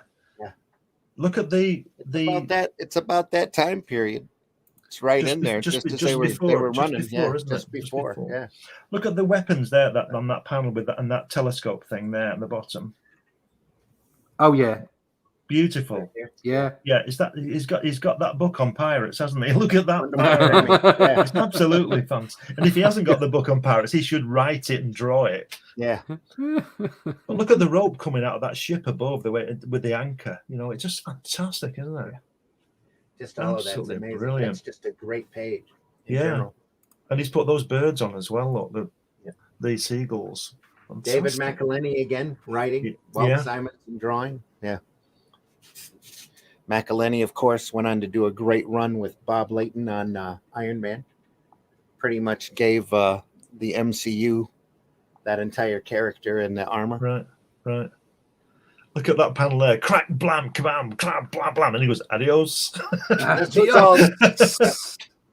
Look at it's about that time period. It's right in there, just as they were running. Just before. Yeah. Look at the weapons there on that panel with that and that telescope thing there at the bottom. Oh yeah. Beautiful. Yeah. Is that he's got that book on pirates, hasn't he? Look at that. It's absolutely fun. And if he hasn't got the book on pirates, he should write it and draw it. Yeah. But look at the rope coming out of that ship above with the anchor. It's just fantastic, isn't it? Just all of that's amazing. Brilliant. That's just a great page. General. And he's put those birds on as well. Look, the seagulls. Fantastic. David McElhenney again writing. Walt Simonson drawing. Yeah. McElhenney, of course, went on to do a great run with Bob Layton on Iron Man. Pretty much gave the MCU that entire character and the armor. Right. Look at that panel there. Crack, blam, kabam, blam, blam, blam. And he goes, adios.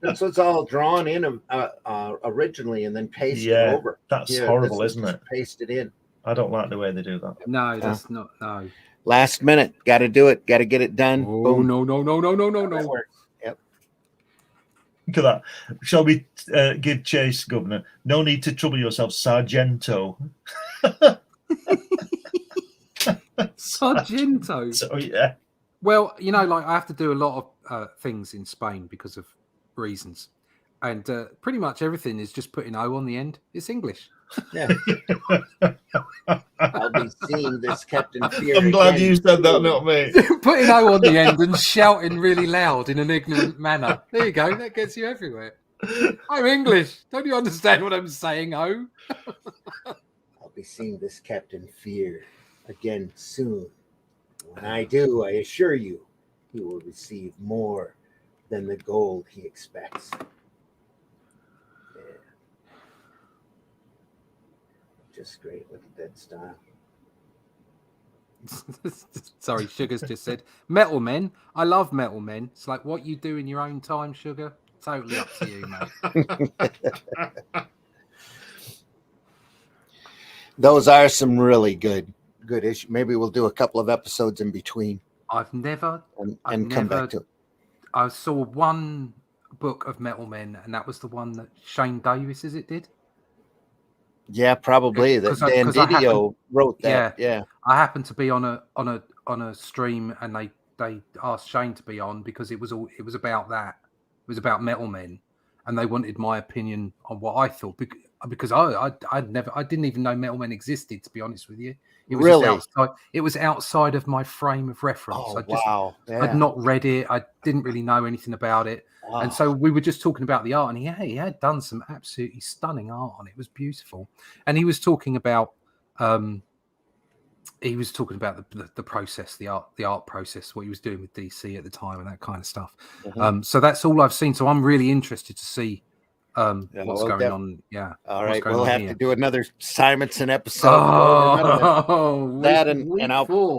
This was all drawn in originally and then pasted over. That's horrible, isn't it? Pasted in. I don't like the way they do that. No, that's not. No. Last minute. Got to do it. Got to get it done. Oh, boom. no. Yep. Look at that. Shall we give chase, Governor? No need to trouble yourself, Sargento. Sargento. So, yeah. Well, I have to do a lot of things in Spain because of reasons. And pretty much everything is just putting O on the end. It's English. Yeah. I'll be seeing this Captain Fear. I'm glad again you said that, soon. not me. Putting O on the end and shouting really loud in an ignorant manner. There you go. That gets you everywhere. I'm English. Don't you understand what I'm saying, O? I'll be seeing this Captain Fear again soon. When I do, I assure you, he will receive more than the gold he expects. Yeah. Just great. Look at that style. Sorry, Sugar's just said, metal men. I love metal men. It's like what you do in your own time, Sugar. Totally up to you, mate. Those are some really good issues. Maybe we'll do a couple of episodes in between I've never come back to it. I saw one book of Metal Men, and that was the one that Shane Davis, is it, did? Yeah, probably. That Dan Didio wrote that. Yeah. I happened to be on a stream, and they asked Shane to be on because it was about that. It was about Metal Men, and they wanted my opinion on what I thought because I didn't even know Metal Men existed, to be honest with you. It was really? It was outside of my frame of reference. Oh, I'd not read it. I didn't really know anything about it. Wow. And so we were just talking about the art, and he had done some absolutely stunning art on it. It was beautiful. And he was talking about the process, the art process, what he was doing with DC at the time and that kind of stuff. Mm-hmm. So that's all I've seen. So I'm really interested to see what's going on. Yeah. All right. We'll have to do another Simonson episode.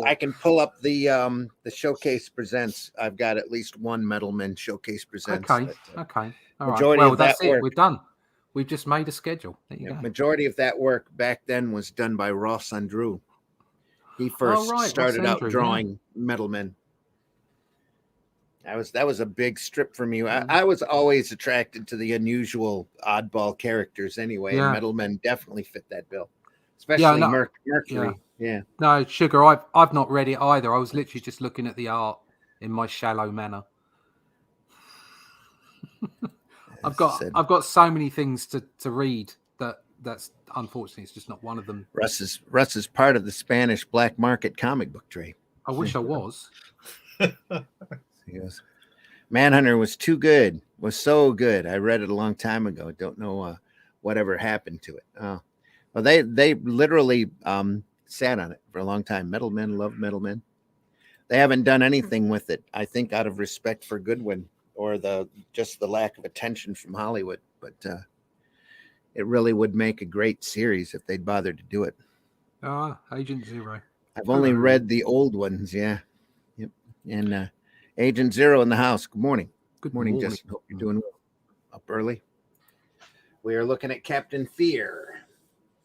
I can pull up the Showcase Presents. I've got at least one Metal Men Showcase Presents. Okay. Okay. All right. Well, that's it. We're done. We've just made a schedule. There you go. Majority of that work back then was done by Ross Andrew. He first started out drawing Metal Men. That was a big strip for me. I was always attracted to the unusual oddball characters anyway. Yeah. And Metal Men definitely fit that bill, especially Mercury. Yeah. No, Sugar, I've not read it either. I was literally just looking at the art in my shallow manner. I've got so many things to read that's unfortunately it's just not one of them. Russ is part of the Spanish black market comic book trade. I wish I was. He goes, Manhunter was too good, was so good. I read it a long time ago. Don't know whatever happened to it. Oh, well, they literally sat on it for a long time. Metal Men love Metal Men. They haven't done anything with it, I think, out of respect for Goodwin or just the lack of attention from Hollywood. But it really would make a great series if they'd bothered to do it. Agent Zero. I've only read the old ones. Yeah. Yep. And Agent Zero in the house. Good morning. Good morning, Justin. Hope you're doing well. Up early. We are looking at Captain Fear.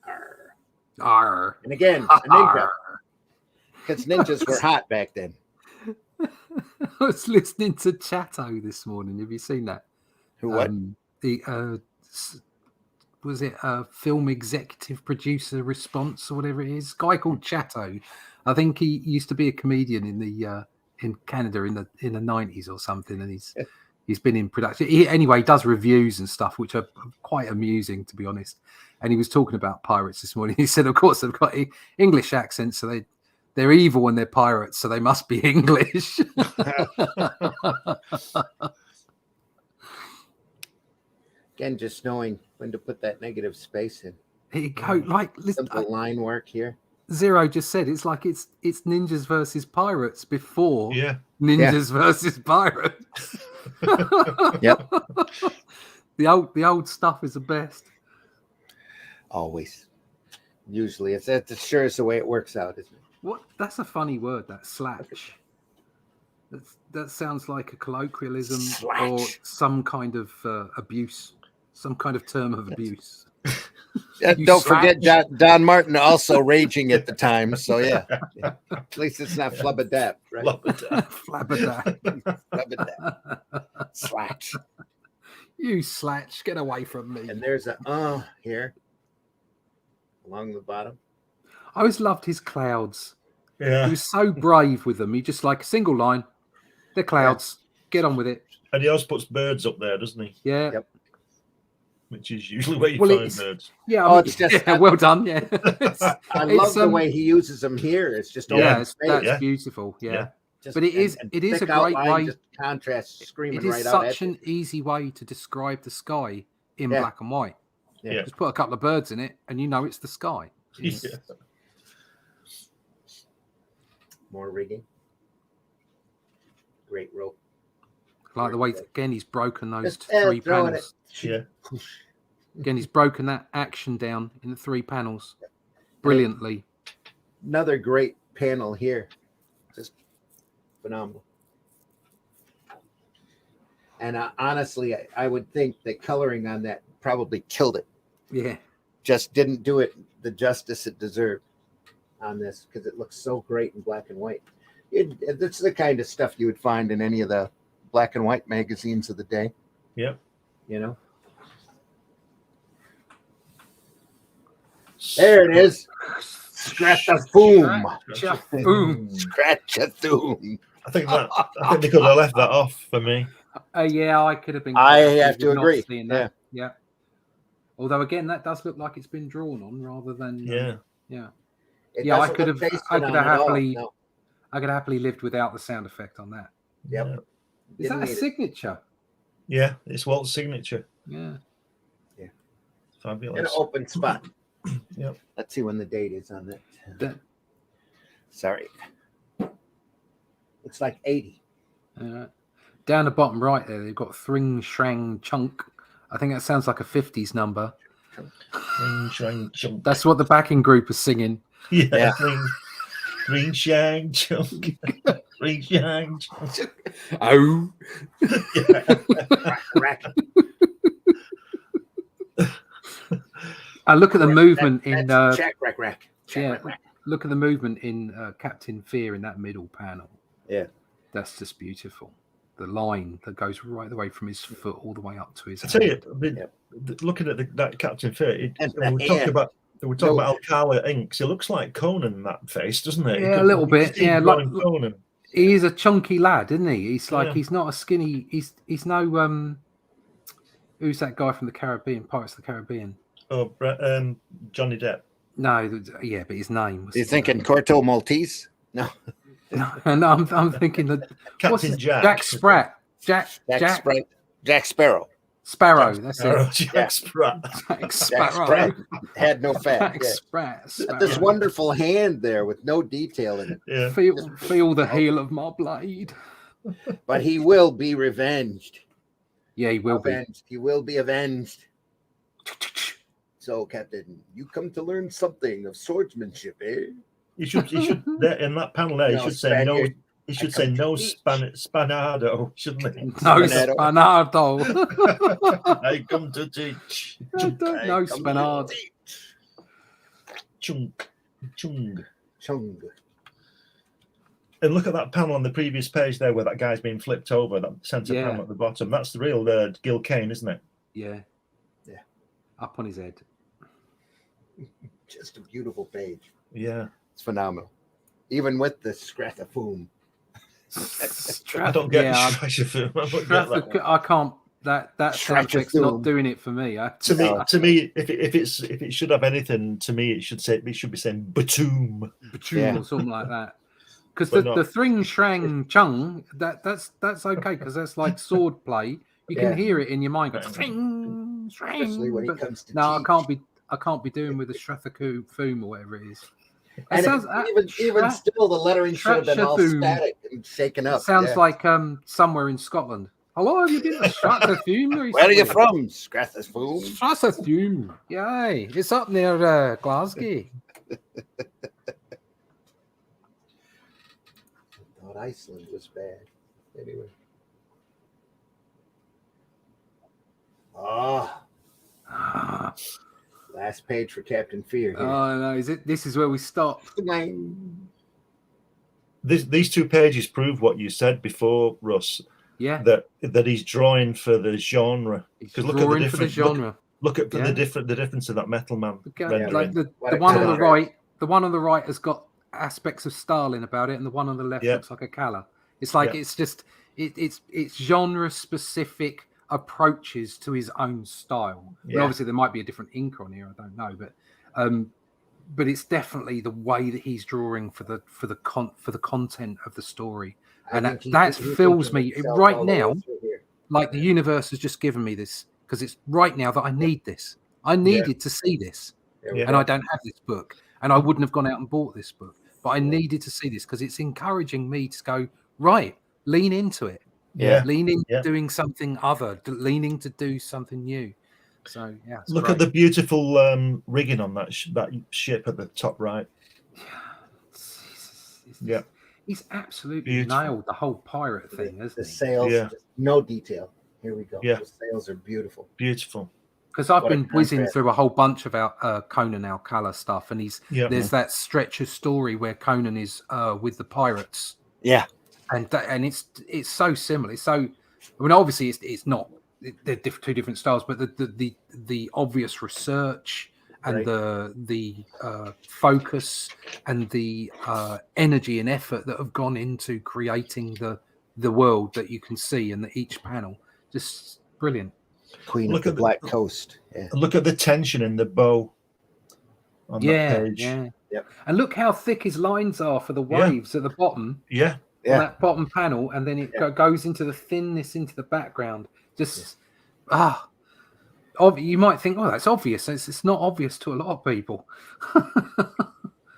Arr. Arr. And again, a ninja. Because ninjas were hot back then. I was listening to Chatto this morning. Have you seen that? Who what? Was it a film executive producer response or whatever it is? A guy called Chatto. I think he used to be a comedian in Canada in the 90s or something, and he's been in production. He does reviews and stuff, which are quite amusing, to be honest. And he was talking about pirates this morning. He said, of course, they've got English accents, so they're evil when they're pirates, so they must be English. Again, just knowing when to put that negative space in. Here you go. Simple line work here. Zero just said it's like it's ninjas versus pirates before ninjas versus pirates. Yep. The old stuff is the best. Always. Usually that's sure is the way it works out, isn't it? What? That's a funny word, that slash. That sounds like a colloquialism or some kind of abuse, some kind of term of abuse. Don't forget Don Martin also raging at the time. So yeah. At least it's not flabbergap, right? Flabbergap. Slatch. You slatch, get away from me. And there's a here along the bottom. I always loved his clouds. Yeah. He was so brave with them. He just like a single line. They're clouds. Yeah. Get on with it. And he always puts birds up there, doesn't he? Yeah. Yep. which is usually where you Well, find it's- birds. Yeah, Oh, it's just- yeah, well done. Yeah, I love it's, the way he uses them here. It's just Yeah, yeah, open it's, space. that's Yeah. beautiful. Yeah, Yeah. Just- but it is and a thick great outline, way. just contrast screaming It is right out at such you. an easy way to describe the sky in Yeah. black and white. Yeah. Just put a couple of birds in it, and you know it's the sky. It's- Yeah. More rigging. Great rope. Like the way again he's broken those Just, three throwing panels. Yeah. Again, he's broken that action down in the 3 panels brilliantly. Another great panel here. Just phenomenal. And honestly, I would think the coloring on that probably killed it. Yeah, Just didn't do it the justice it deserved on this because it looks so great in black and white. It's the kind of stuff you would find in any of the black and white magazines of the day. Yep. You know? There it is. Scratch a boom. boom. Scratch a boom. I think they could have left that off for me. Yeah, I could have been. I quite have happy to with not agree. seeing that. Yeah. Although again, that does look like it's been drawn on rather than. Yeah. Yeah. It Yeah, I doesn't could look have- pasted I could on have at all. happily- No. I could have happily lived without the sound effect on that. Yep. Yeah. Is Didn't that a need it. signature? Yeah, it's Walt's signature. Yeah. In an Fabulous. open spot. Yep. Let's see when the date is on that. That- Sorry. It's like 80. Down the bottom right there, they've got Thring Shrang Chunk. I think that sounds like a 50s number. Ring, shang, chunk. That's what the backing group is singing. Yeah. Yeah. Ring, shang, chunk. Ring, shang, chunk. Oh. Rack. I look at the movement in. That's check, rack, rack. Check, yeah. rack, rack. Look at the movement in Captain Fear in that middle panel. Yeah. That's just beautiful. The line that goes right the way from his foot all the way up to his I tell you, hand. looking at that Captain Fear, And we're the talking hand. about Alcala inks. It looks like Conan that face, doesn't it? Yeah, a little bit. Yeah, like- Conan. He's a chunky lad, isn't he? He's like Yeah. he's not a skinny. He's no Who's that guy from the Caribbean? Pirates of the Caribbean. Oh, Johnny Depp. No, yeah, but his name was. You thinking Corto Maltese? No. No, I'm thinking that what's Captain his- Jack. Jack Spratt. Jack Sparrow. Sparrow. That's Sparrow, it. Jack Spratt. Jack Jack Sparrow. Spratt had no fat. Jack Yeah. Spratt. Got this wonderful hand there with no detail in it. Yeah. Feel the heel of my blade. But he will be revenged. Yeah, he will be. Avenged. He will be avenged. So, Captain, you come to learn something of swordsmanship, eh? He should there, in that panel there, he No, should say no. Spaniard. He should I say come no to teach. spanado, shouldn't he? No, Spanado. Spanardo. I come to teach. I don't know Come Spanard. to teach. Chung. Chung. Chung. And look at that panel on the previous page there where that guy's been flipped over, that centre Yeah. panel at the bottom. That's the real Gil Kane, isn't it? Yeah. Yeah. Up on his head. Just a beautiful page. Yeah. It's phenomenal. Even with the scrathafoom. I don't get Yeah, the treasure film. I don't get that one. I can't. That sound Stretch of effect's not doom. doing it for me. To me, if it should have anything, to me, it should be saying Batum. Yeah. Or something like that. Because But the not- Thring Shrang Chung, that's okay because that's like sword play. You can Yeah. hear it in your mind. Go, Yeah. Thring, Especially when Shrang. he comes to No, teach. I can't be doing with the Strathacoom or whatever it is. It And sounds, even still, the lettering should have been all Strathacoom. static and shaken up. it sounds Yeah. like somewhere in Scotland. Hello, have you been to Strathacoom? Where are you from? Scrathafoom. Strathacoom. Yay, it's up near Glasgow. Thought Iceland was bad. Anyway. Ah, last page for Captain Fear. Here. Oh no, this is where we stop. These two pages prove what you said before, Russ. Yeah, That he's drawing for the genre. it's 'Cause look at the drawing for the different- genre. Look at Yeah. the difference of that Metal Man Okay, rendering. like the What a one on the contrast. right, the one on the right has got aspects of Stalin about it, and the one on the left Yeah. looks like a Kala. It's like Yeah. it's just it's genre specific approaches to his own style. I mean, obviously, there might be a different ink on here. I don't know, but it's definitely the way that he's drawing for the content of the story, and that fills me right now. Like the universe has just given me this because it's right now that I need this. I needed to see this, and I don't have this book, and I wouldn't have gone out and bought this book, but I needed to see this because it's encouraging me to go right, lean into it, lean into doing something other, leaning to do something new. So look at the beautiful rigging on that ship at the top right. He's absolutely nailed the whole pirate thing, hasn't he? The sails, no detail. Here we go. The sails are beautiful. Beautiful. Because I've been whizzing through a whole bunch of our Conan Alcala stuff, and there's that stretch of story where Conan is with the pirates. Yeah, and it's so similar. It's so, I mean, obviously it's not. They're two different styles, but the obvious research and the focus and the energy and effort that have gone into creating the world that you can see in each panel, just brilliant. Queen of the Black Coast. Yeah. Look at the tension in the bow on that page. And look how thick his lines are for the waves at the bottom. On that bottom panel, and then it goes into the thinness into the background. Just you might think, oh, that's obvious. It's not obvious to a lot of people.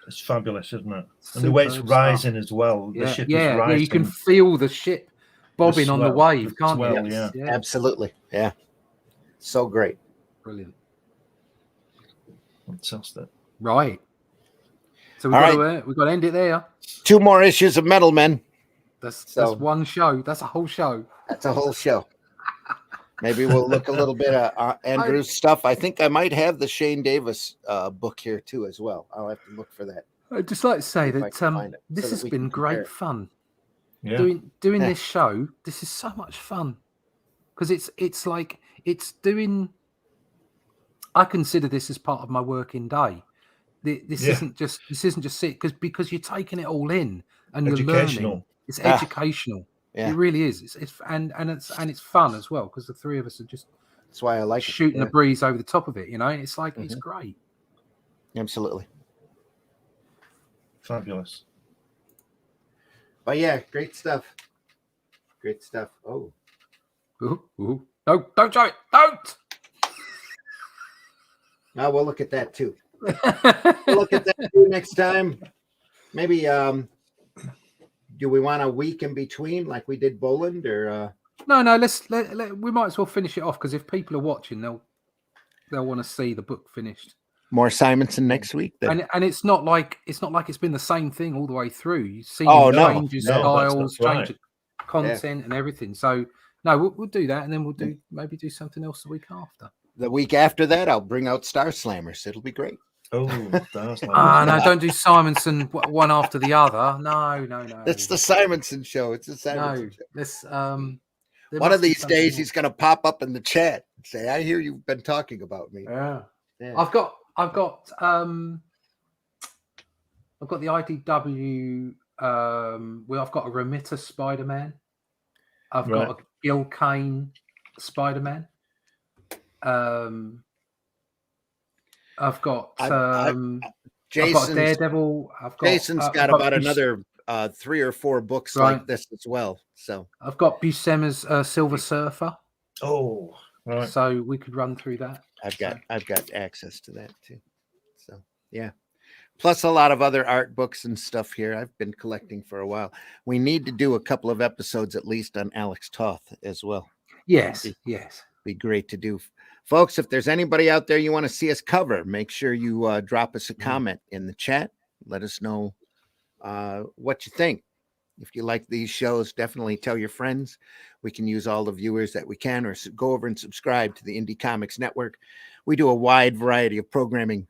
It's fabulous, isn't it? And the way it's rising as well. The ship is rising. Yeah, you can feel the ship bobbing on the wave, can't you? Yeah, absolutely. Yeah. So great. Brilliant. Fantastic. Right. So we've got to end it there. 2 more issues of Metal Men. That's one show. That's a whole show. That's a whole show. Maybe we'll look a little bit at Andrew's stuff. I think I might have the Shane Davis book here too as well. I'll have to look for that. I'd just like to say that this has been great fun. Yeah. Doing this show. This is so much fun because it's like it's doing. I consider this as part of my working day. This isn't just it because you're taking it all in and you're learning. It's educational. Yeah. It really is. It's fun as well because the three of us are just. That's why I like shooting the breeze over the top of it. You know, it's like it's great. Absolutely. Fabulous. But yeah, great stuff. Great stuff. Oh. Ooh. No, don't show it. Don't. Now we'll look at that too. We'll look at that too next time. Maybe do we want a week in between like we did Boland or No, we might as well finish it off because if people are watching they'll want to see the book finished. More Simonson next week then. And it's not like it's been the same thing all the way through. You see changes, styles, change of content and everything. So no, we'll do that and then we'll maybe do something else the week after. The week after that I'll bring out Star Slammers. It'll be great. Oh, Star Slammers. No, don't do Simonson one after the other. No. That's the Simonson show. It's the Simonson show. This one of these days he's gonna pop up in the chat and say, I hear you've been talking about me. Yeah. I've got the IDW I've got a Remitter Spider-Man. I've got a Gil Kane Spider-Man. I've got Jason's, I've got Daredevil. Jason's got about another 3 or 4 books like this as well. So I've got Buscema's Silver Surfer. Oh, right. So we could run through that. I've got access to that too. So yeah. Plus a lot of other art books and stuff here. I've been collecting for a while. We need to do a couple of episodes at least on Alex Toth as well. Yes. Be great to do. Folks, if there's anybody out there you want to see us cover, make sure you drop us a comment in the chat. Let us know what you think. If you like these shows, definitely tell your friends. We can use all the viewers that we can, or go over and subscribe to the Indie Comics Network. We do a wide variety of programming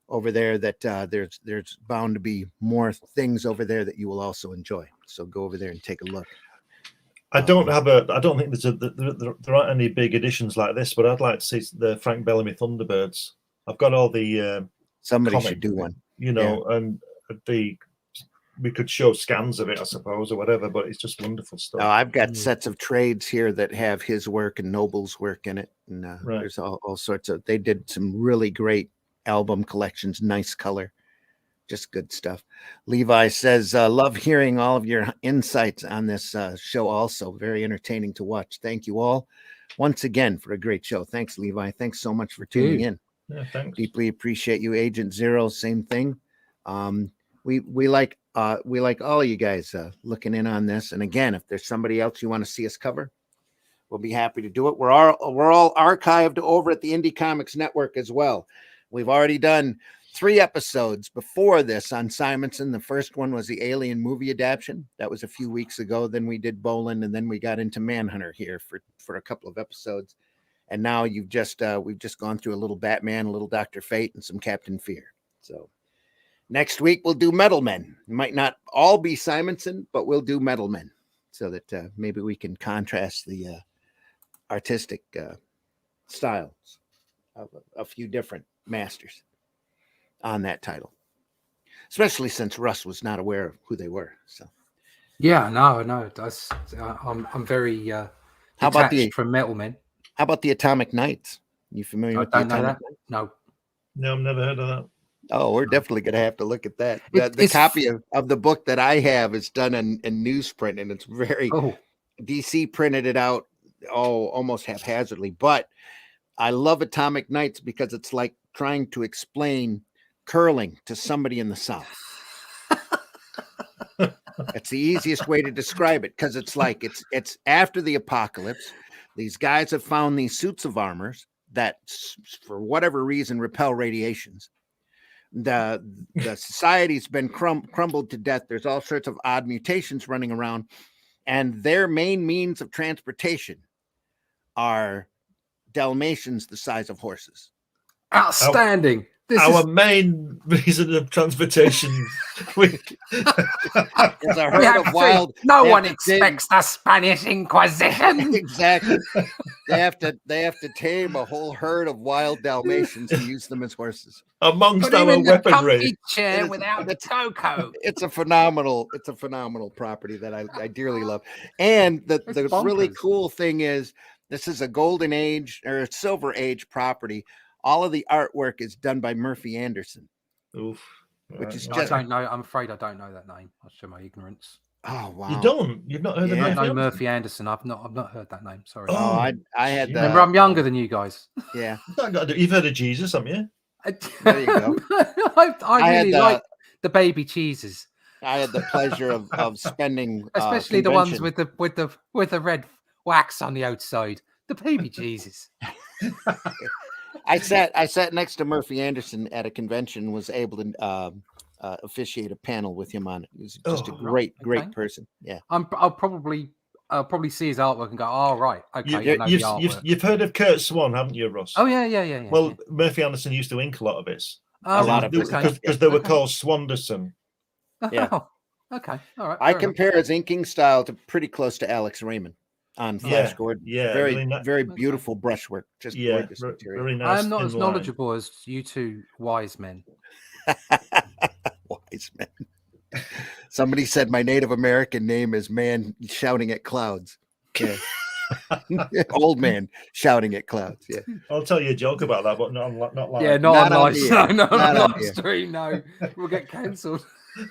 over there that there's bound to be more things over there that you will also enjoy. So go over there and take a look. I don't think there aren't any big editions like this, but I'd like to see the Frank Bellamy Thunderbirds. I've got all the somebody should do one, and the we could show scans of it, I suppose, or whatever. But it's just wonderful stuff. Oh, I've got sets of trades here that have his work and Noble's work in it, and Right. there's all sorts of. They did some really great album collections, nice color, just good stuff. Levi says, "Love hearing all of your insights on this show. Also, very entertaining to watch. Thank you all once again for a great show. Thanks, Levi. Thanks so much for tuning in. Yeah, thanks. Deeply appreciate you, Agent Zero. Same thing. We like all of you guys looking in on this. And again, if there's somebody else you want to see us cover, we'll be happy to do it. We're all archived over at the Indie Comics Network as well. We've already done 3 episodes before this on Simonson. The first one was the Alien movie adaptation. That was a few weeks ago. Then we did Boland, and then we got into Manhunter here for a couple of episodes. And now we've just gone through a little Batman, a little Dr. Fate, and some Captain Fear. So next week we'll do Metal Men. It might not all be Simonson, but we'll do Metal Men so that maybe we can contrast the artistic styles of a few different masters on that title, especially since Russ was not aware of who they were. So Yeah, no, that's I'm very How about detached from Metal Men. how about the Atomic Knights? You familiar I with the don't know Atomic that. Knights? No. No, I've never heard of that. Oh, we're definitely going to have to look at that. It- The it's- copy of the book that I have is done in newsprint, and it's very Oh, DC printed it out almost haphazardly. But I love Atomic Knights because it's like trying to explain curling to somebody in the South. That's the easiest way to describe it, because it's like it's after the apocalypse. These guys have found these suits of armors that, for whatever reason, repel radiations. The society's been crumbled to death. There's all sorts of odd mutations running around, and their main means of transportation are Dalmatians the size of horses. outstanding. This Our is main reason of transportation. There's a herd of wild. no they one have to expects the Spanish Inquisition. Exactly. They have to tame a whole herd of wild Dalmatians and use them as horses. Amongst Put him our in the weaponry. comfy chair It is- without the cocoa. It's a phenomenal property that I dearly love. And the It's really bonkers. cool thing is, this is a golden age or a silver age property. All of the artwork is done by Murphy Anderson. Oof. Which is I just- don't know. I'm afraid I don't know that name. I'll show my ignorance. Oh wow. You don't? You've not heard Yeah. of I Murphy know Anderson? Murphy Anderson. I've not heard that name. Sorry. Oh, I had shit. the Remember, I'm younger than you guys. yeah. You've heard of Jesus, haven't you? There you go. I had really the- like the baby cheeses, I had the pleasure of spending especially the ones convention. with the red wax on the outside. The baby cheeses. I sat next to Murphy Anderson at a convention, was able to officiate a panel with him on it. He was just a Oh, great okay. person. Yeah. I'll probably see his artwork and go, "Oh right, okay." I know the artwork. You've heard of Kurt Swan, haven't you, Russ? Oh yeah. Well, yeah. Murphy Anderson used to ink a lot of his. Oh, a lot of right, it. Because they were okay. called Swanderson. Yeah. Oh, okay, all right. I fair enough. compare his inking style to pretty close to Alex Raymond on Flash Yeah, Gordon. yeah, Very, really very Okay. beautiful brushwork. Just Yeah, gorgeous material. very nice. I am not thin as line. knowledgeable as you two wise men. Wise man. Somebody said my Native American name is man shouting at clouds. Yeah. Old man shouting at clouds. Yeah. I'll tell you a joke about that, but not live. Yeah, Not not on on live. here. No, Not not on on here. stream. No, we'll get cancelled.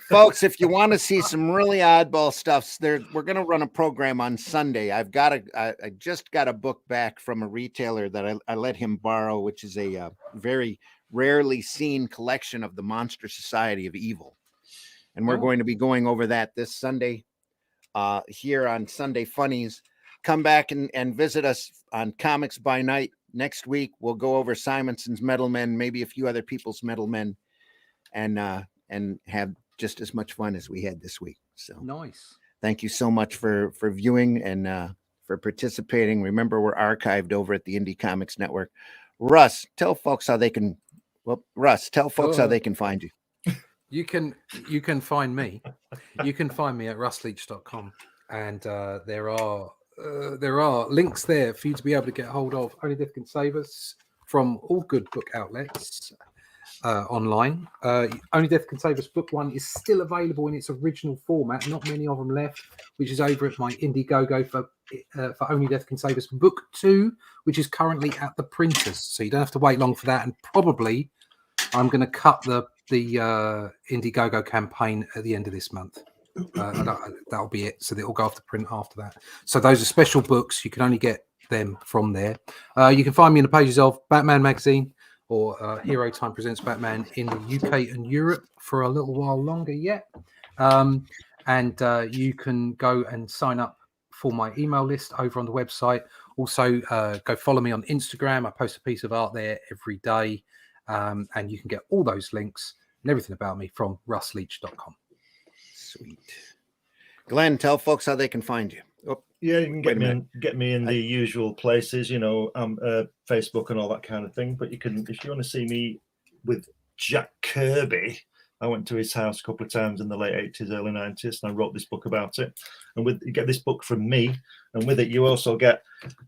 Folks, if you want to see some really oddball stuff, we're going to run a program on Sunday. I just got a book back from a retailer that I let him borrow, which is a very rarely seen collection of the Monster Society of Evil. And we're Oh. going to be going over that this Sunday here on Sunday Funnies. Come back and visit us on Comics by Night. Next week, we'll go over Simonson's Metal Men, maybe a few other people's Metal Men, and have just as much fun as we had this week. So Nice. thank you so much for viewing and for participating. Remember, we're archived over at the Indie Comics Network. Russ, tell folks how they can. Well, Russ, tell folks how they can find you. You can find me. You can find me at russleach.com, and there are links there for you to be able to get hold of Only Death Can Save Us from all good book outlets. online. Only Death Can Save Us book 1 is still available in its original format. Not many of them left, which is over at my Indiegogo for Only Death Can Save Us book 2, which is currently at the printers. So you don't have to wait long for that. And probably I'm going to cut the Indiegogo campaign at the end of this month. That'll be it. So it'll go off the print after that. So those are special books. You can only get them from there. You can find me in the pages of Batman Magazine or Hero Time Presents Batman in the UK and Europe for a little while longer yet. And you can go and sign up for my email list over on the website. Also, go follow me on Instagram. I post a piece of art there every day. And you can get all those links and everything about me from russleach.com. Sweet. Glenn, tell folks how they can find you. Oh, yeah, you can get me in the usual places, Facebook and all that kind of thing. But if you want to see me with Jack Kirby, I went to his house a couple of times in the late 80s, early 90s, and I wrote this book about it. And you get this book from me, and with it you also get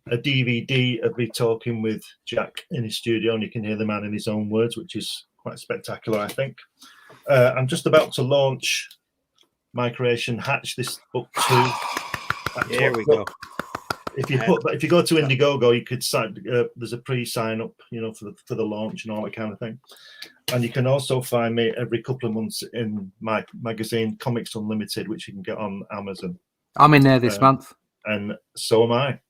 a DVD of me talking with Jack in his studio, and you can hear the man in his own words, which is quite spectacular, I think. I'm just about to launch my creation, Hatch, this book 2. There we go. If you go to Indiegogo, you could sign. There's a pre-sign up, for the launch and all that kind of thing. And you can also find me every couple of months in my magazine, Comics Unlimited, which you can get on Amazon. I'm in there this month, and so am I.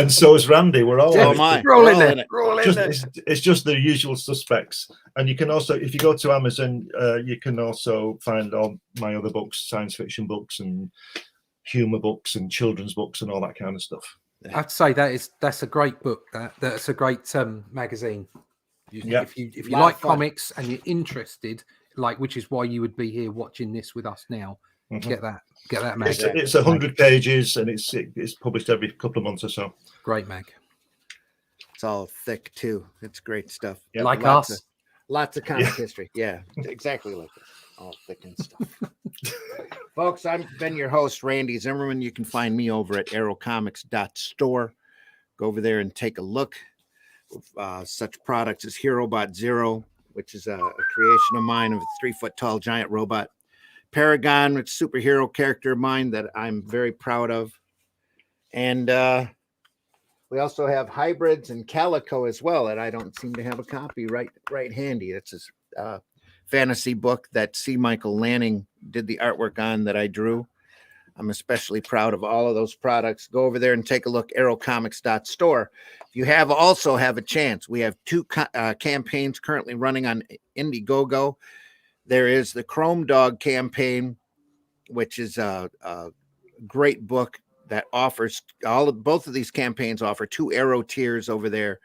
so is Randy. We're all in there. It's just the usual suspects. And you can also, if you go to Amazon, you can also find all my other books, science fiction books and humor books and children's books and all that kind of stuff. I have to say that's a great book. That's a great magazine. If you like comics and you're interested, which is why you would be here watching this with us now, get that magazine. It's 100 pages and it's published every couple of months or so. Great mag. It's all thick too. It's great stuff. Yep. Like us. Lots of comic history. Yeah, exactly like this. All thick and stuff. Folks, I've been your host, Randy Zimmerman. You can find me over at aerocomics.store. Go over there and take a look. Such products as HeroBot Zero, which is a creation of mine of a 3-foot-tall giant robot. Paragon, which is a superhero character of mine that I'm very proud of. And we also have Hybrids and Calico as well, and I don't seem to have a copy right handy. It's a fantasy book that C. Michael Lanning did the artwork on that I drew. I'm especially proud of all of those products. Go over there and take a look, aerocomics.store. If you also have a chance, we have 2 campaigns currently running on Indiegogo. There is the Chrome Dog campaign, which is a great book that offers both of these campaigns offer 2 Arrow tiers over there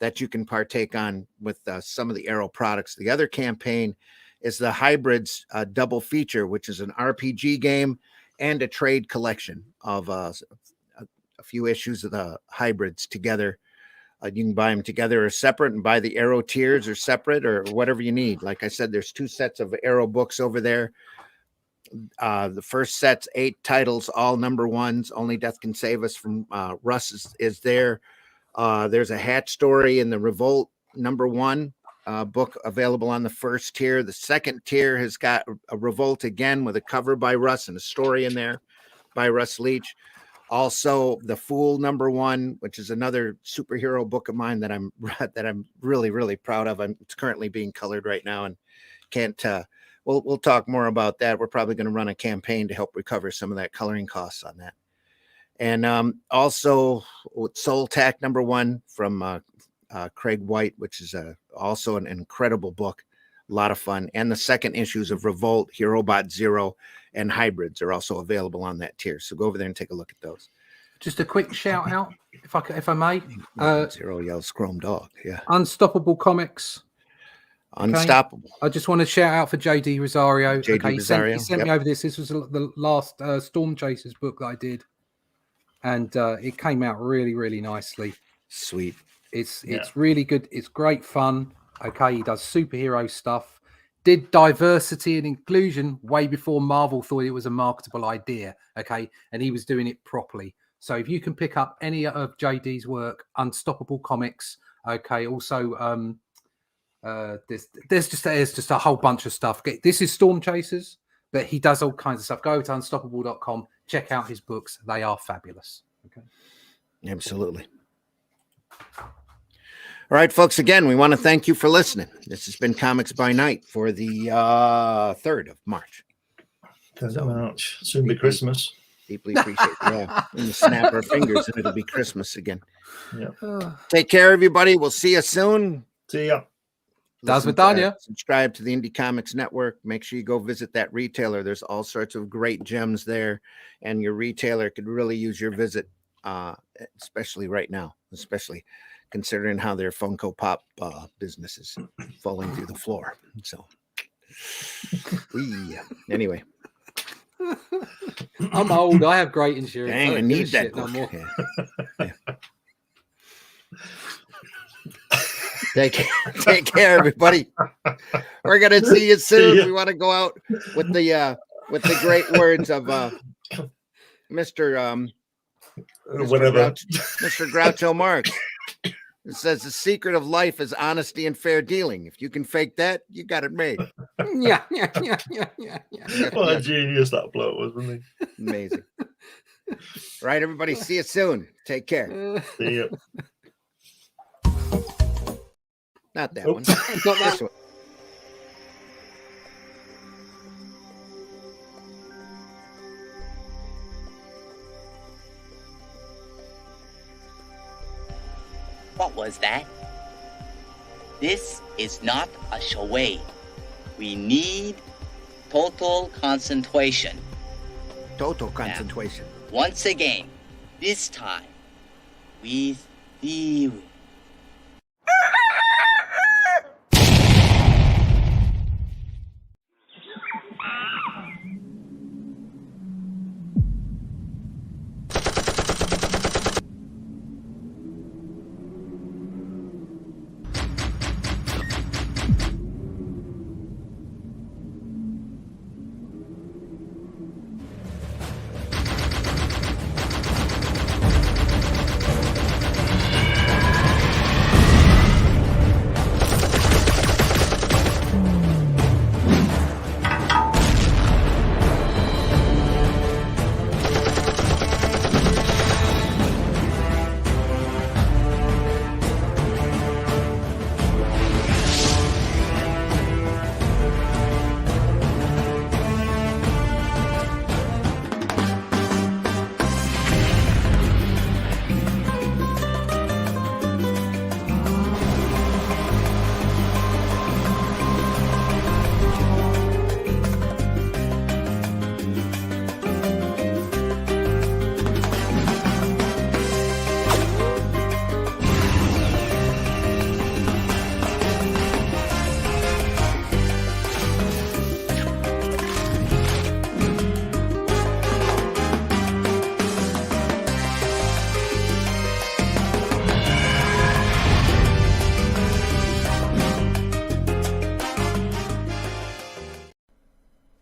that you can partake on with some of the Arrow products. The other campaign is the Hybrids double feature, which is an RPG game and a trade collection of a few issues of the Hybrids together. You can buy them together or separate and buy the Arrow tiers or separate or whatever you need. Like I said, there's 2 sets of Arrow books over there. The first set's 8 titles, all number 1s. Only Death Can Save Us from Russ is there. There's a Hatch story in the Revolt number 1 book available on the first tier. The second tier has got a Revolt again with a cover by Russ and a story in there by Russ Leach. Also, The Fool number 1, which is another superhero book of mine that I'm really, really proud of. It's currently being colored right now and can't. We'll talk more about that. We're probably going to run a campaign to help recover some of that coloring costs on that. And also Soul Tack number 1 from Craig White, which is also an incredible book, a lot of fun. And the second issues of Revolt, HeroBot Zero, and Hybrids are also available on that tier. So go over there and take a look at those. Just a quick shout out, if I may. Zero yells Chrome Dog. Yeah. Unstoppable Comics. Unstoppable. I just want to shout out for JD Rosario. Rosario. He sent me over this. This was the last Storm Chasers book that I did. And it came out really, really nicely. Sweet. It's really good. It's great fun. Okay, he does superhero stuff. Did diversity and inclusion way before Marvel thought it was a marketable idea. Okay, and he was doing it properly. So if you can pick up any of JD's work, Unstoppable Comics, Okay. Also, there's just a whole bunch of stuff. This is Storm Chasers, but he does all kinds of stuff. Go to unstoppable.com. Check out his books. They are fabulous. Okay. Absolutely. All right, folks. Again, we want to thank you for listening. This has been Comics by Night for the 3rd of March. 3rd of March. Soon be Christmas. Deeply appreciate it. Yeah. And snap our fingers and it'll be Christmas again. Yeah. Take care, everybody. We'll see you soon. See ya. Subscribe to the Indie Comics Network. Make sure you go visit that retailer. There's all sorts of great gems there, and your retailer could really use your visit, especially right now, especially considering how their Funko Pop business is falling through the floor. So, anyway. I'm old. I have great insurance. Dang, I need that book. No more. Yeah. Take care, everybody. We're gonna see you soon. We want to go out with the great words of Mr. Groucho Marx. It says the secret of life is honesty and fair dealing. If you can fake that, you got it made. Yeah. What a genius that bloke was, wasn't he? Amazing. Right, everybody. See you soon. Take care. See you. Not that one. Not that one. What was that? This is not a charade. We need total concentration. Total concentration. Now, once again, this time with ewill.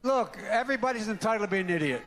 Look, everybody's entitled to be an idiot.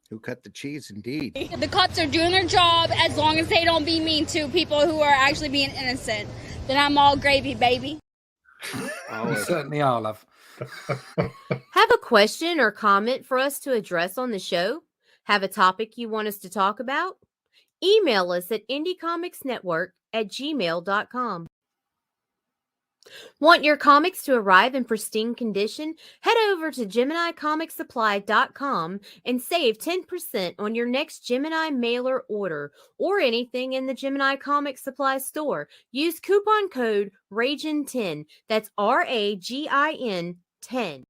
Who cut the cheese, indeed. The cuts are doing their job as long as they don't be mean to people who are actually being innocent. Then I'm all gravy, baby. You certainly are, love. Have a question or comment for us to address on the show? Have a topic you want us to talk about? Email us at indiecomicsnetwork@gmail.com. Want your comics to arrive in pristine condition? Head over to GeminiComicSupply.com and save 10% on your next Gemini mailer order or anything in the Gemini Comics Supply store. Use coupon code RAGIN10. That's RAGIN 10.